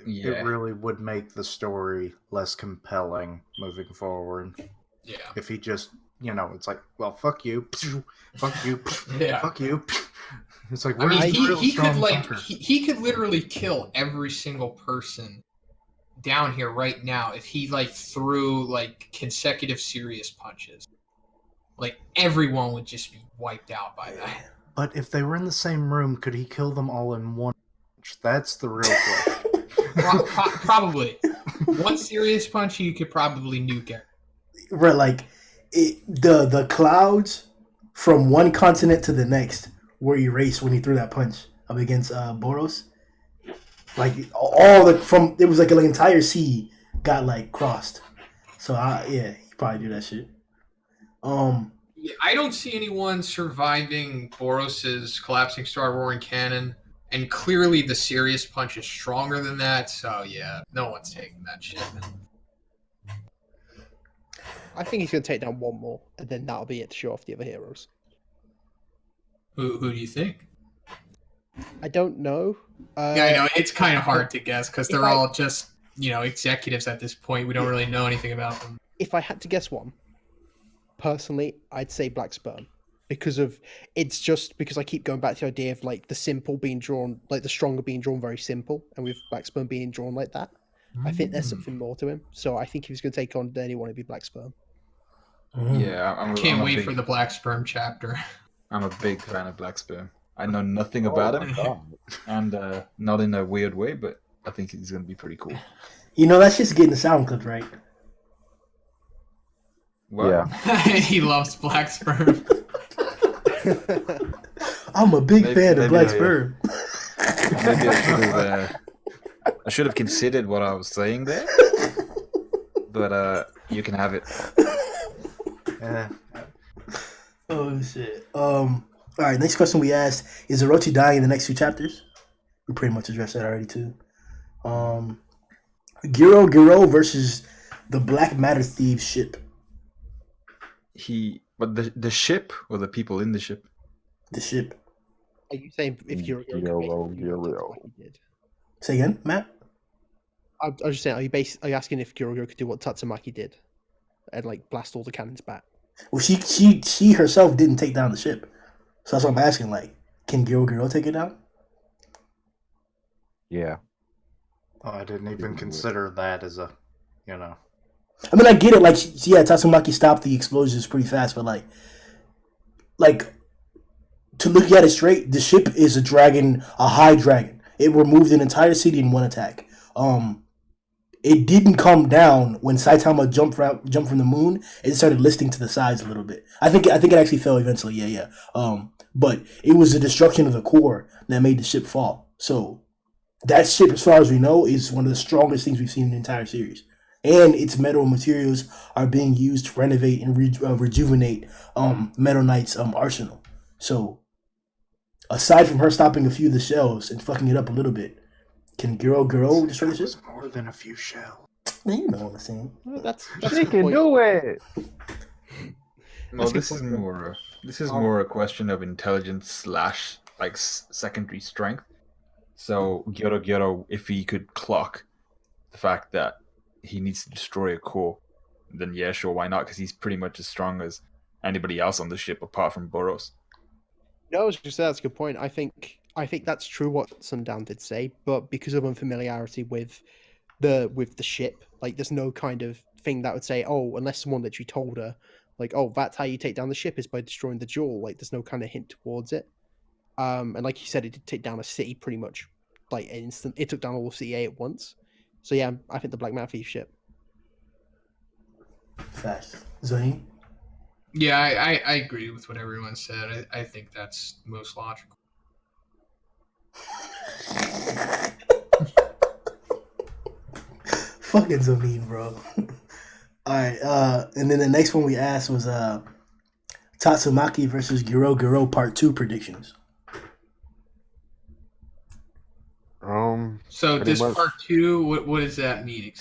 Yeah. It really would make the story less compelling moving forward. Yeah. If he just, it's like, well, fuck you, fuck you, Yeah. fuck you. It's like, I where's mean, the real he could strong like fucker? he could literally kill every single person down here right now if he like threw like consecutive serious punches. Like everyone would just be wiped out by that. But if they were in the same room, could he kill them all in one punch? That's the real question. Probably. One serious punch, you could probably nuke it. Right, like the clouds from one continent to the next were erased when he threw that punch up against Boros. Like it was like an entire sea got like crossed. So he probably do that shit. I don't see anyone surviving Boros's collapsing star roaring cannon, and clearly the serious punch is stronger than that. So yeah, no one's taking that shit. I think he's going to take down one more, and then that'll be it to show off the other heroes. Who do you think? I don't know. Yeah, I know it's kind of hard to guess because they're I- all just executives at this point. We don't really know anything about them. If I had to guess one, personally, I'd say Black Sperm. Because I keep going back to the idea of like the simple being drawn, like the stronger being drawn very simple, and with Black Sperm being drawn like that, I think there's something more to him. So I think if he's going to take on anyone, it'd be Black Sperm. Yeah, I'm Can't a wait big, for the Black Sperm chapter. I'm a big fan of Black Sperm. I know nothing about him, and not in a weird way, but I think he's going to be pretty cool. That's just getting the sound clip right. Well, Yeah. He loves Black Sperm. I'm a big Maybe- fan of maybe Black I- Sperm. maybe I should have considered what I was saying there, but you can have it. Oh shit. All right. Next question we asked is Orochi dying in the next 2 chapters? We pretty much addressed that already too. Gyoro Gyoro versus the Black Matter Thieves ship. But the ship or the people in the ship? The ship. Are you saying if you're Gyoro. Say again, Matt. I was just saying, are you asking if Gyoro could do what Tatsumaki did and like blast all the cannons back? Well, she herself didn't take down the ship, so that's what I'm asking. Like, can Gyoro Gyoro take it down? Yeah. Oh, I didn't even consider that as a, I mean, I get it. Like, yeah, Tatsumaki stopped the explosions pretty fast, but like to look at it straight, the ship is a high dragon. It removed an entire city in one attack. It didn't come down when Saitama jumped from the moon. It started listing to the sides a little bit. I think it actually fell eventually. Yeah. but it was the destruction of the core that made the ship fall. So that ship, as far as we know, is one of the strongest things we've seen in the entire series. And its metal materials are being used to renovate and rejuvenate Metal Knight's arsenal. So, aside from her stopping a few of the shells and fucking it up a little bit, can Gyoro Gyoro destroy the ship? It's more than a few shells. Man, you know what I'm saying. Well, that's She a good can point. do it. Well, That's a this good is more a question of intelligence / secondary strength. So Gyoro Gyoro, if he could clock the fact that he needs to destroy a core, then yeah, sure, why not? Because he's pretty much as strong as anybody else on the ship apart from Boros. No, I was just say that's a good point. I think that's true what Sundown did say, but because of unfamiliarity with the ship, like there's no kind of thing that would say, oh, unless someone literally told her, like, oh, that's how you take down the ship is by destroying the jewel. Like there's no kind of hint towards it. And like you said, it did take down a city pretty much like instant. It took down all of City A at once. So yeah, I think the Black Mafia ship. Fast. Zhoniin? Yeah, I agree with what everyone said. I think that's most logical. Fucking Zhoniin, bro. Alright, and then the next one we asked was Tatsumaki versus Gyoro Gyoro Part 2 predictions. So Pretty this much. part 2, what does that mean?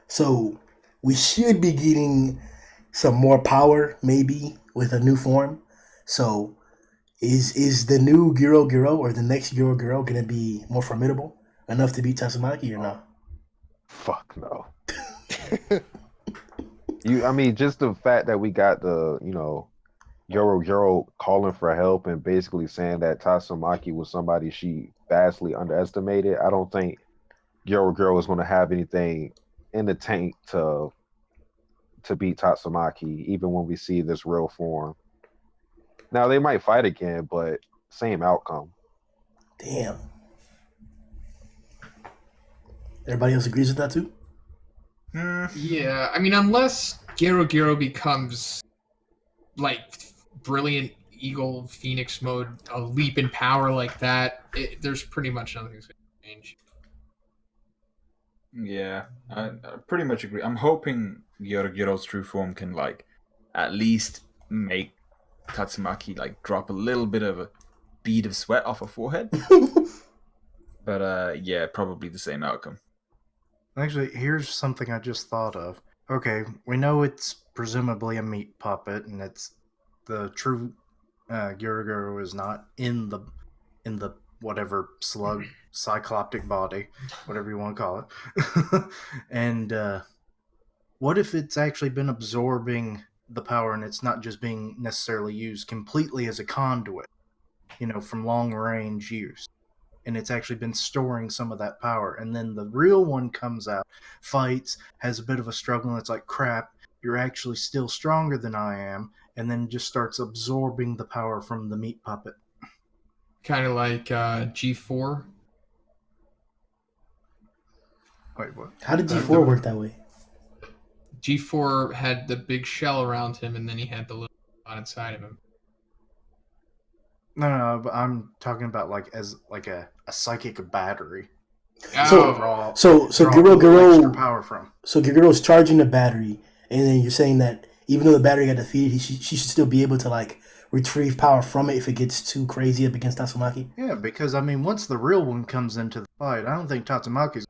So we should be getting some more power, maybe, with a new form. So is the new Gyoro Gyoro or the next Gyoro Gyoro gonna be more formidable enough to beat Tatsumaki or not? Fuck no. I mean, just the fact that we got the, Gyoro Gyoro calling for help and basically saying that Tatsumaki was somebody she vastly underestimated. I don't think Gyoro Gyoro is going to have anything in the tank to beat Tatsumaki, even when we see this real form. Now they might fight again, but same outcome. Damn. Everybody else agrees with that too? Yeah, I mean, unless Gyoro Gyoro becomes like brilliant eagle phoenix mode, a leap in power like that, there's pretty much nothing that's going to change. Yeah, I pretty much agree. I'm hoping Gyoro Gyoro's true form can at least make Tatsumaki drop a little bit of a bead of sweat off her forehead. But yeah, probably the same outcome. Actually, here's something I just thought of. Okay, we know it's presumably a meat puppet, and it's the true Gyoro Gyoro is not in the whatever slug cycloptic body, whatever you want to call it. And what if it's actually been absorbing the power, and it's not just being necessarily used completely as a conduit, from long range use? And it's actually been storing some of that power. And then the real one comes out, fights, has a bit of a struggle, and it's like, crap, you're actually still stronger than I am, and then just starts absorbing the power from the meat puppet. Kind of like G4. Wait, what? How did G4 work that way? G4 had the big shell around him, and then he had the little spot inside of him. No, but I'm talking about as a psychic battery. So Gyoro Gyoro power from. So Gyoro's charging the battery, and then you're saying that even though the battery got defeated, she should still be able to retrieve power from it if it gets too crazy up against Tatsumaki. Yeah, because once the real one comes into the fight, I don't think Tatsumaki's.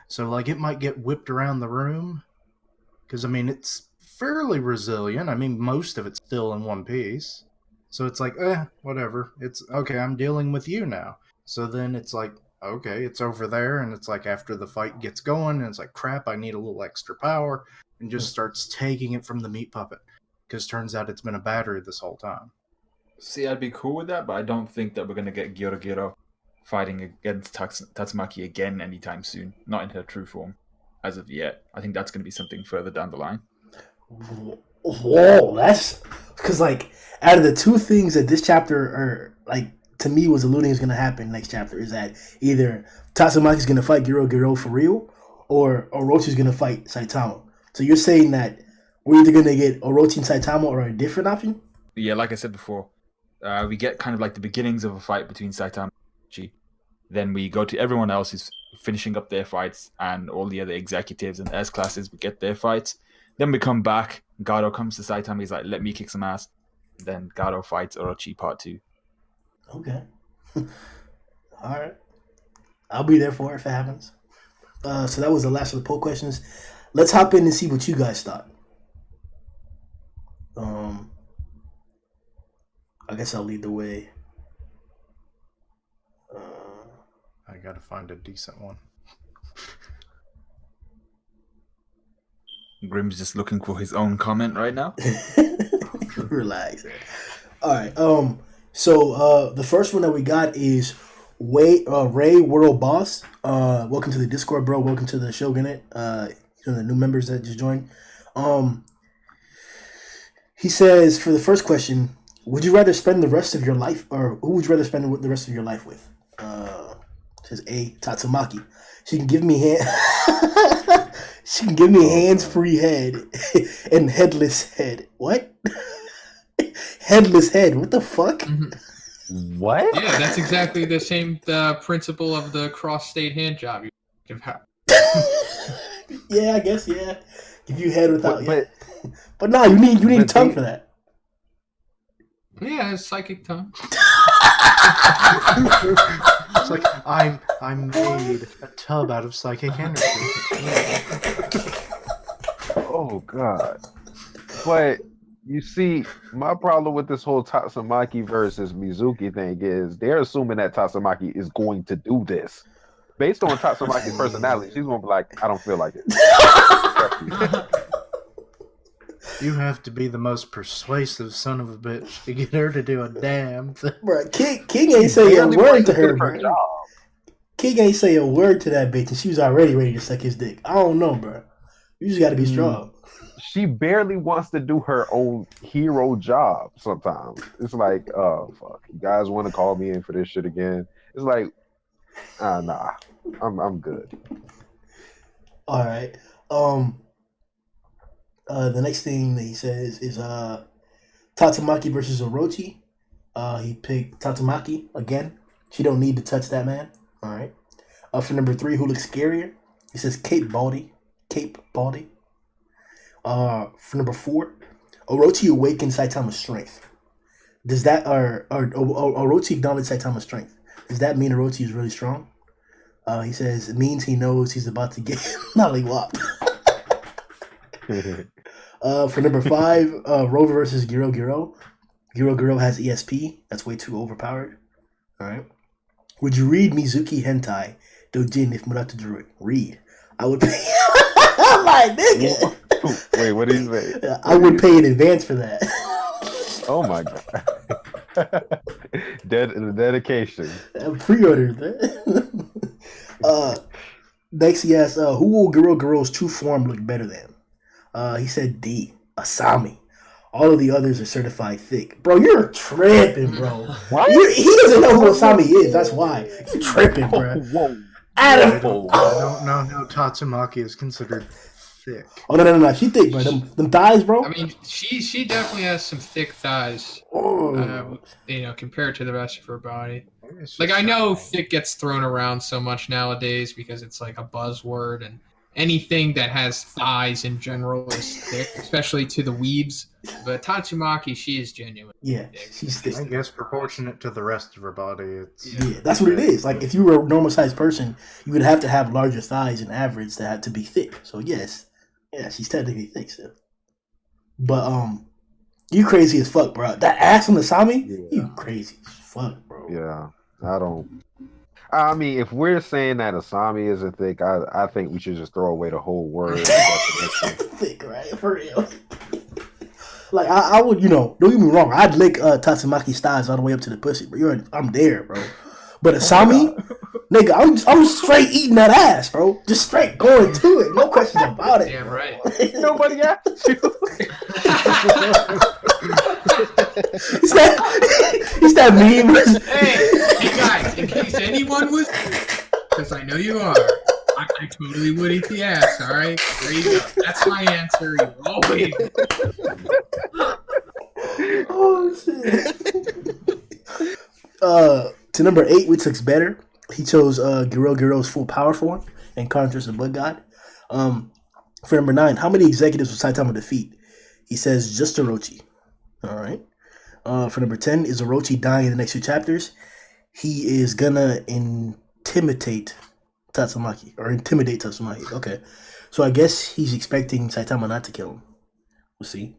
So it might get whipped around the room, because it's fairly resilient. Most of it's still in one piece. So it's whatever. It's okay, I'm dealing with you now. So then it's okay, it's over there, and it's after the fight gets going, and it's crap, I need a little extra power, and just starts taking it from the meat puppet. Because turns out it's been a battery this whole time. See, I'd be cool with that, but I don't think that we're going to get Gyoro Gyoro fighting against Tatsumaki again anytime soon. Not in her true form, as of yet. I think that's going to be something further down the line. Whoa, that's... Because, out of the two things that this chapter, to me was alluding is going to happen next chapter, is that either Tatsumaki's going to fight Gyoro Gyoro for real, or Orochi's going to fight Saitama. So you're saying that we're either going to get Orochi and Saitama or a different option? Yeah, like I said before, we get kind of like the beginnings of a fight between Saitama and Orochi. Then we go to everyone else who's finishing up their fights, and all the other executives and S classes we get their fights. Then we come back. Gyoro comes to Saitama. He's like, "Let me kick some ass." Then Gyoro fights Orochi Part 2. Okay. All right. I'll be there for it if it happens. So that was the last of the poll questions. Let's hop in and see what you guys thought. I guess I'll lead the way. I gotta find a decent one. Grimm's just looking for his own comment right now. Relax. All right. So the first one that we got is Ray World Boss. Welcome to the Discord, bro. Welcome to the Shogunate. Some of the new members that just joined. He says, for the first question, would you rather spend the rest of your life, or who would you rather spend the rest of your life with? Says A, Tatsumaki. She can give me she can give me hands-free head and headless head. What? Headless head. What the fuck? Mm-hmm. What? Yeah, that's exactly the same principle of the cross-state hand job. Yeah, I guess, yeah. Give you head without, but no, you need a tongue for that. Yeah, it's psychic tongue. It's like I made a tub out of psychic energy. Oh God! But you see, my problem with this whole Tatsumaki versus Mizuki thing is they're assuming that Tatsumaki is going to do this. Based on Tatsumaki's personality, she's gonna be like, "I don't feel like it." You have to be the most persuasive son of a bitch to get her to do a damn thing. Bro, King ain't say a word to her, bro. King ain't say a word to that bitch, and she was already ready to suck his dick. I don't know, bro. You just got to be strong. She barely wants to do her own hero job sometimes. It's like, oh, fuck. You guys want to call me in for this shit again? It's like, nah. I'm good. All right. The next thing that he says is Tatsumaki versus Orochi. He picked Tatsumaki again. She don't need to touch that man. All right. For number 3, who looks scarier? He says Cape Baldy. For number 4, Orochi awakens Saitama's strength. Does that or Orochi acknowledges Saitama's strength? Does that mean Orochi is really strong? He says it means he knows he's about to get nollywopped. For number 5, Rover versus Gyoro Gyoro. Gyoro Gyoro has ESP. That's way too overpowered. All right. Would you read Mizuki Hentai Dojin if Murata drew it? Read. I would pay. I'm like, nigga. Wait, what did you say? I would pay in advance for that. Oh my God. Dedication. Pre-order, man. Next he asks, who will Gyoro Gyoro's true form look better than? He said D, Asami. All of the others are certified thick. Bro, you're tripping, bro. What? He doesn't know who Asami is. That's why. You're tripping, bro. Whoa. Adam. I don't know how Tatsumaki is considered thick. Oh, no. She thick, bro. Them thighs, bro. I mean, she definitely has some thick thighs. Oh. Compared to the rest of her body. Like, I know thick gets thrown around so much nowadays because it's like a buzzword, and anything that has thighs in general is thick, especially to the weebs. But Tatsumaki, she is genuine. Yeah, she's thick. I guess proportionate to the rest of her body. It's Yeah, that's what it is. Like, if you were a normal sized person, you would have to have larger thighs than average to have to be thick. So yes, yeah, she's technically thick still. But you crazy as fuck, bro. That ass on the Sami, you crazy as fuck, bro. Yeah, I mean, if we're saying that Asami isn't thick, I think we should just throw away the whole word. Thick, right? For real. Like, I would, don't get me wrong, I'd lick Tatsumaki's thighs all the way up to the pussy, bro. I'm there, bro. But Asami, nigga, I'm straight eating that ass, bro. Just straight going to it. No questions about it. Damn right. Nobody asked you. It's that meme. Hey guys, in case anyone was, because I know you are, I totally would eat the ass, alright? There you go. That's my answer. You always. Oh, shit. To number 8, which looks better. He chose Gyoro Gyoro's full power form and contrast the Blood God. For number 9, how many executives will Saitama defeat? He says just Orochi. All right. For number 10, is Orochi dying in the next 2 chapters? He is gonna intimidate Tatsumaki. Okay. So I guess he's expecting Saitama not to kill him. We'll see.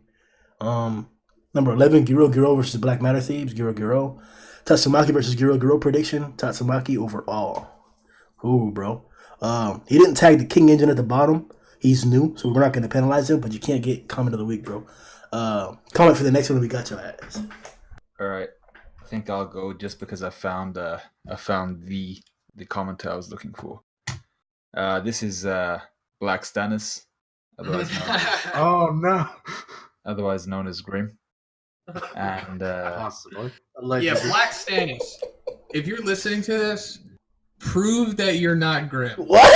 Number 11, Gyoro Gyoro versus Black Matter Thieves. Gyoro Gyoro. Tatsumaki versus Gyoro Gyoro prediction. Tatsumaki overall. Ooh, bro. He didn't tag the King Engine at the bottom. He's new, so we're not going to penalize him, but you can't get comment of the week, bro. Comment for the next one we got your ass. All right. I think I'll go just because I found the comment I was looking for. This is Black Stannis, otherwise known as Grimm. And Possibly. Yeah, Black Stannis. If you're listening to this, prove that you're not Grimm. What?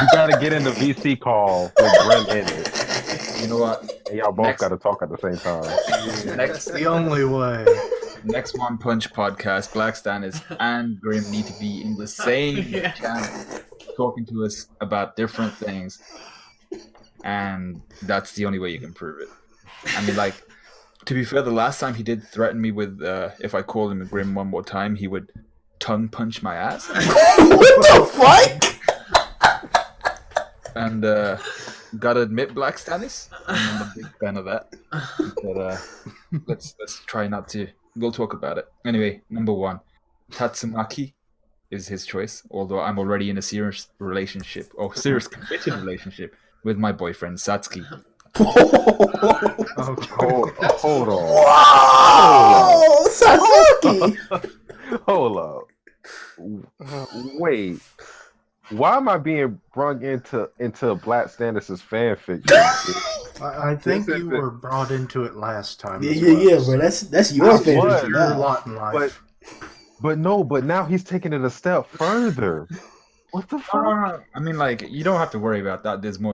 You gotta get in the VC call with Grimm in it. You know what? And y'all both gotta talk at the same time. That's the only way. Next One Punch podcast, Black Stannis and Grimm need to be in the same channel, talking to us about different things, and that's the only way you can prove it. I mean, like, to be fair, the last time he did threaten me with if I called him Grimm one more time, he would tongue punch my ass. What the fuck? And gotta admit, Black Stannis, I'm a big fan of that. But let's try not to. We'll talk about it. Anyway, number 1, Tatsumaki is his choice. Although I'm already in a serious committed relationship with my boyfriend Satsuki. Hold on. Wow! Satsuki! Hold up. Wait. Why am I being brung into Black Stannis' fanfiction? I think you were brought into it last time. Yeah, bro. That's your favorite. Your lot in life. But now he's taking it a step further. What the fuck? I mean, like, you don't have to worry about that. There's more.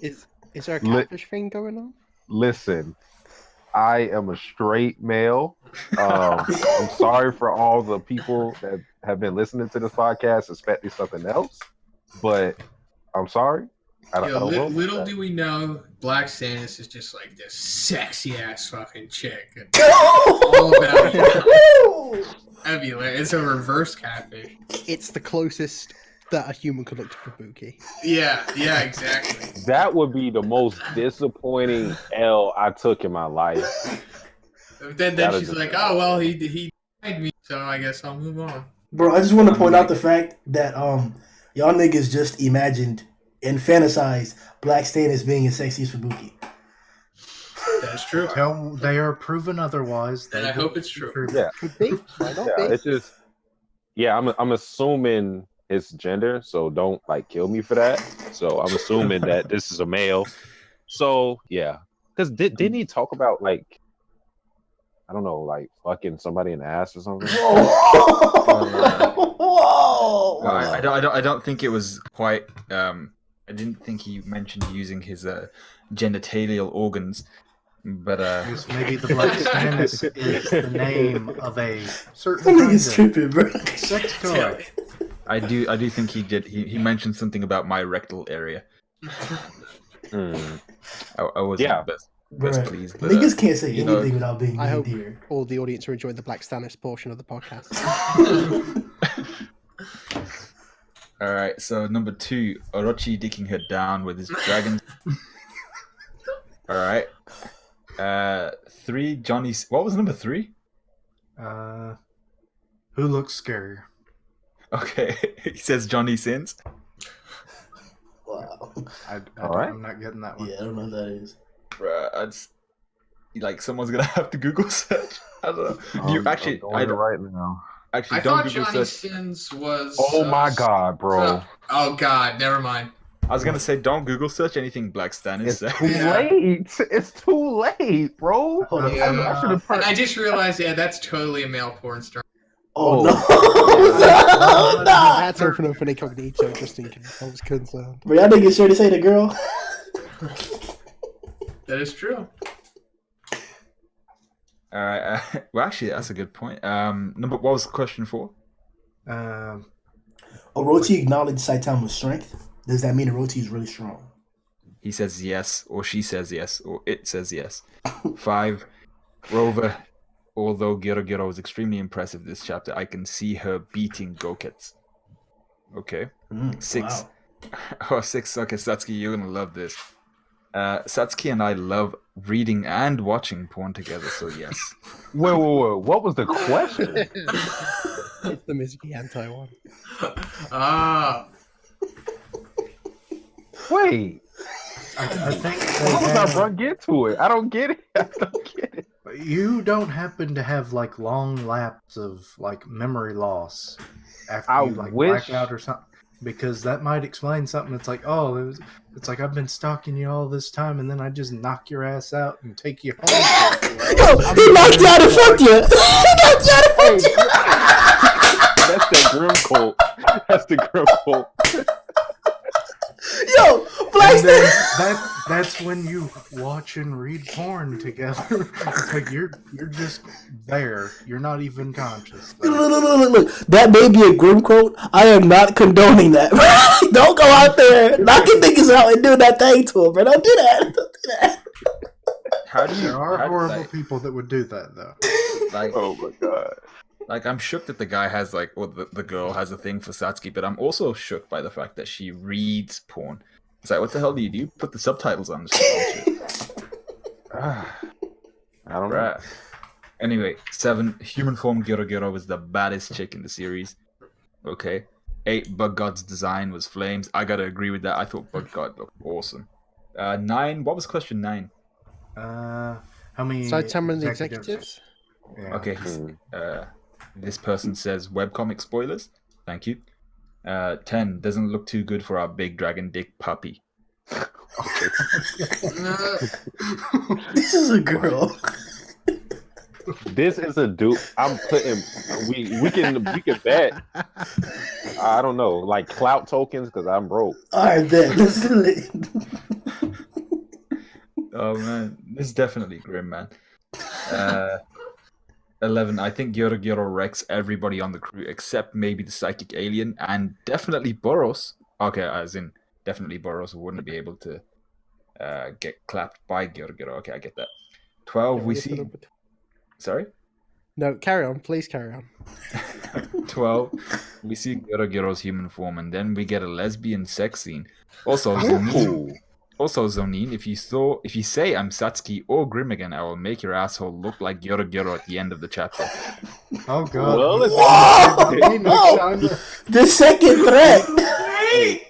Is there a catfish thing going on? Listen, I am a straight male. I'm sorry for all the people that have been listening to this podcast expecting something else, but I'm sorry. Little do we know, Black Stannis is just like this sexy ass fucking chick. All about you. That'd be hilarious. It's a reverse catfish. It's the closest that a human could look to Kabuki. Yeah, exactly. That would be the most disappointing L I took in my life. Then she's like, oh, well, he died me, so I guess I'll move on. Bro, I just want to point out the fact that y'all niggas just imagined and fantasized Black Stannis being as sexy as Fubuki. That's true. They are proven otherwise. And I hope it's true. Yeah. Could be. Why not be? It's just, I'm assuming his gender, so don't like kill me for that. So I'm assuming that this is a male. So yeah, because didn't he talk about like, I don't know, like fucking somebody in the ass or something? Whoa! I don't think it was quite. I didn't think he mentioned using his genitalial organs, but maybe the Black Stannis is the name of a certain That kind nigga's tripping, bro. of sex toy. I do think he did. He mentioned something about my rectal area. I wasn't best pleased. But, niggas can't say anything without being I hope dear. all the audience are enjoying the Black Stannis portion of the podcast. All right, so number 2, Orochi dicking her down with his dragons. All right. 3, Johnny. What was number 3? Who looks scarier? Okay, he says Johnny Sins. Wow. I'm not getting that one. Yeah, I don't know what that is. Bruh, someone's gonna have to Google search. I don't know. You actually, I don't right now. Actually, I don't thought Google Johnny search. Sins was. Oh my god, bro! Oh god, never mind. I was gonna say don't Google search anything Black Stannis. It's too late. It's too late, bro. Hold on. And I just realized, that's totally a male porn star. Oh, no. I Nah. had to open up an incognito just in case I was concerned. Bro, y'all niggas sure to say the girl? That is true. All right. Well, actually, that's a good point. What was question 4? Orochi acknowledged Saitama's strength. Does that mean Orochi is really strong? He says yes, or she says yes, or it says yes. 5. Rover. Although Gyoro Gyoro was extremely impressive this chapter, I can see her beating Gokets. Okay. 6. Wow. 6. Okay, Satsuki, you're gonna love this. Satsuki and I love reading and watching porn together, so yes. Wait. What was the question? It's the Mizuki anti one. Ah. Wait. I think How was I brought get to it? I don't get it. I don't get it. you don't happen to have like long lapse of like memory loss after I you like wish- black out or something, because that might explain something. It's like, oh, it's like I've been stalking you all this time, and then I just knock your ass out and take you home. Yo, he knocked you out and fucked you. He knocked you out and fucked you. That's the Grimm quote. That's the Grimm quote. Yo, Black And then Snake. that's when you watch and read porn together. It's like you're just there. You're not even conscious. Look. That may be a Grimm quote. I am not condoning that. Don't go out there knocking niggas out and do that thing to them, bro. Don't do that. Don't do that. How do you? There are how- horrible like, people that would do that, though. like, Oh my god. like, I'm shook that the guy has like, or the girl has a thing for Satsuki, but I'm also shook by the fact that she reads porn. It's like, what the hell do you do? Put the subtitles on this shit. I don't know. Right. Anyway, 7. Human form Gyoro Gyoro was the baddest chick in the series. Okay. 8. Bug God's design was flames. I gotta agree with that. I thought Bug God looked awesome. 9. What was question 9? How many? Saitama and the executives? Yeah. Okay. This person says webcomic spoilers. Thank you. 10. Doesn't look too good for our big dragon dick puppy. This is a girl. This is a dude. I'm putting. We can bet. I don't know, like clout tokens, because I'm broke. All right, then. Let's do it. Oh man, this is definitely grim, man. 11. I think Gyoro Gyoro wrecks everybody on the crew except maybe the psychic alien and definitely Boros. Okay, as in definitely Boros wouldn't be able to get clapped by Gyoro Gyoro. Okay, I get that. 12. We see. Sorry. No, carry on. Please carry on. 12. We see Gyoro Gyoro's human form, and then we get a lesbian sex scene. Also, Zhoniin. Also, Zhoniin, if you say I'm Satsuki or Grimm again, I will make your asshole look like Gyoro Gyoro at the end of the chapter. Oh god. Well, it's Whoa! The second threat. Wait!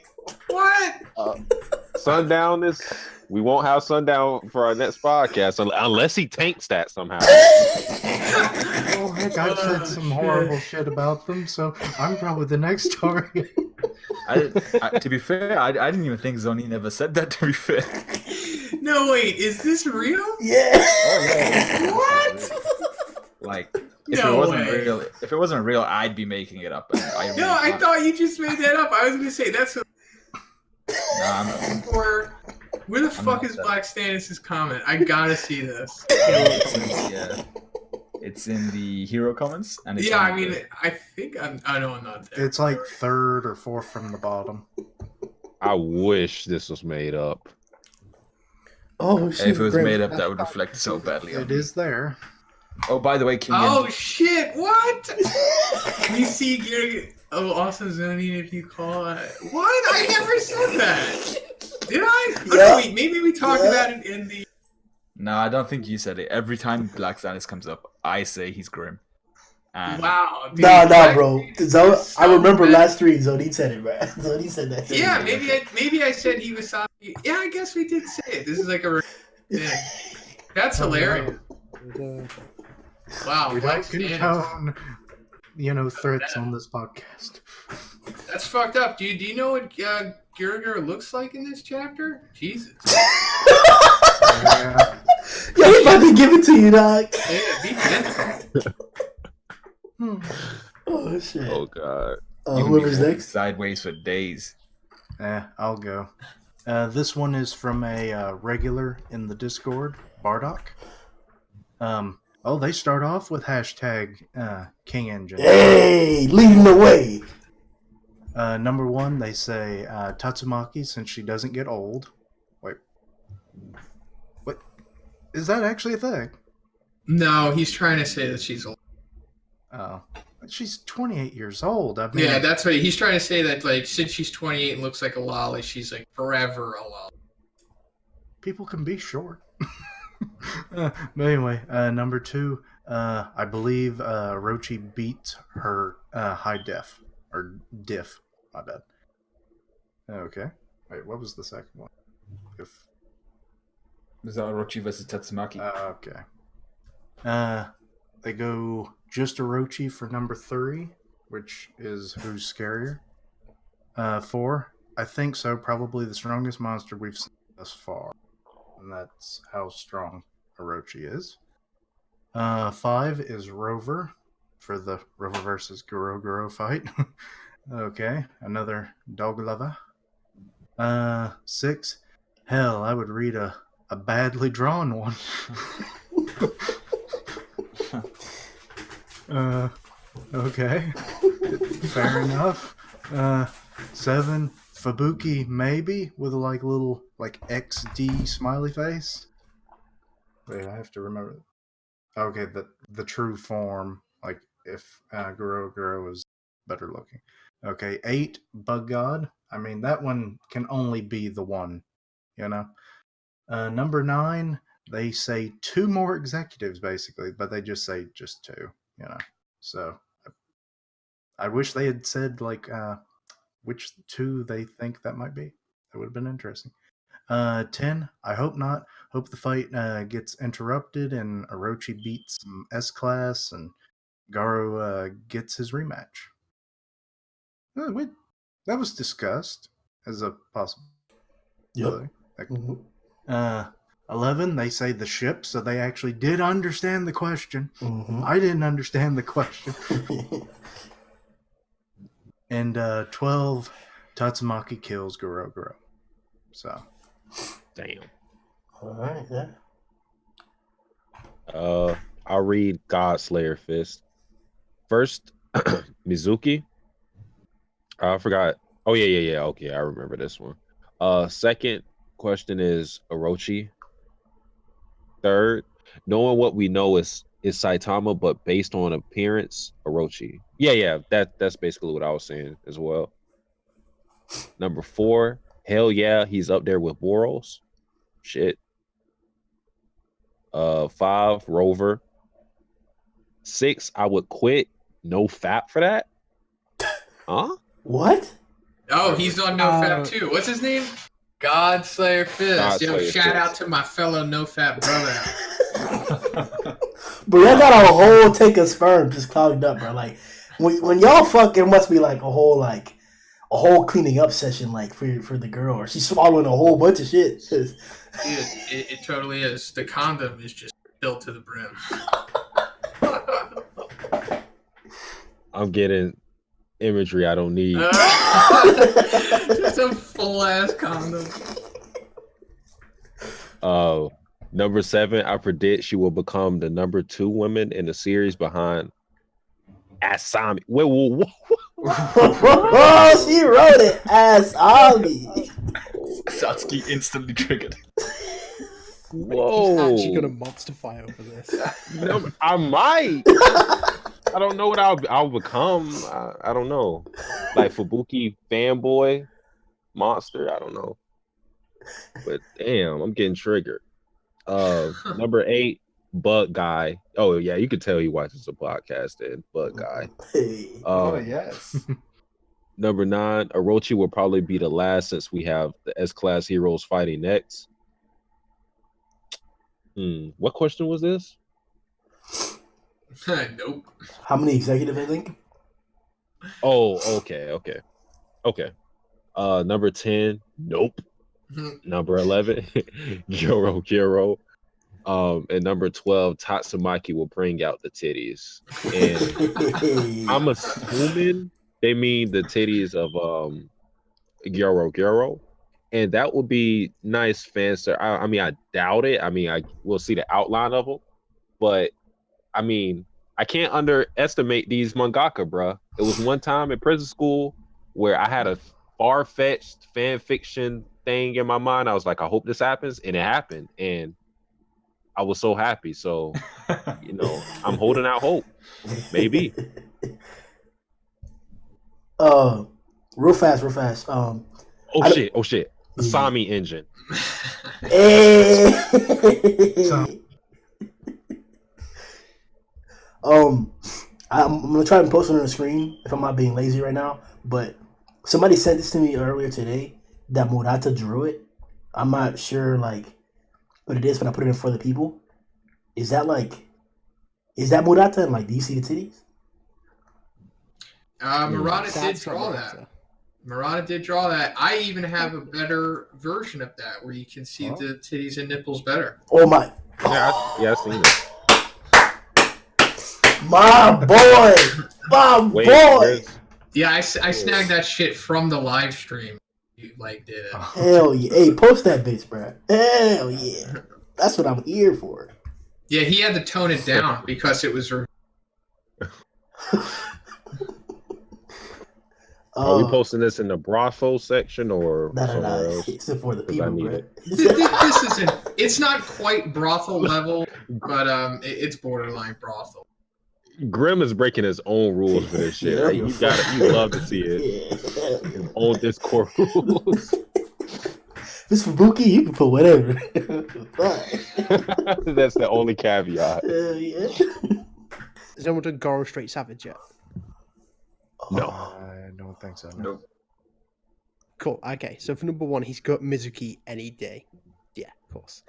What? Sundown is. We won't have Sundown for our next podcast unless he tanks that somehow. Oh heck, I've said some horrible shit about them, so I'm probably the next target. To be fair, I didn't even think Zhoniin ever said that, to be fair. No, wait, is this real? Yeah. Oh, yeah. What? Like, if No it wasn't way. real, I'd be making it up. And I No, I thought you just made that up. I was gonna say that's Nah, I'm or where the fuck not is that- Black Stannis' comment? I gotta see this. it's in the hero comments, and it's Yeah, on I mean, the- I think I know I'm not there. It's like third or fourth from the bottom. I wish this was made up. Oh shit. if it was Grimm. made up, that would reflect so badly on It me. is there. Oh, by the way, King. Oh shit! What? You see, Gary? Oh, also Zhoniin, if you call it. What? I never said that. Did I? Oh, no, Yeah. wait, maybe we talked Yeah. about it in the. No, I don't think you said it. Every time Black Stannis comes up, I say he's Grimm. And Wow. dude, Nah, Black- bro. I remember last stream, Zhoniin said it, man. Zhoniin said that. Yeah, maybe I said he was. Yeah, I guess we did say it. This is like a thing. That's hilarious. Wow, We Black don't Stannis. condone, threats on this podcast. That's fucked up, dude. Do you know what Gyoro Gyoro looks like in this chapter? Jesus. Yeah. Yo, he about to give it to you, dog. Yeah, be gentle. Oh shit. Oh god. you can Whoever's be next. sideways for days. I'll go. This one is from a regular in the Discord, Bardock. Oh, they start off with hashtag King Engine. Hey, leading the way. Number 1, they say Tatsumaki since she doesn't get old. Wait, what? Is that actually a thing? No, he's trying to say that she's old. Oh, she's 28 years old. I mean, Yeah, that's what he's trying to say. That like since she's 28 and looks like a lolly, she's like forever a lolly. people can be short. But anyway, number 2, I believe Orochi beat her high def or diff. My bad. Okay. Wait, what was the second one? If Was that Orochi versus Tatsumaki? okay. They go just Orochi for number 3, which is who's scarier. 4, I think so. Probably the strongest monster we've seen thus far, and that's how strong Orochi is. 5 is Rover for the Rover versus Gyoro Gyoro fight. Okay, another dog lover. 6, hell, I would read a badly drawn one. Okay, fair enough. 7, Fubuki maybe with a little XD smiley face. Wait, I have to remember. Okay, the true form, if Gyoro Gyoro is better looking. Okay, 8, Bug God. I mean, that one can only be the one, you know. Number 9, they say 2 more executives basically, but they just say just 2, you know. So I wish they had said which 2 they think that might be. That would have been interesting. 10, I hope not. Hope the fight gets interrupted and Orochi beats some S-Class and Garo gets his rematch. Wait, that was discussed as a possibility. Yep. 11, they say the ship, so they actually did understand the question. Mm-hmm. I didn't understand the question. And 12, Tatsumaki kills Gyoro Gyoro. So, Damn. All right, yeah. I'll read Godslayer Fist. First, Mizuki. I forgot. Oh yeah. Okay, I remember this one. Second question is Orochi. Third, knowing what we know is Saitama, but based on appearance, Orochi. Yeah, that's basically what I was saying as well. Number 4, hell yeah, he's up there with Boros. Shit. 5, Rover. 6, I would quit. No fap for that. Huh? What? Oh, he's on NoFap too. What's his name? Godslayer Fist. Yo, shout out to my fellow NoFap brother. Bro, y'all got a whole tank of sperm just clogged up, bro. Like when y'all fucking must be a whole cleaning up session for the girl, or she's swallowing a whole bunch of shit. Dude, it totally is. The condom is just filled to the brim. I'm getting imagery I don't need. Just a full ass condom. Number 7, I predict she will become the number 2 woman in the series behind Asami. Wait. Oh, she wrote it. Asami. Satsuki instantly triggered. Whoa. He's actually gonna monsterfy over this. No, I might. I don't know what I'll become. I don't know. Like Fubuki fanboy monster. I don't know. But damn, I'm getting triggered. Number 8, Bug Guy. Oh yeah, you could tell he watches a podcast then. Bug Guy. Hey. Yes. Number 9, Orochi will probably be the last since we have the S-Class heroes fighting next. What question was this? Nope. How many executives, I think? Oh, okay. Number 10, nope. Number 11, Gyoro Gyoro. And number 12, Tatsumaki will bring out the titties. And I'm assuming they mean the titties of Gyoro Gyoro. And that would be nice fan service. I mean, I doubt it. I mean, we'll see the outline of them. But I mean, I can't underestimate these mangaka, bruh. It was one time in prison school where I had a far-fetched fan fiction thing in my mind. I was like, I hope this happens, and it happened, and I was so happy. So, I'm holding out hope. Maybe. Real fast. Oh shit. Asami engine. Hey. I'm gonna try and post it on the screen if I'm not being lazy right now. But somebody sent this to me earlier today that Murata drew it. I'm not sure like what it is, but I put it in for the people. Is that Murata, and like, do you see the titties? Murata did draw that. Murata did draw that. I even have a better version of that where you can see the titties and nipples better. Oh my! Yeah, I've seen it. My boy, boy. Yeah, I snagged that shit from the live stream. You did it. Hell yeah! Hey, post that bitch, bro. Hell yeah! That's what I'm here for. Yeah, he had to tone it down because it was. Are we posting this in the brothel section or somewhere else? It's for the people, bro. This isn't. It's not quite brothel level, but it's borderline brothel. Grimm is breaking his own rules for this shit. You love to see it. His own Discord rules. This for Buki, you can put whatever. That's the only caveat. Yeah. Has anyone done Goro Straight Savage yet? No. I don't think so. No. Nope. Cool. Okay, so for number 1, he's got Mizuki any day. Yeah, of course.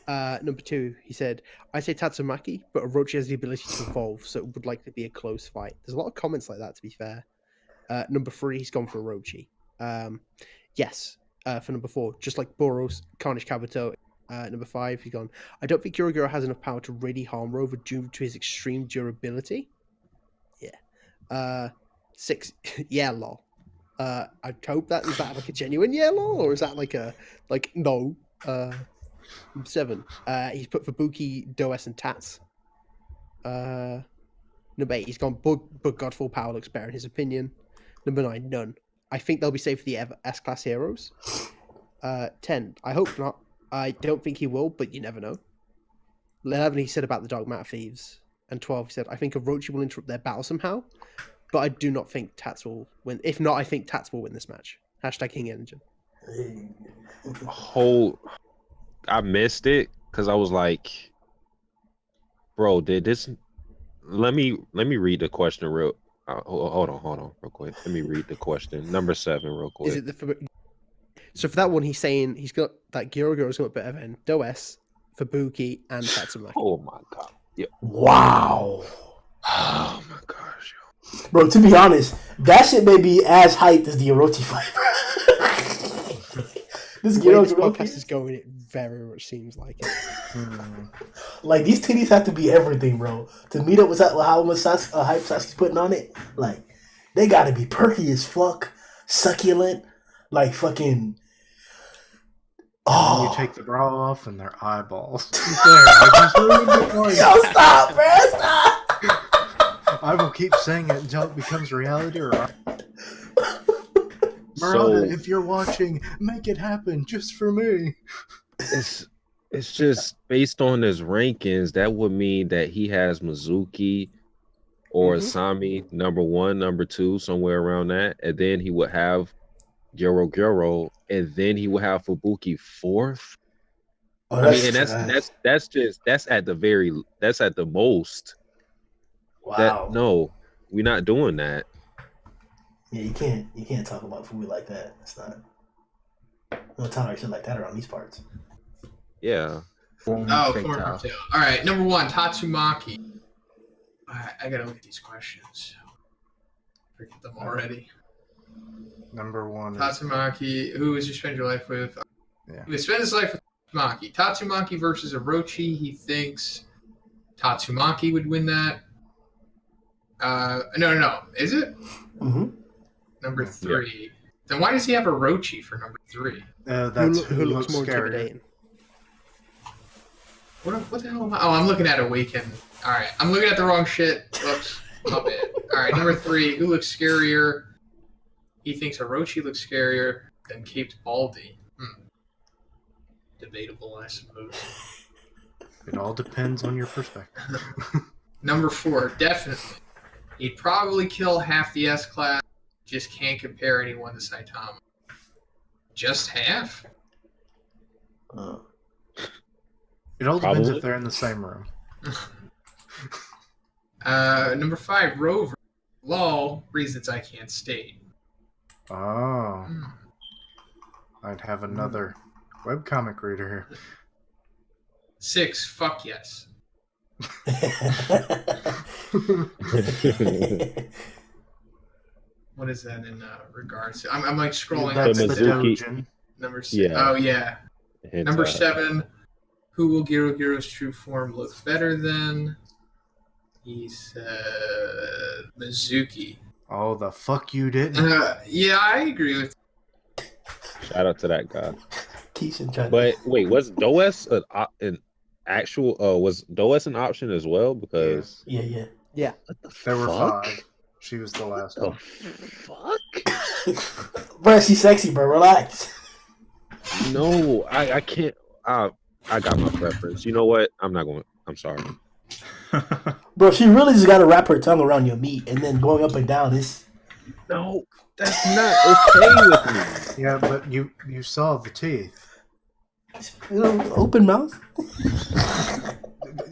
Number 2, he said, I say Tatsumaki, but Orochi has the ability to evolve, so it would likely be a close fight. There's a lot of comments like that, to be fair. Number 3, he's gone for Orochi. Yes. For number 4, just like Boros, Carnage Kabuto. Number 5, he's gone, I don't think Gyoro Gyoro has enough power to really harm Rover due to his extreme durability. Yeah. 6, yeah, lol. I hope is that like a genuine yeah, lol, or is that no? 7, he's put for Buki, Does, and Tats. Number 8, he's gone Bug God Full Power looks better in his opinion. Number 9, none. I think they'll be safe for the S-class heroes. 10, I hope not. I don't think he will, but you never know. 11, he said about the Dark Matter Thieves. And 12, he said, I think Orochi will interrupt their battle somehow, but I do not think Tats will win. If not, I think Tats will win this match. # King Engine. I missed it because I was like, bro, did this? Let me read the question real. Hold on, real quick. Let me read the question. Number 7, real quick. Is it so for that one, he's saying he's got that Gyoro Gyoro's got better than Does, Fubuki, and Tatsumaki. Oh my god! Yeah. Wow. Oh my gosh, yo. Bro, to be honest, that shit may be as hyped as the Orochi fight. This podcast is going, it very much seems like it. Like, these titties have to be everything, bro. To meet up with how much hype Sasuke's putting on it, like, they gotta be perky as fuck, succulent, like fucking. You take the bra off and their eyeballs. Yo, stop, man, stop. I will keep saying it until it becomes reality. Murata, if you're watching, make it happen just for me. It's just based on his rankings. That would mean that he has Mizuki or Asami number 1, number 2, somewhere around that, and then he would have Gyoro Gyoro, and then he would have Fubuki 4th. Oh, I mean, and that's at the most. Wow. No, we're not doing that. Yeah, you can't talk about food like that. It's not. No tolerate shit like that around these parts. Yeah. Form of tail. All right, number 1, Tatsumaki. I gotta look at these questions. Forget them already. Number 1 Tatsumaki. Who would you spend your life with? Yeah. He would spend his life with Tatsumaki. Tatsumaki versus Orochi. He thinks Tatsumaki would win that. No. Is it? Mm-hmm. Number 3. Yeah. Then why does he have Orochi for number 3? That's who looks more scary. intimidating. What the hell am I? Oh, I'm looking at Awaken. All right, I'm looking at the wrong shit. Whoops. My bad. All right, number 3. Who looks scarier? He thinks Orochi looks scarier than Caped Baldy. Debatable, I suppose. It all depends on your perspective. Number 4, definitely. He'd probably kill half the S-Class. Just can't compare anyone to Saitama. Just half? It all depends Probably. if they're in the same room. Number 5, Rover. Lol, reasons I can't state. Oh. I'd have another webcomic reader here. 6, fuck yes. What is that in regards to? I'm like scrolling up. That's the Mizuki. Dojin. Number 6. Yeah. Oh, yeah. Hence, Number 7, who will Gyoro Gyoro's true form look better than? He said Mizuki. Oh, the fuck you didn't. Yeah, I agree with Shout out to that guy. Kishin tried. But wait, was Does an actual? Was Does an option as well? Because Yeah. what the There were fuck? 5. She was the last The one. fuck? Bro, she's sexy, bro. Relax. No, I can't. I got my preference. You know what? I'm not going. I'm sorry. Bro, she really just got to wrap her tongue around your meat and then going up and down is... No, that's not okay with me. Yeah, but you saw the teeth. Open mouth?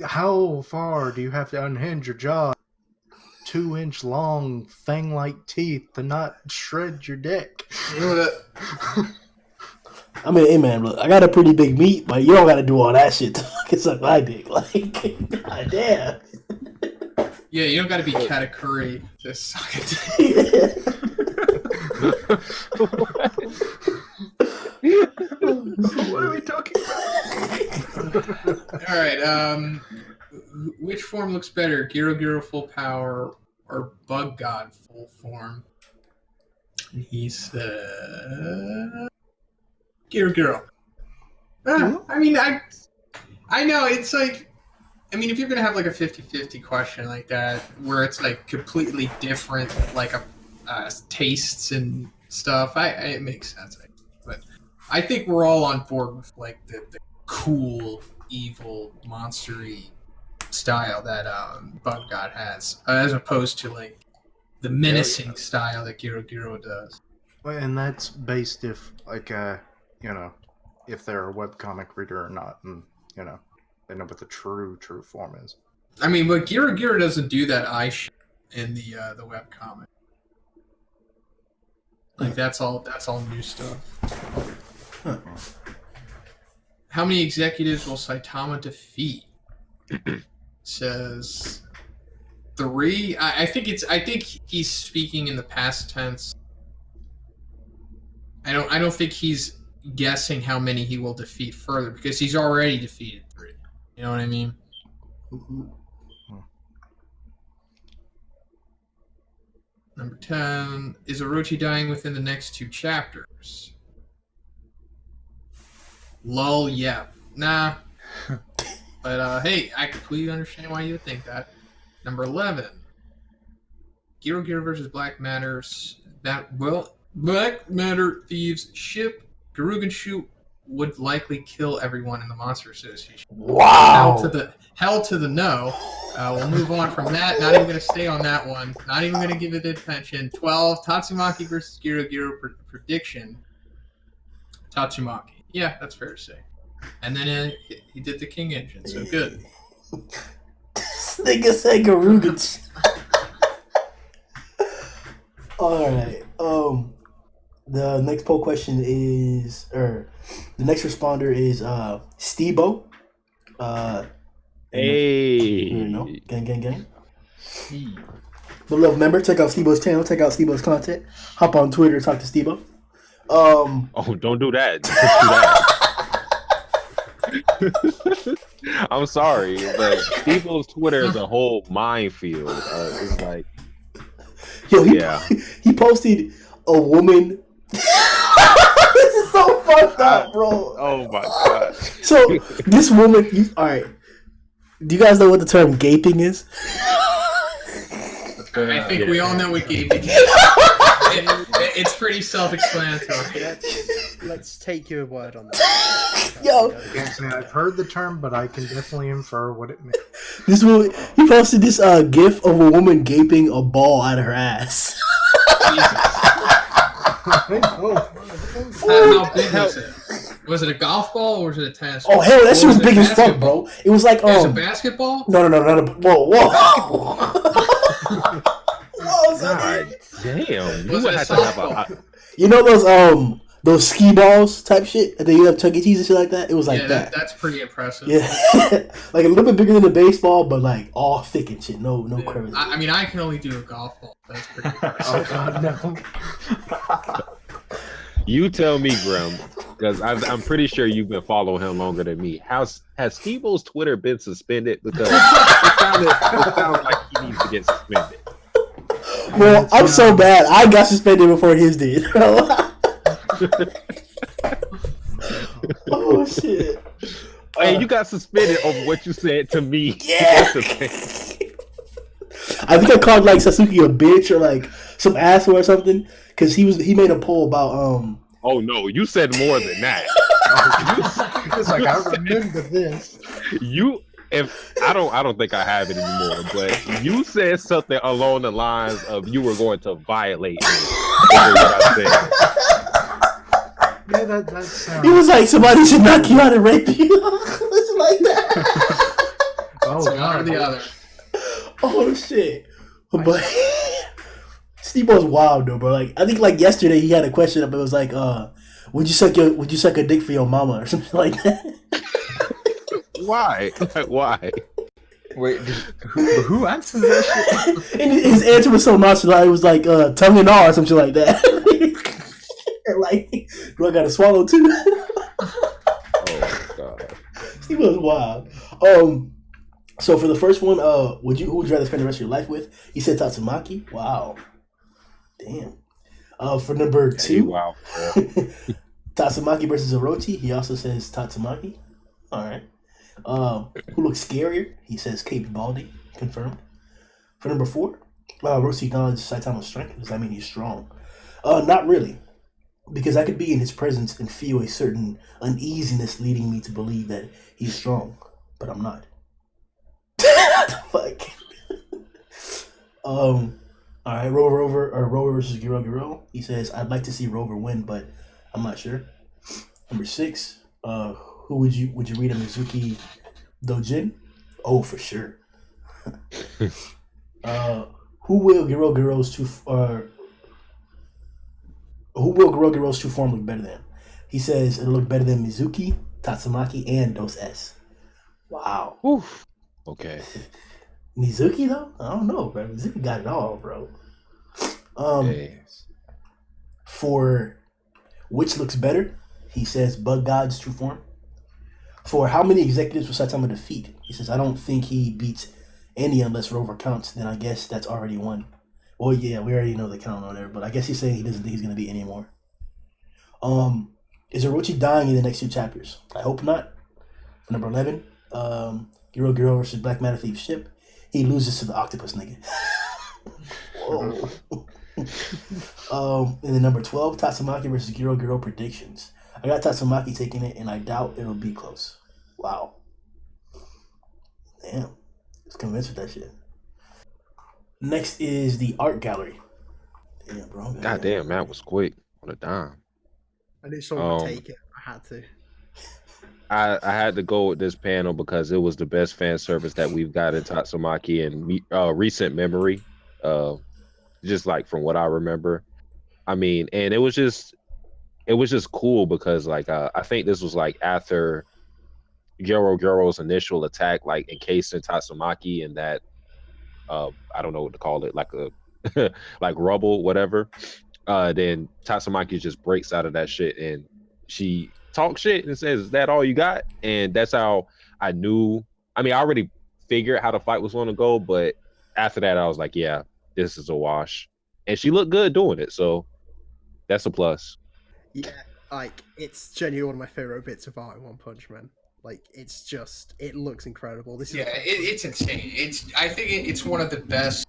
How far do you have to unhinge your jaw? 2-inch long, fang-like teeth to not shred your dick. I mean, hey man, look, I got a pretty big meat, but you don't got to do all that shit to fucking suck my dick. Like, god damn. Yeah, you don't got to be Katakuri to suck it. What are we talking about? All right. Which form looks better, Gyoro Gyoro full power or Bug God full form? And he said, Gyoro Gyoro. I mean, I know it's like, I mean, if you're gonna have like a 50-50 question like that, where it's like completely different, like tastes and stuff, it makes sense. But I think we're all on board with like the cool, evil, monstery style that Bug God has, as opposed to like the menacing style that Gyoro Gyoro does. Well, and that's based if, like, if they're a webcomic reader or not, and, they know what the true form is. I mean, but Gyoro Gyoro doesn't do that eye shit in the webcomic. Like that's all new stuff. Huh. How many executives will Saitama defeat? Says 3. I think he's speaking in the past tense. I don't think he's guessing how many he will defeat further because he's already defeated 3. You know what I mean? Number 10, is Orochi dying within the next 2 chapters? Lol, yeah. Nah. But hey, I completely understand why you would think that. Number 11, Gyoro Gyoro versus Black Matter's Black Matter Thieves ship. Garugan Shoot would likely kill everyone in the Monster Association. Wow. Hell to the no. We'll move on from that. Not even going to stay on that one. Not even going to give it attention. 12, Tatsumaki versus Gyoro Gyoro prediction. Tatsumaki. Yeah, that's fair to say. And then he did the King Engine, so good. This nigga said Garugan. Alright. The next poll question is, the next responder is Steebo. Hey. You know, gang. But love, remember, check out Steebo's channel, check out Steebo's content. Hop on Twitter, talk to Steebo. Oh, don't do that. Don't do that. I'm sorry, but people's Twitter is a whole minefield. It's like, Yo, yeah. he posted a woman. This is so fucked up, bro. Oh my god. So this woman, all right. Do you guys know what the term gaping is? I think we all know what gaping is. It's pretty self-explanatory. Let's take your word on that. Yo, I can't say I've heard the term, but I can definitely infer what it means. this woman, he posted this gif of a woman gaping a ball out of her ass. How big was it? Was it a golf ball or was it a tennis ball? Oh hell, that shit was it big a as fuck, basketball? bro. It was like It was a basketball? No, whoa. Oh, God damn. You Was would it a have to have softball? You know those ski balls type shit? And then you have Chuck E. Cheese and shit like that? It was like Yeah, that. that's pretty impressive. Yeah. Like a little bit bigger than a baseball, but like all thick and shit. No Yeah. curves. I mean, I can only do a golf ball. That's pretty impressive. Oh God, no. You tell me, Grimm, because I'm pretty sure you've been following him longer than me. Has Steve-O's Twitter been suspended? Because it sounds like he needs to get suspended. Well, I'm so bad. I got suspended before his did. Oh shit! Hey, you got suspended over what you said to me. Yeah. That's the thing. I think I called like Satsuki a bitch or like some asshole or something because he made a poll about Oh no, you said more than that. It's like I remember this. I don't think I have it anymore, but you said something along the lines of you were going to violate me. Over what I said. Yeah, that sounds. It was like somebody should knock you out and rape you. Something like that. Oh, So one or God. the other. Oh shit! But Steve-O's wild though, bro. Like I think like yesterday he had a question up. It was like, would you suck a dick for your mama or something like that? Why? Like, why? Wait, who answers that shit? And his answer was so nonchalant. It was like tongue and all or something like that. And like, do I gotta swallow too? Oh god. Steve-O's wild. So for the first one, who would you rather spend the rest of your life with? He said Tatsumaki. Wow. Damn. For number two, Wow. Tatsumaki versus Orochi. He also says Tatsumaki. All right. Who looks scarier? He says Cape Baldy. Confirmed. For number four, Orochi acknowledges Saitama's strength. Does that mean he's strong? Not really. Because I could be in his presence and feel a certain uneasiness leading me to believe that he's strong. But I'm not. What the fuck? Alright, Rover versus Gyoro Gyoro. He says, I'd like to see Rover win, but I'm not sure. Number six, who would you read a Mizuki Dojin? Oh, for sure. Who will Gyoro Gyoro's two form look better than? He says it'll look better than Mizuki, Tatsumaki, and Dos S. Wow. Oof. Okay. Mizuki though? I don't know, bro. Mizuki got it all, bro. Hey. For which looks better, he says Bug God's true form. For how many executives will Saitama defeat? He says, I don't think he beats any unless Rover counts, then I guess that's already one. Well, yeah, we already know the count on there, but I guess he's saying he doesn't think he's going to beat any more. Is Orochi dying in the next two chapters? I hope not. For number 11, Gyoro Gyoro versus Black Matter Thief's ship. He loses to the octopus nigga. Whoa. And then number 12, Tatsumaki versus Gyoro Gyoro predictions. I got Tatsumaki taking it, and I doubt it'll be close. Wow. Damn. I was convinced with that shit. Next is the art gallery. Damn, bro. God damn, that was quick. On a dime. I knew someone would take it. I had to. I had to go with this panel because it was the best fan service that we've got in Tatsumaki in recent memory. Just like from what I remember. I mean, and it was just cool because like I think this was like after Gyoro Gyoro's initial attack, like encased in Tatsumaki and that I don't know what to call it, like a like rubble, whatever. Then Tatsumaki just breaks out of that shit and she talks shit and says, "Is that all you got?" And that's how I knew. I mean, I already figured how the fight was going to go, but after that, I was like, "Yeah, this is a wash." And she looked good doing it, so that's a plus. Yeah, like it's genuinely one of my favorite bits of art in One Punch Man. Like, it's just, it looks incredible. This is it's insane. I think it's one of the best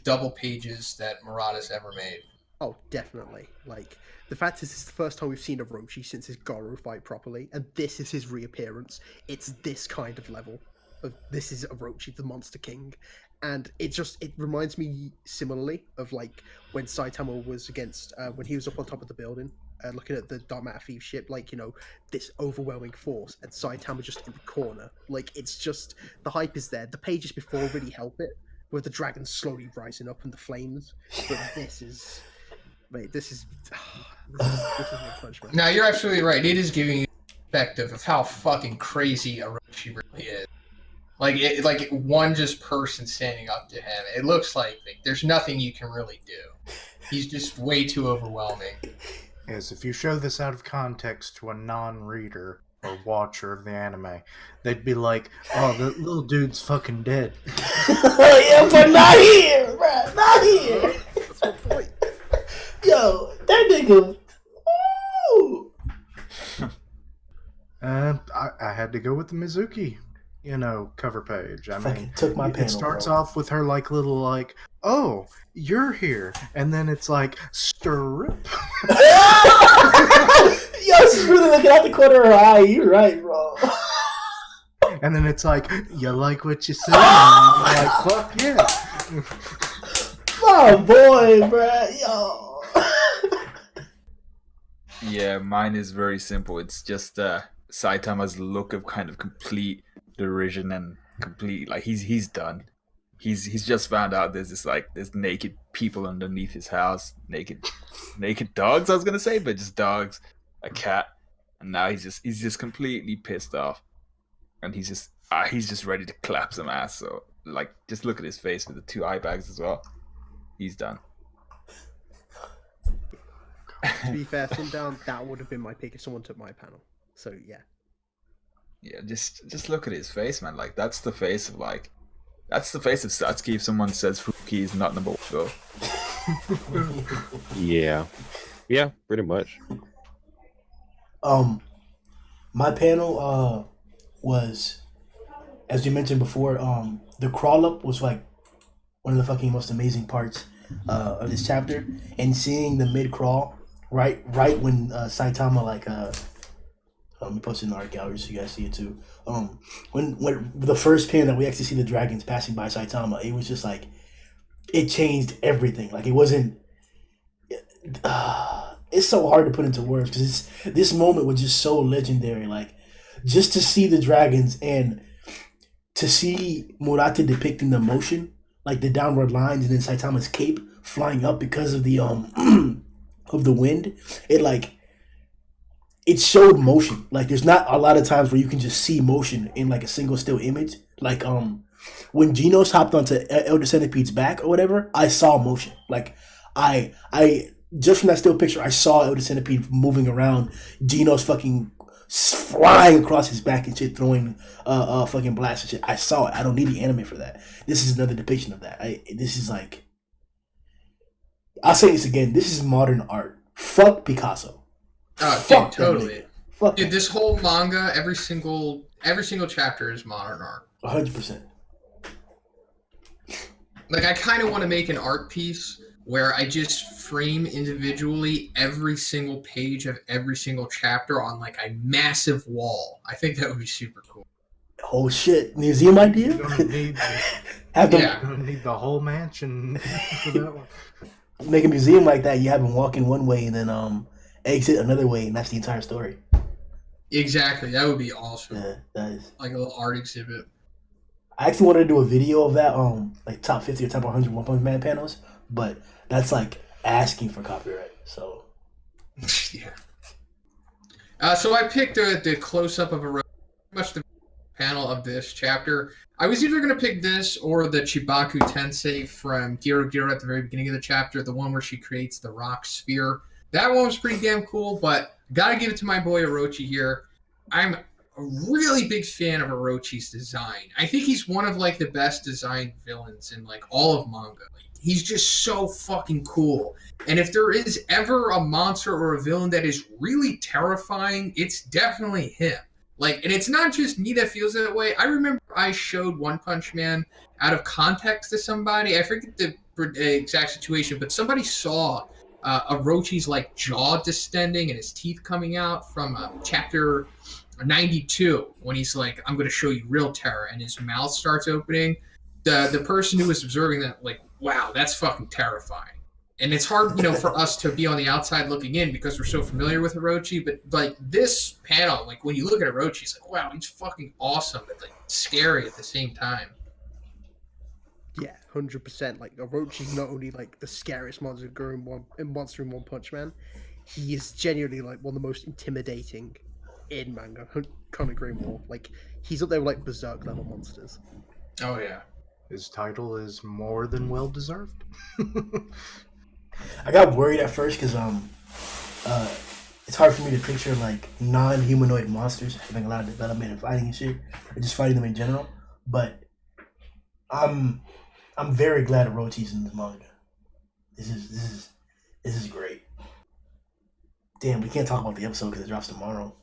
double pages that Murata's ever made. Oh, definitely. Like, the fact is, this is the first time we've seen Orochi since his Goro fight properly, and this is his reappearance. It's this kind of level. This is Orochi, the Monster King. And it reminds me similarly of, like, when Saitama was against, when he was up on top of the building, looking at the Dark Matter Thief ship, like, you know, this overwhelming force, and Saitama just in the corner. Like, it's just, the hype is there. The pages before really help it, with the dragons slowly rising up and the flames. But this is... Mate, this is no punishment. Now, you're absolutely right. It is giving you a perspective of how fucking crazy Orochi really is. Like one just person standing up to him. It looks like there's nothing you can really do. He's just way too overwhelming. Is if you show this out of context to a non-reader or watcher of the anime, they'd be like, "Oh, the little dude's fucking dead." Yeah, but not here, bro. Not here. That's my point. Yo, that nigga. Woo! I had to go with the Mizuki, cover page. I mean, took my panel, it starts bro. off with her little "Oh, you're here," and then it's like strip. Yo, she's really looking out the corner of her eye. You're right, bro. And then it's like, "You like what you see?" And I'm like, "Fuck yeah!" My boy, bro. Yo. Yeah, mine is very simple. It's just Saitama's look of kind of complete derision and complete, like, he's done. He's just found out there's naked people underneath his house, naked dogs, I was gonna say, but just dogs, a cat, and now he's just completely pissed off, and he's just ready to clap some ass. So, like, just look at his face with the two eye bags as well. He's done. To be fair, Sundown, that would have been my pick if someone took my panel. So, yeah. Yeah, just look at his face, man. Like, that's the face of Satsuki if someone says Fuki is not number one girl. Yeah, pretty much. My panel was, as you mentioned before, the crawl up was like one of the fucking most amazing parts of this chapter, and seeing the mid crawl right when Saitama let me post it in the art gallery so you guys see it too. When the first pan that we actually see the dragons passing by Saitama, it was just like, it changed everything. Like, it wasn't. It's so hard to put into words because this moment was just so legendary. Like, just to see the dragons and to see Murata depicting the motion, like the downward lines, and then Saitama's cape flying up because of the of the wind. It showed motion. Like, there's not a lot of times where you can just see motion in like a single still image. Like when Genos hopped onto Elder Centipede's back or whatever, I saw motion. Like I just from that still picture, I saw Elder Centipede moving around. Genos fucking flying across his back and shit, throwing fucking blasts and shit. I saw it. I don't need the anime for that. This is another depiction of that. This is like, I'll say this again. This is modern art. Fuck Picasso. Oh, Fuck dude, totally. Fuck Dude, that. this whole manga, every single chapter is modern art. 100%. Like, I kind of want to make an art piece where I just frame individually every single page of every single chapter on like a massive wall. I think that would be super cool. Oh shit, museum idea? You don't need, Have them Yeah. you don't need the whole mansion for that one. make a museum like that. You have them walk in one way and then exit another way, and that's the entire story. Exactly, that would be awesome. Yeah, that is. Like a little art exhibit. I actually wanted to do a video of that, like top 50 or top 100 One Punch Man panels, but that's like asking for copyright. So yeah. So I picked the close up of a much the panel of this chapter. I was either going to pick this or the Chibaku Tensei from Gyoro Gyoro at the very beginning of the chapter, the one where she creates the rock sphere. That one was pretty damn cool, but gotta give it to my boy Orochi here. I'm a really big fan of Orochi's design. I think he's one of like the best designed villains in like all of manga. He's just so fucking cool. And if there is ever a monster or a villain that is really terrifying, it's definitely him. Like, and it's not just me that feels that way. I remember I showed One Punch Man out of context to somebody. I forget the exact situation, but somebody saw Orochi's like jaw distending and his teeth coming out from chapter 92 when he's like, "I'm going to show you real terror," and his mouth starts opening. The person who was observing that, like, wow, that's fucking terrifying. And it's hard, for us to be on the outside looking in because we're so familiar with Orochi. But like this panel, like when you look at Orochi, it's like, wow, he's fucking awesome, but like scary at the same time. Yeah, 100%. Like Orochi's not only like the scariest monster in One Punch Man, he is genuinely like one of the most intimidating in manga. Can't agree more. Like he's up there with like Berserk level monsters. Oh yeah. His title is more than well deserved. I got worried at first because it's hard for me to picture like non-humanoid monsters having a lot of development and fighting and shit, or just fighting them in general. But I'm very glad Orochi's in the manga. This is great. Damn, we can't talk about the episode because it drops tomorrow.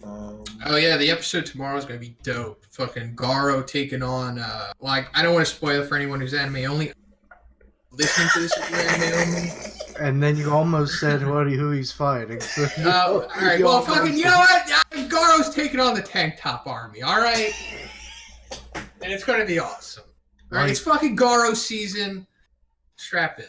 Oh yeah, the episode tomorrow is gonna be dope. Fucking Garo taking on like, I don't want to spoil it for anyone who's anime only. Listening to this if you're anime only. And then you almost said who he's fighting. So All right, well, fucking, you know what? Garo's taking on the tank top army. All right, and it's gonna be awesome. All right, it's fucking Garo season. Strap in.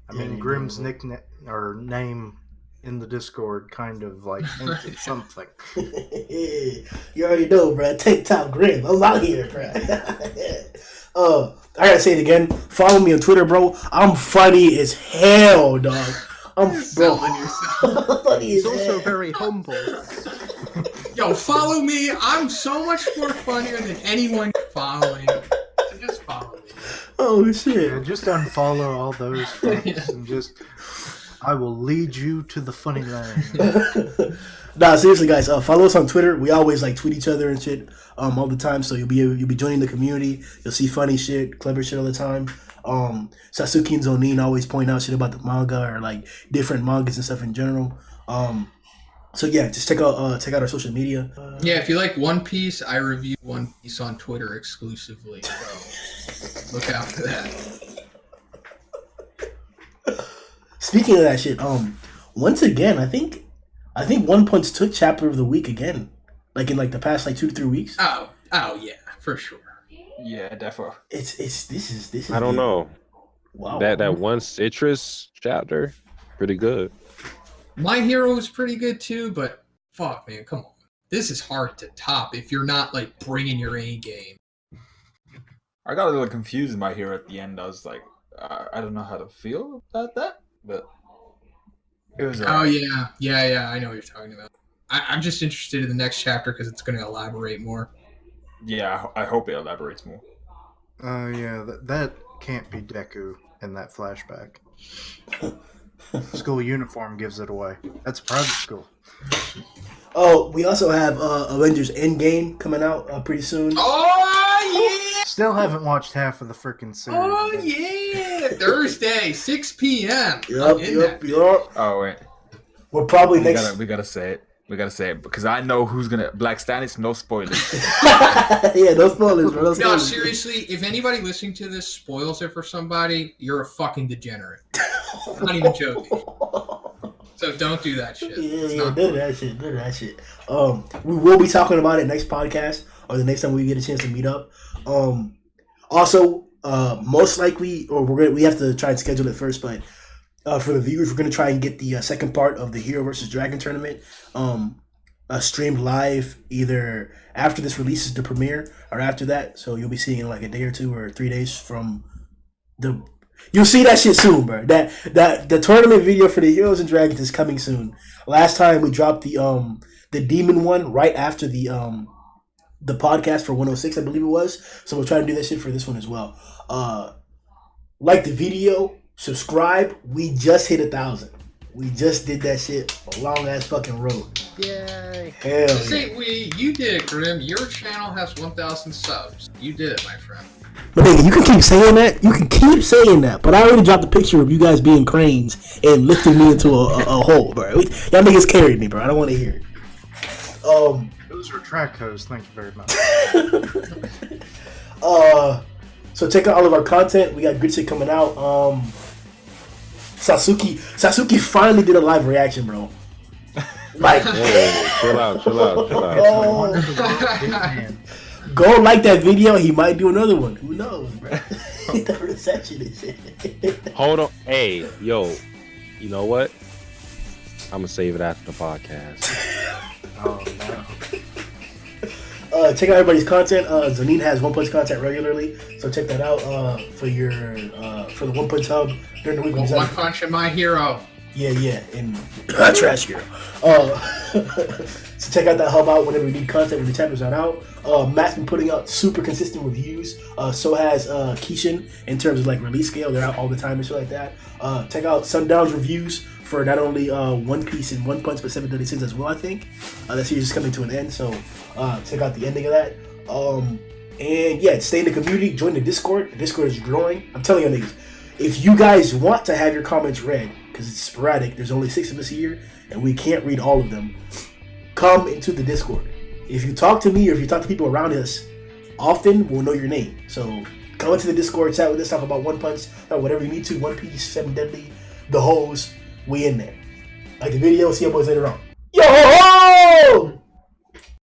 I mean, Grimm's nickname or name in the Discord kind of like hinted something. You already know, bro. Tank top Grimm. I'm out here, bro. I gotta say it again. Follow me on Twitter, bro. I'm funny as hell, dog. He's also very humble. Yo, follow me. I'm so much more funnier than anyone following. So just follow me. Oh shit! Yeah, just unfollow all those folks and just. I will lead you to the funny land. Nah, seriously, guys. Follow us on Twitter. We always like tweet each other and shit all the time. So you'll be joining the community. You'll see funny shit, clever shit all the time. Satsuki and Zhoniin always point out shit about the manga or like different mangas and stuff in general. So yeah, just check out our social media. Yeah, if you like One Piece, I review One Piece on Twitter exclusively. So look out for that. Speaking of that shit, once again, I think One Punch took chapter of the week again, like in like the past like 2 to 3 weeks. Oh yeah, for sure. Yeah, definitely. This is. I don't know. Wow. That one citrus chapter, pretty good. My Hero is pretty good too, but fuck, man, come on. This is hard to top if you're not like bringing your A game. I got a little confused in My Hero at the end. I was like, I don't know how to feel about that. But it was. Oh yeah. I know what you're talking about. I'm just interested in the next chapter because it's going to elaborate more. Yeah, I hope it elaborates more. Yeah, that can't be Deku in that flashback. School uniform gives it away. That's a private school. Oh, we also have Avengers Endgame coming out pretty soon. Oh yeah! Still haven't watched half of the freaking series. Oh yeah! Thursday, 6 p.m. Yup. Oh wait, We're probably we next. gotta say it. We gotta say it because I know who's gonna Black Stannis. No spoilers. Yeah, no spoilers, bro. No, seriously, if anybody listening to this spoils it for somebody, you're a fucking degenerate. I'm not even joking. So don't do that shit. Yeah, do that shit. We will be talking about it next podcast or the next time we get a chance to meet up. Also, most likely, or we have to try and schedule it first, but for the viewers, we're gonna try and get the second part of the Hero versus Dragon tournament streamed live either after this releases the premiere or after that. So you'll be seeing it in like a day or 2 or 3 days from the. You'll see that shit soon, bro. That the tournament video for the Heroes and Dragons is coming soon. Last time we dropped the demon one right after the podcast for 106, I believe it was. So we'll try to do that shit for this one as well. Like the video, subscribe. We just hit 1,000. We just did that shit a long ass fucking road. Yay! Hell yeah. Say you did it, Grimm. Your channel has 1,000 subs. You did it, my friend. But nigga, you can keep saying that. You can keep saying that. But I already dropped a picture of you guys being cranes and lifting me into a hole, bro. Y'all niggas carried me, bro. I don't want to hear it. Those are track hosts. Thank you very much. So check out all of our content. We got good shit coming out. Satsuki finally did a live reaction, bro. Like, Hey, chill out. Oh. Man. Go like that video. He might do another one. Who knows, bro? The reception is shit. Hold on. Hey, yo, you know what? I'm gonna save it after the podcast. Oh no. Check out everybody's content. Zhoniin has One Punch content regularly, so check that out for the One Punch Hub during the week. Well, One Punch and My Hero. Yeah, and Trash Hero. So check out that hub out whenever we need content when the chapters are out. Matt's been putting out super consistent reviews. So has Kishin in terms of like release scale. They're out all the time and shit like that. Check out Sundown's reviews for not only One Piece and One Punch, but 7 Deadly Sins as well, I think. That series is coming to an end, so check out the ending of that. And yeah, stay in the community, join the Discord. The Discord is growing. I'm telling you niggas, if you guys want to have your comments read, because it's sporadic, there's only 6 of us here, and we can't read all of them, come into the Discord. If you talk to me or if you talk to people around us often, we'll know your name. So come into the Discord, chat with us, talk about One Punch, whatever you need to, One Piece, 7 Deadly, the hoes, we in there. Like the video, see you boys later on.